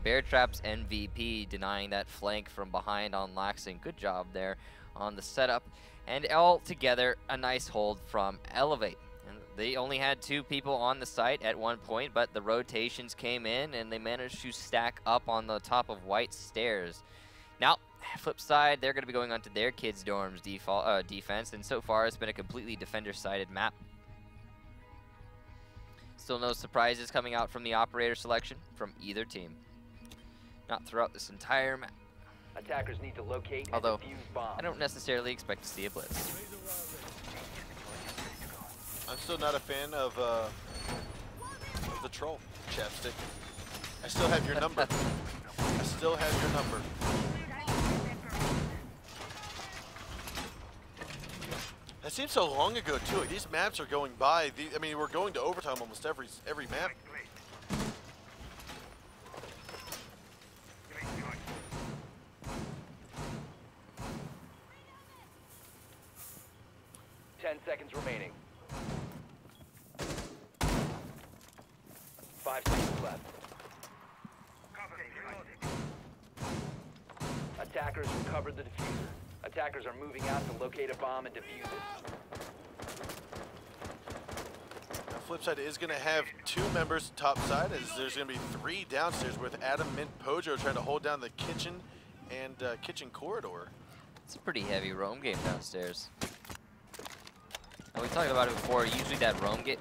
Bear Trap's MVP denying that flank from behind on Laxing. Good job there on the setup. And all together, a nice hold from Elevate. And they only had 2 people on the site at one point, but the rotations came in and they managed to stack up on the top of White Stairs. Now, flip side, they're going to be going onto their kids' dorms defense, and so far it's been a completely defender-sided map. Still no surprises coming out from the operator selection from either team. Not throughout this entire map. Attackers need to locate Although, and defuse bombs. I don't necessarily expect to see a blitz. I'm still not a fan of the troll, Chapstick. I still have your number. I still have your number. That seems so long ago too. These maps are going by. I mean, we're going to overtime almost every map. Seconds remaining. 5 seconds left. Attackers recovered the diffuser. Attackers are moving out to locate a bomb and defuse it. Now, FlipSid is going to have 2 members topside, as there's going to be 3 downstairs with Adam, Mint, Pojo trying to hold down the kitchen and kitchen corridor. It's a pretty heavy roam game downstairs. And we talked about it before, usually that roam get...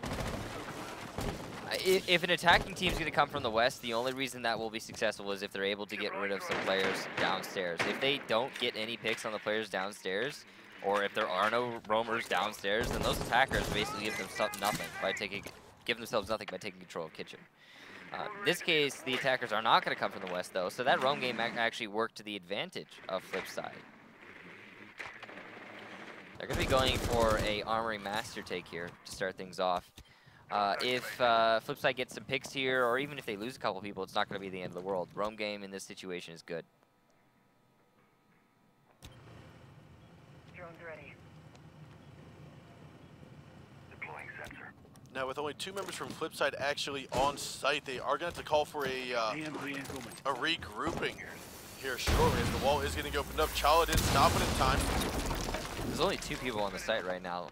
If an attacking team is going to come from the west, the only reason that will be successful is if they're able to get rid of some players downstairs. If they don't get any picks on the players downstairs, or if there are no roamers downstairs, then those attackers basically give themselves nothing by taking control of kitchen. In this case, the attackers are not going to come from the west, though, so that roam game actually worked to the advantage of FlipSid. They're going to be going for a Armory Master take here to start things off. If FlipSid gets some picks here, or even if they lose a couple people, it's not going to be the end of the world. Roam game in this situation is good. Drones ready. Deploying sensor. Now, with only 2 members from FlipSid actually on site, they are going to have to call for a regrouping here shortly, as the wall is getting opened up. Chala didn't stop it in time. There's only 2 people on the site right now.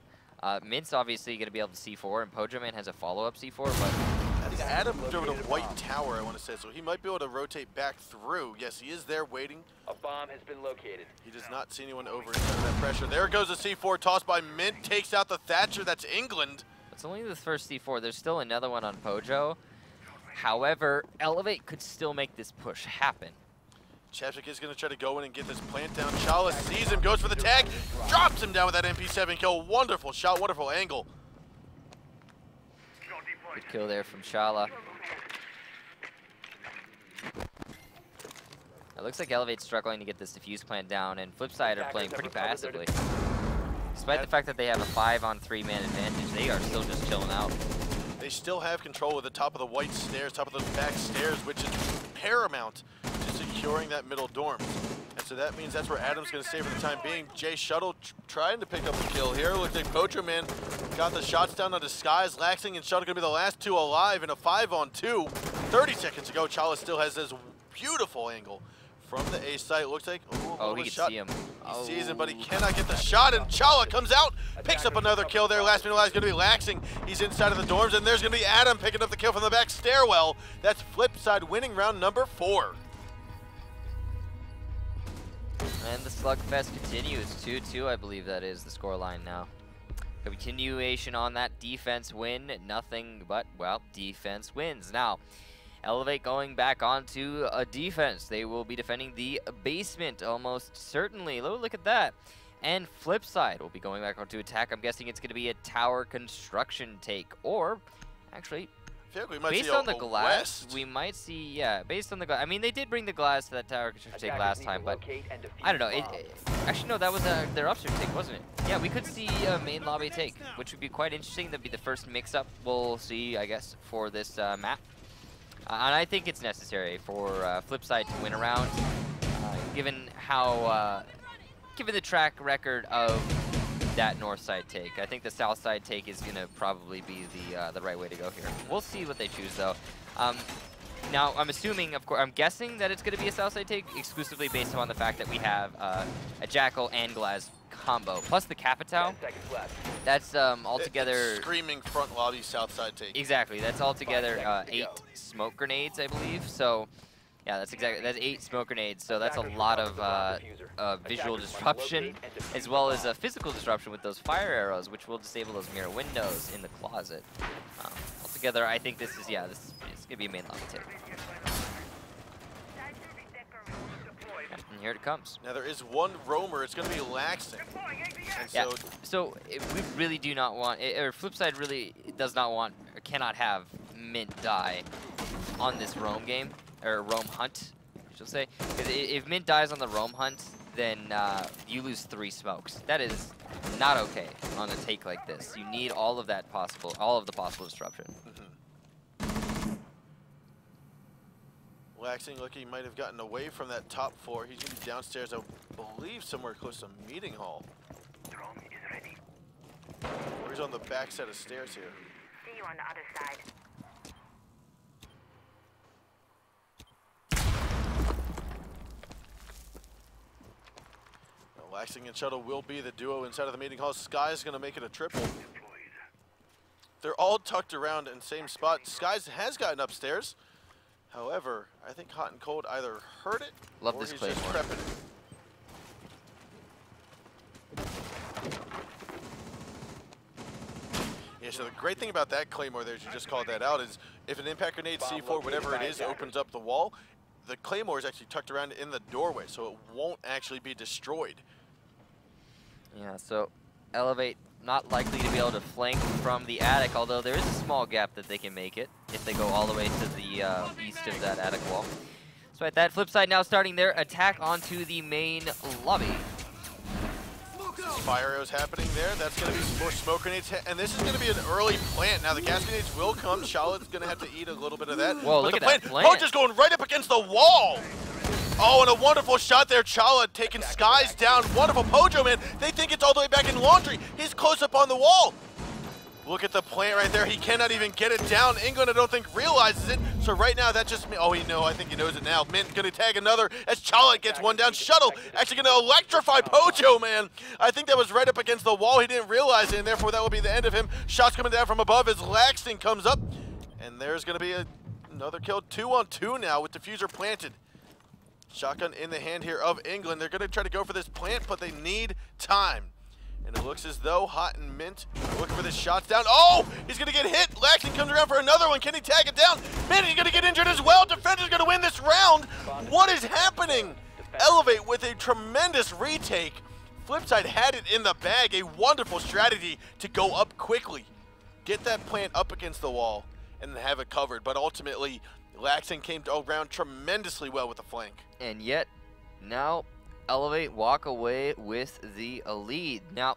Mint's obviously going to be able to C4, and Pojoman has a follow-up C4, but... Adam moved over to White Tower, I want to say, so he might be able to rotate back through. Yes, he is there waiting. A bomb has been located. He does not see anyone over inside of that pressure. There goes the C4 tossed by Mint, takes out the Thatcher. That's England. It's only the first C4. There's still another one on Pojo. However, Elevate could still make this push happen. Chapstick is going to try to go in and get this plant down. Chala sees him, goes for the tag, drops him down with that MP7 kill. Wonderful shot, wonderful angle. Good kill there from Chala. It looks like Elevate's struggling to get this defuse plant down, and FlipSid are playing pretty passively. Despite the fact that they have a 5-on-3 man advantage, they are still just chilling out. They still have control of the top of the White Stairs, top of those back stairs, which is paramount to securing that middle dorm. And so that means that's where Adam's going to stay for the time being. Jay Shuttle trying to pick up the kill here. Looks like Pojoman got the shots down onto Skies. Laxing and Shuttle going to be the last 2 alive in a 5-on-2. 30 seconds ago, Chala still has this beautiful angle from the A site. Looks like, oh, he can see him. He sees him, but he cannot get the shot, and Chala comes out, picks up another kill there. Last minute alive is going to be Laxing. He's inside of the dorms, and there's going to be Adam picking up the kill from the back stairwell. That's FlipSid winning round number 4. And the slugfest continues. 2-2, I believe that is the scoreline now. A continuation on that defense win. Nothing but, well, defense wins. Now, Elevate going back onto a defense. They will be defending the basement almost certainly. Look at that. And FlipSid will be going back on to attack. I'm guessing it's going to be a tower construction take, or actually, I feel like we might based see on the a glass, west. we might see, yeah, based on the glass. I mean, they did bring the glass to that tower construction take last time, but I don't know. Actually, no, that was their upstairs take, wasn't it? Yeah, we could see a main lobby take, which would be quite interesting. That'd be the first mix-up we'll see, I guess, for this map. And I think it's necessary for FlipSid to win around, given how, given the track record of that north side take. I think the south side take is going to probably be the right way to go here. We'll see what they choose, though. Now, I'm assuming, of course, I'm guessing that it's going to be a south side take exclusively based on the fact that we have a Jackal and Glaz combo, plus the Capitao. That's altogether... Screaming front lobby south side take. Exactly. That's altogether 8 smoke grenades, I believe. So, yeah, that's 8 smoke grenades. So that's a lot of visual disruption, as well as a physical disruption with those fire arrows, which will disable those mirror windows in the closet. Altogether, I think this is gonna be a main lobby take. And here it comes. Now there is one roamer. It's going to be Laxton. And Yeah. So we really do not want, or FlipSid really does not want, or cannot have Mint die on this roam game, or roam hunt, I should say. Because if Mint dies on the roam hunt, then you lose 3 smokes. That is not okay on a take like this. You need all of the possible disruption. Laxing looking he might have gotten away from that top floor. He's going to be downstairs, I believe, somewhere close to meeting hall. Drone is ready. Or he's on the back set of stairs here. See you on the other side. Now, Laxing and Shuttle will be the duo inside of the meeting hall. Sky's going to make it a triple. They're all tucked around in the same spot. Skies has gotten upstairs. However, I think Hot and Cold either heard it Love or this he's Claymore. just prepping it. Yeah, so the great thing about that Claymore there, as you just called that out, is if an impact grenade, C4, whatever it is, opens up the wall, the Claymore is actually tucked around in the doorway, so it won't actually be destroyed. Yeah, so Elevate not likely to be able to flank from the attic, although there is a small gap that they can make it if they go all the way to the east of that attic wall. So at that FlipSid now starting their attack onto the main lobby. Fire arrows happening there. That's going to be some more smoke grenades. And this is going to be an early plant. Now the gas grenades will come. Charlotte's going to have to eat a little bit of that. Whoa, but look the at that plant. Poach is going right up against the wall. Oh, and a wonderful shot there. Chala taking Skies down. Wonderful Pojo, man. They think it's all the way back in Laundry. He's close up on the wall. Look at the plant right there. He cannot even get it down. England, I don't think, realizes it. So right now, that just... Oh, I think he knows it now. Mint going to tag another as Chala gets one down. Shuttle actually going to electrify Pojo, man. I think that was right up against the wall. He didn't realize it, and therefore that will be the end of him. Shots coming down from above as Laxton comes up. And there's going to be another kill. 2-on-2 now with diffuser planted. Shotgun in the hand here of England. They're going to try to go for this plant, but they need time. And it looks as though Hot and Mint are looking for this shots down. Oh, he's going to get hit. Laxton comes around for another one. Can he tag it down? Mint, he's going to get injured as well. Defender's going to win this round. What is happening? Elevate with a tremendous retake. FlipSid had it in the bag. A wonderful strategy to go up quickly. Get that plant up against the wall and have it covered. But ultimately, Laxton came around tremendously well with the flank. And yet, now Elevate walk away with the lead. Now,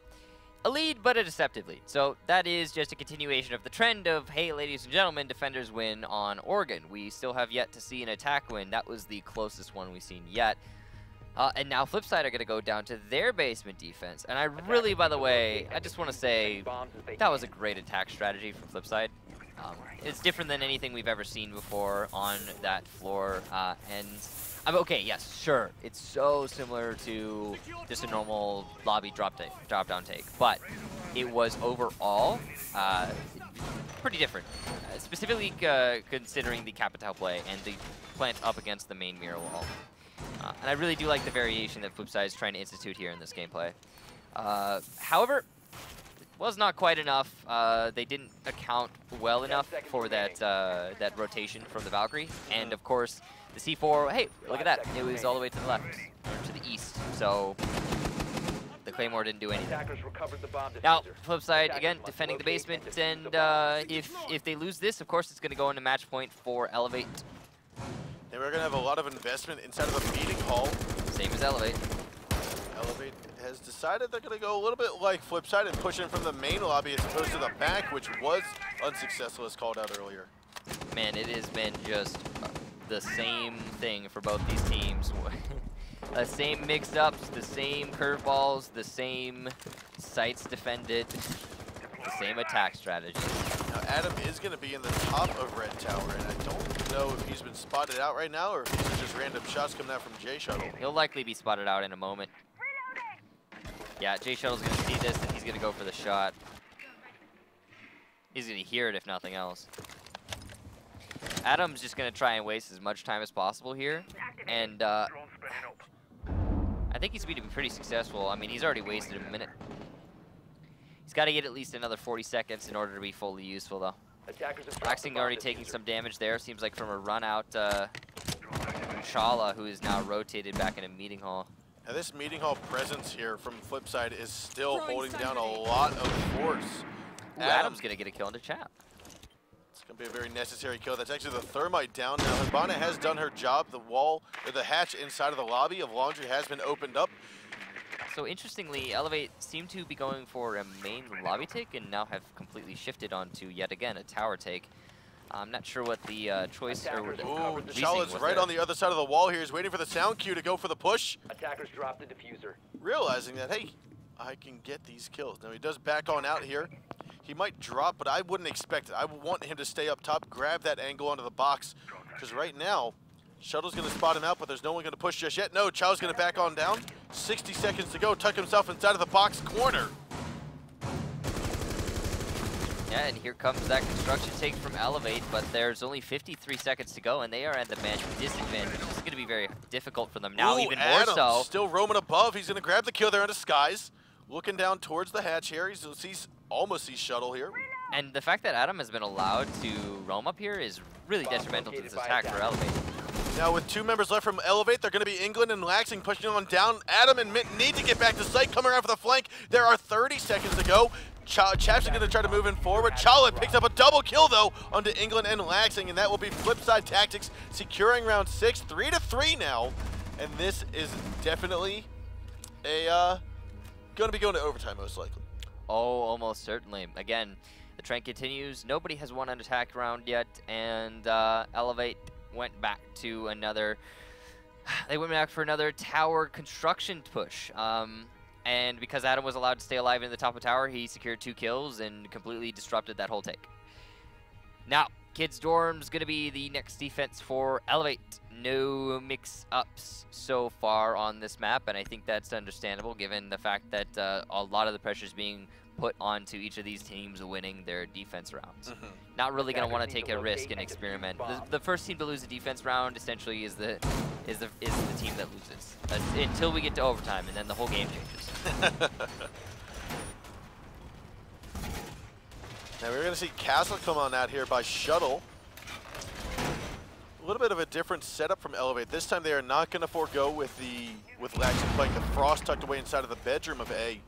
a lead, but a deceptive lead. So that is just a continuation of the trend of, hey, ladies and gentlemen, defenders win on Oregon. We still have yet to see an attack win. That was the closest one we've seen yet. And now FlipSid are going to go down to their basement defense. And I really, by the way, I just want to say that was a great attack strategy from FlipSid. It's different than anything we've ever seen before on that floor. Okay, yes, sure. It's so similar to just a normal lobby drop-down take. But it was overall pretty different. Specifically considering the Capitao play and the plant up against the main mirror wall. And I really do like the variation that FlipSid is trying to institute here in this gameplay. However, it was not quite enough. They didn't account well enough for that rotation from the Valkyrie. And of course, the C4, hey, look at that. It was all the way to the left, or to the east. So the Claymore didn't do anything. Attackers recovered the bomb Now, diffuser. flip side, Attackers again, must defending the locate basement, and defuse and the bomb. if they lose this, of course, it's going to go into match point for Elevate. And we're going to have a lot of investment inside of the meeting hall. Same as Elevate. Elevate has decided they're going to go a little bit like FlipSid and push in from the main lobby as opposed to the back, which was unsuccessful as called out earlier. Man, it has been just the same thing for both these teams. The same mix-ups, the same curveballs, the same sites defended, the same attack strategy. Now Adam is going to be in the top of Red Tower, and I don't know if he's been spotted out right now or if these are just random shots coming out from J Shuttle. He'll likely be spotted out in a moment. Yeah, J Shuttle's going to see this and he's going to go for the shot. He's going to hear it if nothing else. Adam's just going to try and waste as much time as possible here, and I think he's going to be pretty successful. I mean, he's already wasted a minute. He's got to get at least another 40 seconds in order to be fully useful, though. Laxing already taking some damage there. Seems like from a run out, Shala, who is now rotated back in a meeting hall. Now this meeting hall presence here from FlipSid is still holding down a lot of force. Ooh, Adam's going to get a kill into chat. It's going to be a very necessary kill. That's actually the thermite down. Now Hibana has done her job. The wall, or the hatch inside of the lobby of Laundry has been opened up. So interestingly, Elevate seem to be going for a main lobby take and now have completely shifted onto, yet again, a tower take. I'm not sure what the choice or the reasoning Shala's was right there. on the other side of the wall here. He's waiting for the sound cue to go for the push. Attackers dropped the diffuser. Realizing that, hey, I can get these kills. Now he does back on out here. He might drop, but I wouldn't expect it. I would want him to stay up top, grab that angle onto the box, because right now, Shuttle's going to spot him out, but there's no one going to push just yet. No, Chow's going to back on down. 60 seconds to go, tuck himself inside of the box corner. Yeah, and here comes that construction take from Elevate, but there's only 53 seconds to go, and they are at the man disadvantage. This is going to be very difficult for them now, even more Adams so. Still roaming above. He's going to grab the kill there into Skies. Looking down towards the hatch here. He's almost sees Shuttle here. And the fact that Adam has been allowed to roam up here is really detrimental to this attack for Elevate. Now with 2 members left from Elevate, they're going to be England and Laxing pushing on down. Adam and Mint need to get back to site, coming around for the flank. There are 30 seconds to go. Chaps is going to try to move in forward. Chala picks up a double kill though onto England and Laxing, and that will be FlipSid Tactics securing round 6, 3-3 now. And this is definitely a going to be going to overtime most likely. Oh, almost certainly. Again, the trend continues. Nobody has won an attack round yet, and Elevate went back to another. They went back for another tower construction push. And because Adam was allowed to stay alive in the top of tower, he secured 2 kills and completely disrupted that whole take. Now, Kids Dorm's going to be the next defense for Elevate. No mix-ups so far on this map, and I think that's understandable given the fact that a lot of the pressure is being put onto each of these teams winning their defense rounds. Not really going to want to take a risk and experiment. The first team to lose a defense round essentially is the team that loses until we get to overtime, and then the whole game changes. Now we're going to see Castle come on out here by Shuttle. A little bit of a different setup from Elevate. This time they are not going to forego with Laxing playing the Frost tucked away inside of the bedroom of A.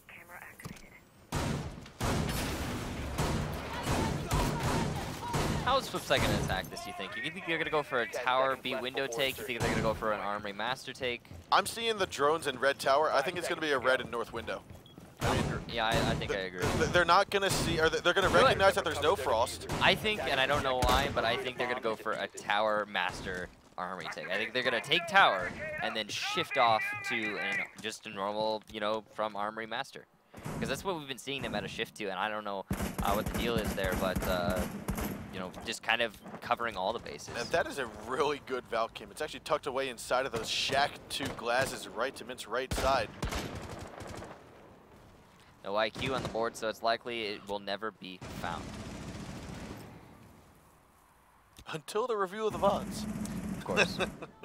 Camera activated. How is FlipSid going to attack this, you think? You think they're going to go for a tower B window take? You think they're going to go for an armory master take? I'm seeing the drones in red tower. I think it's going to be a red and north window. I mean, yeah, I think I agree. They're not going to see, or they're going to recognize that there's no Frost. I think, and I don't know why, but I think they're going to go for a tower master armory take. I think they're going to take tower and then shift off to just a normal, from armory master. Because that's what we've been seeing them at a shift to, and I don't know what the deal is there, but just kind of covering all the bases. And that is a really good Valkim. It's actually tucked away inside of those Shack 2 glasses right to Mint's right side. No IQ on the board, so it's likely it will never be found. Until the review of the VODs. Of course.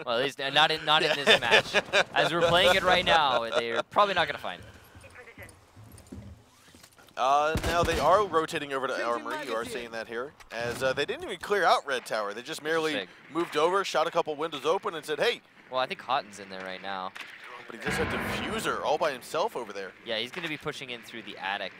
Well, at least not in this match. As we're playing it right now, they're probably not going to find it. Now they are rotating over to Armory. You are seeing that here. As they didn't even clear out Red Tower. They just merely moved over, shot a couple windows open, and said, hey, Well, I think Hotton's in there right now. But he just had Diffuser all by himself over there. Yeah, he's going to be pushing in through the attic.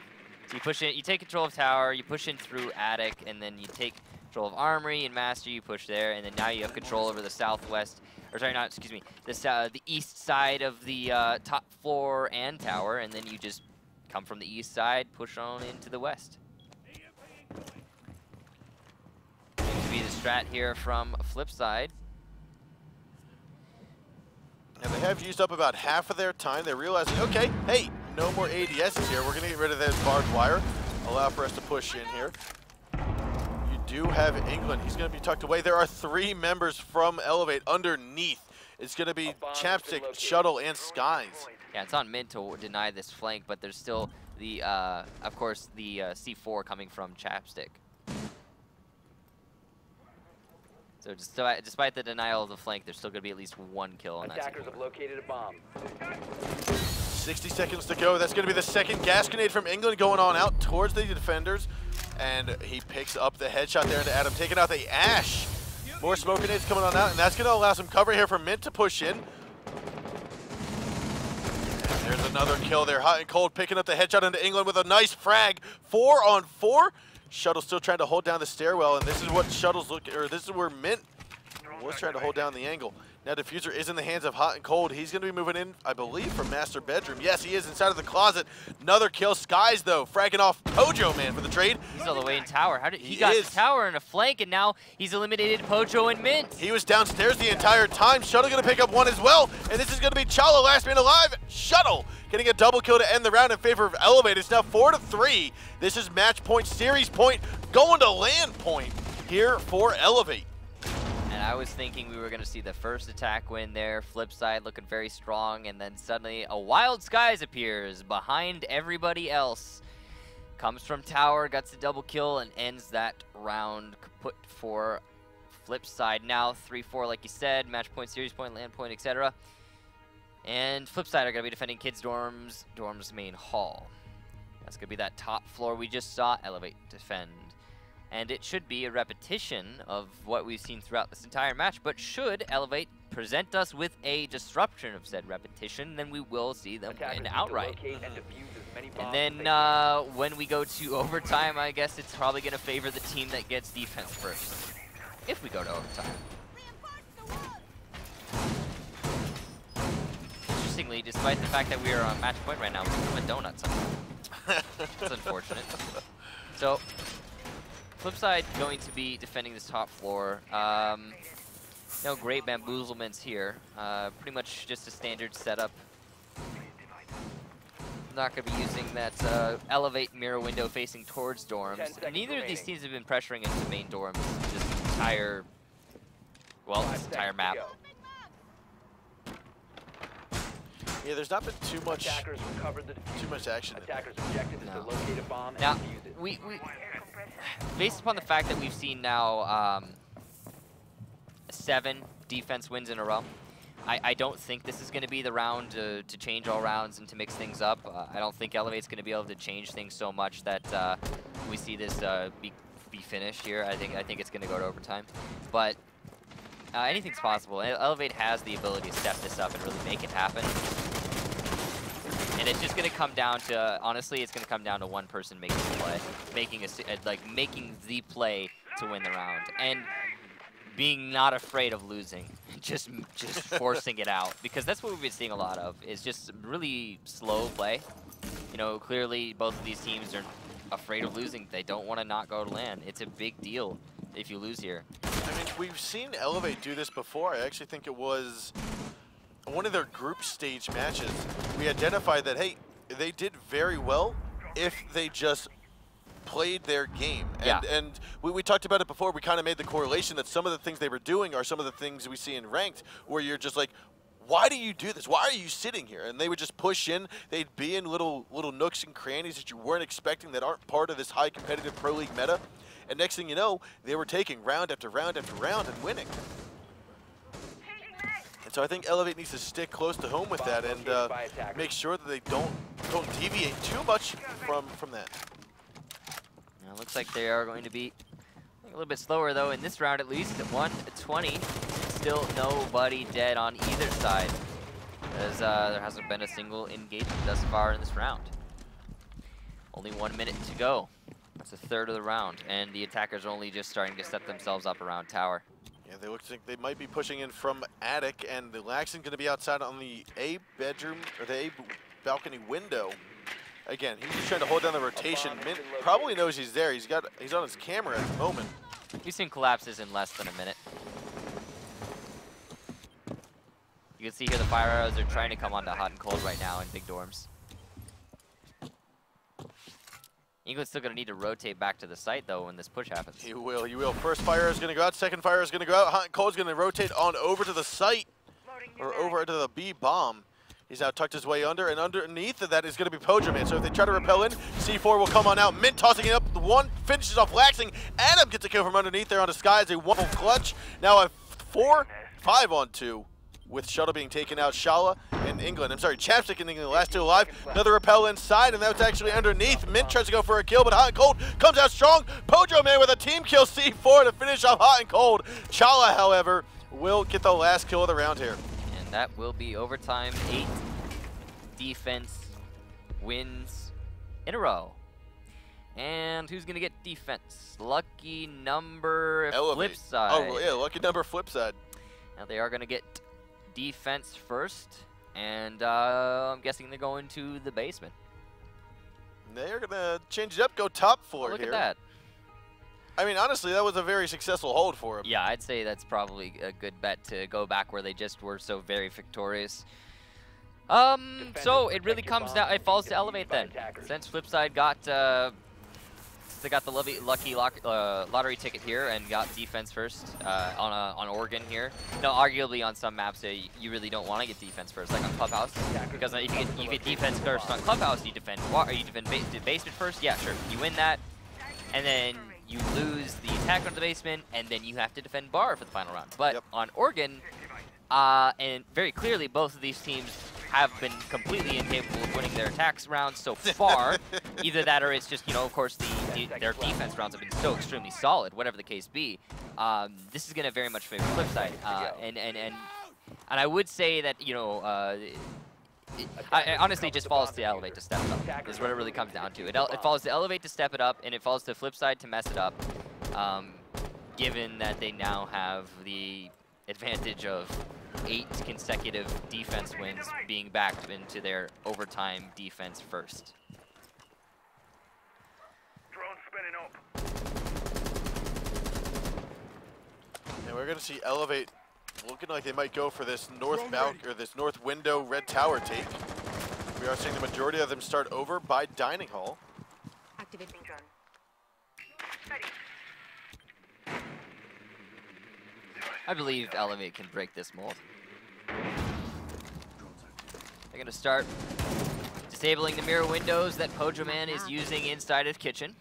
So you push in, you take control of tower, you push in through attic, and then you take control of armory and master. You push there, and then now you have control over the southwest, or sorry, not excuse me, the east side of the top floor and tower, and then you just come from the east side, push on into the west. Seems to be the strat here from FlipSid. And they have used up about half of their time. They're realizing, okay, hey, no more ADSs here. We're going to get rid of that barbed wire. Allow for us to push in here. You do have England. He's going to be tucked away. There are 3 members from Elevate underneath. It's going to be Chapstick, Shuttle, and Skies. Yeah, it's on mid to deny this flank, but there's still the, of course, the C4 coming from Chapstick. So despite the denial of the flank, there's still going to be at least 1 kill on that. Attackers have located a bomb. 60 seconds to go. That's going to be the second gas grenade from England going on out towards the defenders. And he picks up the headshot there into Adam, taking out the Ash. More smoke grenades coming on out, and that's going to allow some cover here for Mint to push in. And there's another kill there. Hot and Cold picking up the headshot into England with a nice frag. 4 on 4. Shuttle still trying to hold down the stairwell, and this is what Shuttle's looking, or this is where Mint was trying to hold down the angle. Now Diffuser is in the hands of Hot and Cold. He's going to be moving in, I believe, from master bedroom. Yes, he is inside of the closet. Another kill. Skies, though, fragging off Pojo, man, for the trade. He's all the way in tower. How did he got the tower in a flank, and now he's eliminated Pojo and Mint. He was downstairs the entire time. Shuttle going to pick up 1 as well, and this is going to be Chala, last man alive. Shuttle getting a double kill to end the round in favor of Elevate. It's now 4-3. This is match point, series point, going to land point here for Elevate. And I was thinking we were going to see the first attack win there. FlipSid looking very strong, and then suddenly a Wild Skies appears behind everybody else. Comes from tower, gets a double kill, and ends that round put for FlipSid. Now 3-4, like you said, match point, series point, land point, etc. And FlipSid are going to be defending Kids Dorms main hall. That's going to be that top floor we just saw Elevate defend. And it should be a repetition of what we've seen throughout this entire match, but should Elevate present us with a disruption of said repetition, then we will see them win outright. And then when we go to overtime, I guess it's probably going to favor the team that gets defense first, if we go to overtime. Interestingly, despite the fact that we are on match point right now, we become a donut somehow. That's unfortunate. So, FlipSid going to be defending this top floor. No great bamboozlements here. Pretty much just a standard setup. Not going to be using that Elevate mirror window facing towards dorms. Neither of these teams have been pressuring into main dorms this entire, well, this entire map. Yeah, there's not been too much action. No. Now, we based upon the fact that we've seen now 7 defense wins in a row, I don't think this is going to be the round to change all rounds and to mix things up. I don't think Elevate's going to be able to change things so much that we see this be finished here. I think it's going to go to overtime, but anything's possible. Elevate has the ability to step this up and really make it happen. And it's just going to come down to, honestly, it's going to come down to one person making the play, making the play to win the round, and being not afraid of losing, just forcing it out, because that's what we've been seeing a lot of, is just really slow play. You know, clearly both of these teams are afraid of losing. They don't want to not go to land. It's a big deal if you lose here. I mean, we've seen Elevate do this before. I actually think it was one of their group stage matches. We identified that, hey, they did very well if they just played their game. And we talked about it before. We kind of made the correlation that some of the things they were doing are some of the things we see in ranked, where you're just like, why do you do this? Why are you sitting here? And they would just push in. They'd be in little nooks and crannies that you weren't expecting, that aren't part of this high competitive pro league meta. And next thing you know, they were taking round after round after round and winning. And so I think Elevate needs to stick close to home with that and make sure that they don't deviate too much from that. Now, it looks like they are going to be a little bit slower, though, in this round at least, at 1-20. still nobody dead on either side, as there hasn't been a single engagement thus far in this round. Only 1 minute to go. That's a third of the round, and the attackers are only just starting to set themselves up around tower. Yeah, they look like they might be pushing in from attic, and the Laxton going to be outside on the A bedroom, or the A balcony window. Again, he's just trying to hold down the rotation. Mint probably knows he's there. He's on his camera at the moment. We've seen collapses in less than a minute. You can see here the fire arrows are trying to come onto hot and cold right now in big dorms. England's still going to need to rotate back to the site, though, when this push happens. He will, he will. First fire is going to go out. Second fire is going to go out. Hot and Cold's going to rotate on over to the site, or over to the B bomb. He's now tucked his way under, and underneath of that is going to be Pojo Man. So if they try to repel in, C4 will come on out. Mint tossing it up. The one finishes off Laxing. Adam gets a kill from underneath there on the Sky. It's a wonderful clutch. Now a 4-5-on-2. With Shuttle being taken out, Shala and England. I'm sorry, Chapstick and England, the last two alive. Another repel inside, and that's actually underneath. Mint tries to go for a kill, but Hot and Cold comes out strong. Pojo Man with a team kill, C4 to finish off Hot and Cold. Shala, however, will get the last kill of the round here. And that will be overtime. 8 defense wins in a row. And who's gonna get defense? Lucky number FlipSid. Oh yeah, lucky number FlipSid. Now they are gonna get defense first, and I'm guessing they're going to the basement. They're gonna change it up, go top floor Look here. at that. I mean, honestly, that was a very successful hold for him. Yeah, I'd say that's probably a good bet to go back where they just were so very victorious. So it really comes down, it falls to Elevate then. Since FlipSid got they got the lucky lottery ticket here and got defense first on Oregon here. No, arguably on some maps you really don't want to get defense first, like on Clubhouse, because if you get defense first on Clubhouse, you defend basement first. Yeah, sure, you win that, and then you lose the attack on the basement, and then you have to defend bar for the final round. But on Oregon, and very clearly both of these teams have been completely incapable of winning their attacks rounds so far. Either that or it's just, you know, of course, their defense rounds have been so extremely solid, whatever the case be. This is going to very much favor FlipSid. And I would say that, you know, it honestly just falls to Elevate to step it up, is what it really comes down to. It falls to Elevate to step it up, and it falls to FlipSid to mess it up, given that they now have the advantage of 8 consecutive defense wins being backed into their overtime defense first. Drone spinning up. And we're going to see Elevate looking like they might go for this north window red tower take. We are seeing the majority of them start over by dining hall. Activating drone. Ready. I believe Elevate can break this mold. They're going to start disabling the mirror windows that Pojo Man is using inside his kitchen.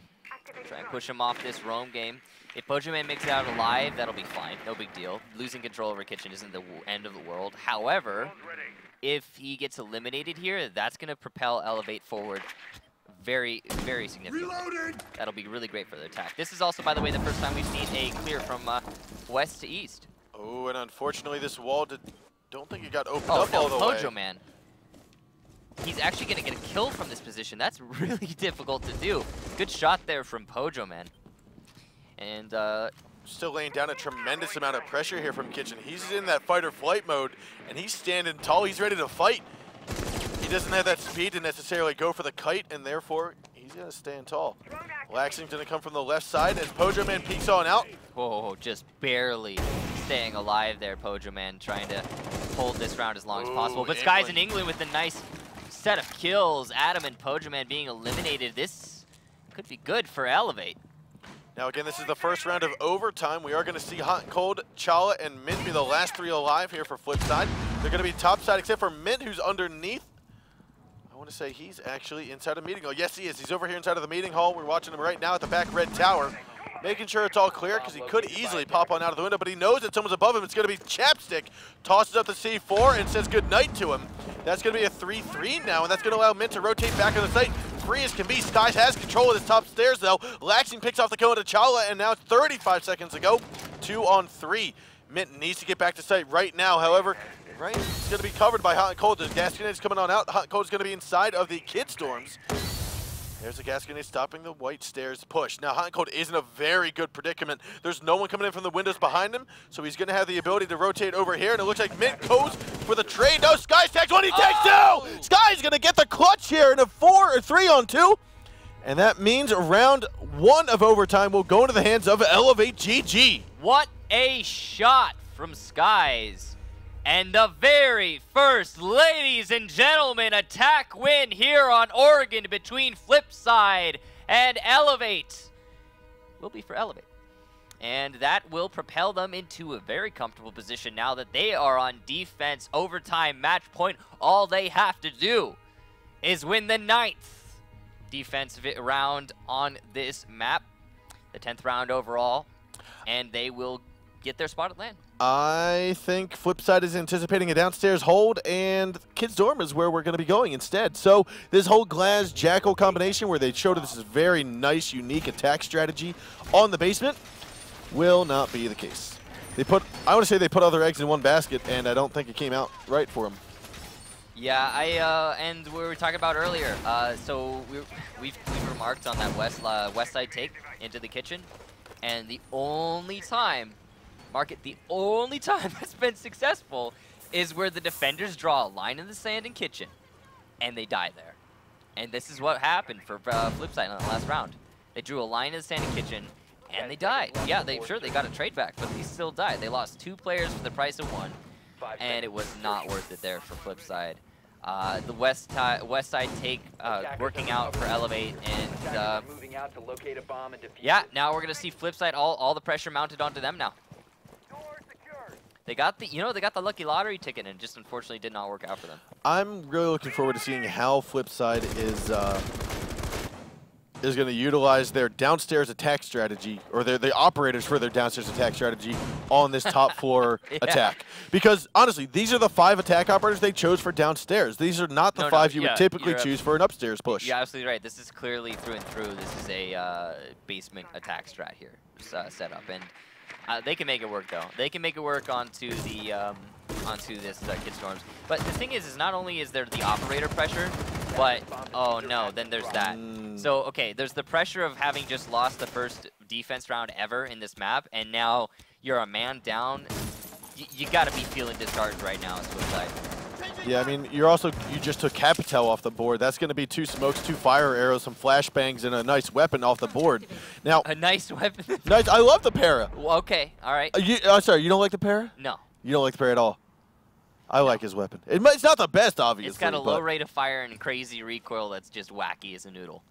Try and push him off this roam game. If Pojo Man makes it out alive, that'll be fine. No big deal. Losing control over kitchen isn't the end of the world. However, if he gets eliminated here, that's going to propel Elevate forward very, very significantly. Reloading. That'll be really great for the attack. This is also, by the way, the first time we've seen a clear from west to east. Oh, and unfortunately this wall don't think it got opened up all the way. Pojo Man. He's actually going to get a kill from this position. That's really difficult to do. Good shot there from Pojo Man. And still laying down a tremendous amount of pressure here from Kitchen. He's in that fight or flight mode, and he's standing tall. He's ready to fight. He doesn't have that speed to necessarily go for the kite, and therefore he's going to stand tall. Laxing's going to come from the left side as Pojo Man peeks on out. Whoa, just barely staying alive there, Pojo Man, trying to hold this round as long as possible. But Sky's in England with a nice set of kills. Adam and Pojo Man being eliminated. This could be good for Elevate. Now again, this is the first round of overtime. We are going to see Hot and Cold, Chala, and Mint be the last 3 alive here for FlipSid. They're going to be top side except for Mint, who's underneath. I want to say he's actually inside a meeting hall. Yes, he is. He's over here inside of the meeting hall. We're watching him right now at the back red tower, making sure it's all clear because he could easily pop on out of the window, but he knows that someone's above him. It's going to be Chapstick. Tosses up the C4 and says goodnight to him. That's going to be a 3-3 now, and that's going to allow Mint to rotate back to the site. Free as can be. Skies has control of his top stairs, though. Laxing picks off the kill into Chala, and now it's 35 seconds to go. 2 on 3. Mint needs to get back to site right now. However, right, it's going to be covered by Hot and Cold. There's gas grenades coming on out. Hot and Cold is going to be inside of the Kid Storms. There's a gas grenade stopping the white stairs push. Now, Hot and Cold is in a very good predicament. There's no one coming in from the windows behind him, so he's going to have the ability to rotate over here, and it looks like Mint goes for the trade. No, Sky's takes one, he takes two! Sky's going to get the clutch here in a 3-on-2, and that means round 1 of overtime will go into the hands of Elevate GG. What a shot from Skies. And the very first, ladies and gentlemen, attack win here on Oregon between FlipSid and Elevate will be for Elevate. And that will propel them into a very comfortable position now that they are on defense, overtime, match point. All they have to do is win the 9th defensive round on this map, the 10th round overall, and they will get their spot at land. I think FlipSid is anticipating a downstairs hold, and Kids Dorm is where we're going to be going instead. So this whole Glass Jackal combination where they showed us this very nice, unique attack strategy on the basement will not be the case. I want to say they put other eggs in one basket, and I don't think it came out right for them. Yeah, and we were talking about earlier. So we've remarked on that west side take into the kitchen, and the only time that's been successful is where the defenders draw a line in the sand in kitchen, and they die there. And this is what happened for FlipSid on the last round. They drew a line in the sand in kitchen, and they died. Yeah, they got a trade back, but they still died. They lost 2 players for the price of 1, and it was not worth it there for FlipSid. The west side take working out for Elevate, and yeah, now we're gonna see FlipSid all the pressure mounted onto them now. They got the lucky lottery ticket, and just unfortunately did not work out for them. I'm really looking forward to seeing how FlipSid is going to utilize their downstairs attack strategy, or the operators for their downstairs attack strategy on this top floor attack. Because honestly, these are the 5 attack operators they chose for downstairs. These are not the 5 you would typically choose for an upstairs push. You're absolutely right. This is clearly through and through. This is a basement attack strat here setup, and they can make it work though. They can make it work onto the onto this Kid Storms. But the thing is not only is there the operator pressure, but oh no, then there's that. So okay, there's the pressure of having just lost the first defense round ever in this map, and now you're a man down. You got to be feeling disheartened right now as FlipSid. Yeah, I mean, you just took Capital off the board. That's going to be 2 smokes, 2 fire arrows, some flashbangs, and a nice weapon off the board. Now, a nice weapon. Nice. I love the para. Well, okay, all right. Sorry, you don't like the para? No. You don't like the para at all. I like his weapon. It's not the best, obviously. It's got a low rate of fire and crazy recoil that's just wacky as a noodle.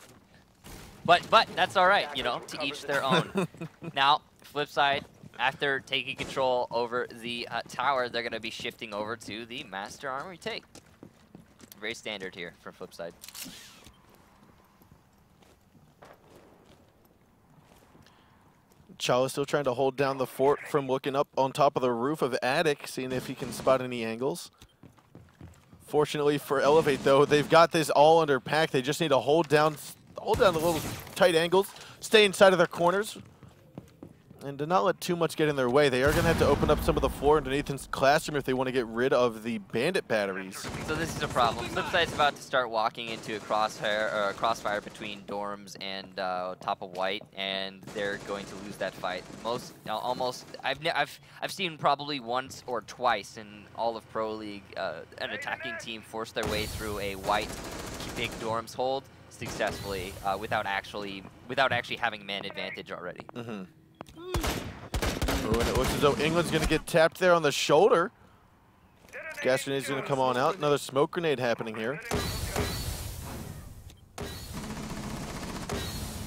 But that's all right, you know, to each their own. Now, FlipSid, after taking control over the tower, they're going to be shifting over to the Master Armory take. Very standard here from FlipSid. Chala's still trying to hold down the fort from looking up on top of the roof of the attic, seeing if he can spot any angles. Fortunately for Elevate, though, they've got this all under pack. They just need to hold down the little tight angles, stay inside of their corners, and to not let too much get in their way. They are going to have to open up some of the floor underneath his classroom if they want to get rid of the bandit batteries. So this is a problem. FlipSid's about to start walking into a crossfire between dorms and top of white, and they're going to lose that fight. I've seen probably once or twice in all of Pro League an attacking team force their way through a white big dorms hold successfully without actually having man advantage already. Oh, and it looks as though England's going to get tapped there on the shoulder. Gas grenade's going to come on out. Another smoke grenade happening here.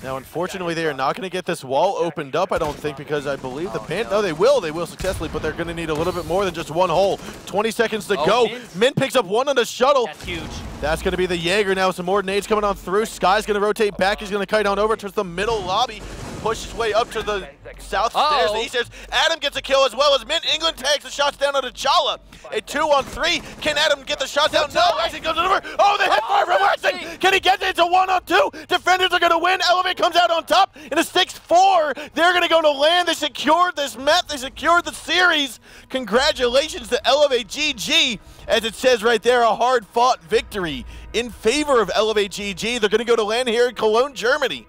Now, unfortunately, they are not going to get this wall opened up, I don't think, because I believe the no, they will successfully, but they're going to need a little bit more than just one hole. 20 seconds to go. Mint picks up one on the shuttle. That's huge. That's going to be the Jaeger now. Some more nades coming on through. Sky's going to rotate back. He's going to kite on over towards the middle lobby. Push his way up to the south stairs, the east stairs. Adam gets a kill as well as Mint. England takes the shots down onto Chala. A 2-on-3. Can Adam get the shots out? No, Waxing comes over. Oh, the hit fire from Waxing. Can he get it? It's a 1-on-2. Defenders are going to win. Elevate comes out on top in a 6-4. They're going to go to land. They secured this map. They secured the series. Congratulations to Elevate GG. As it says right there, a hard-fought victory in favor of Elevate GG. They're going to go to land here in Cologne, Germany.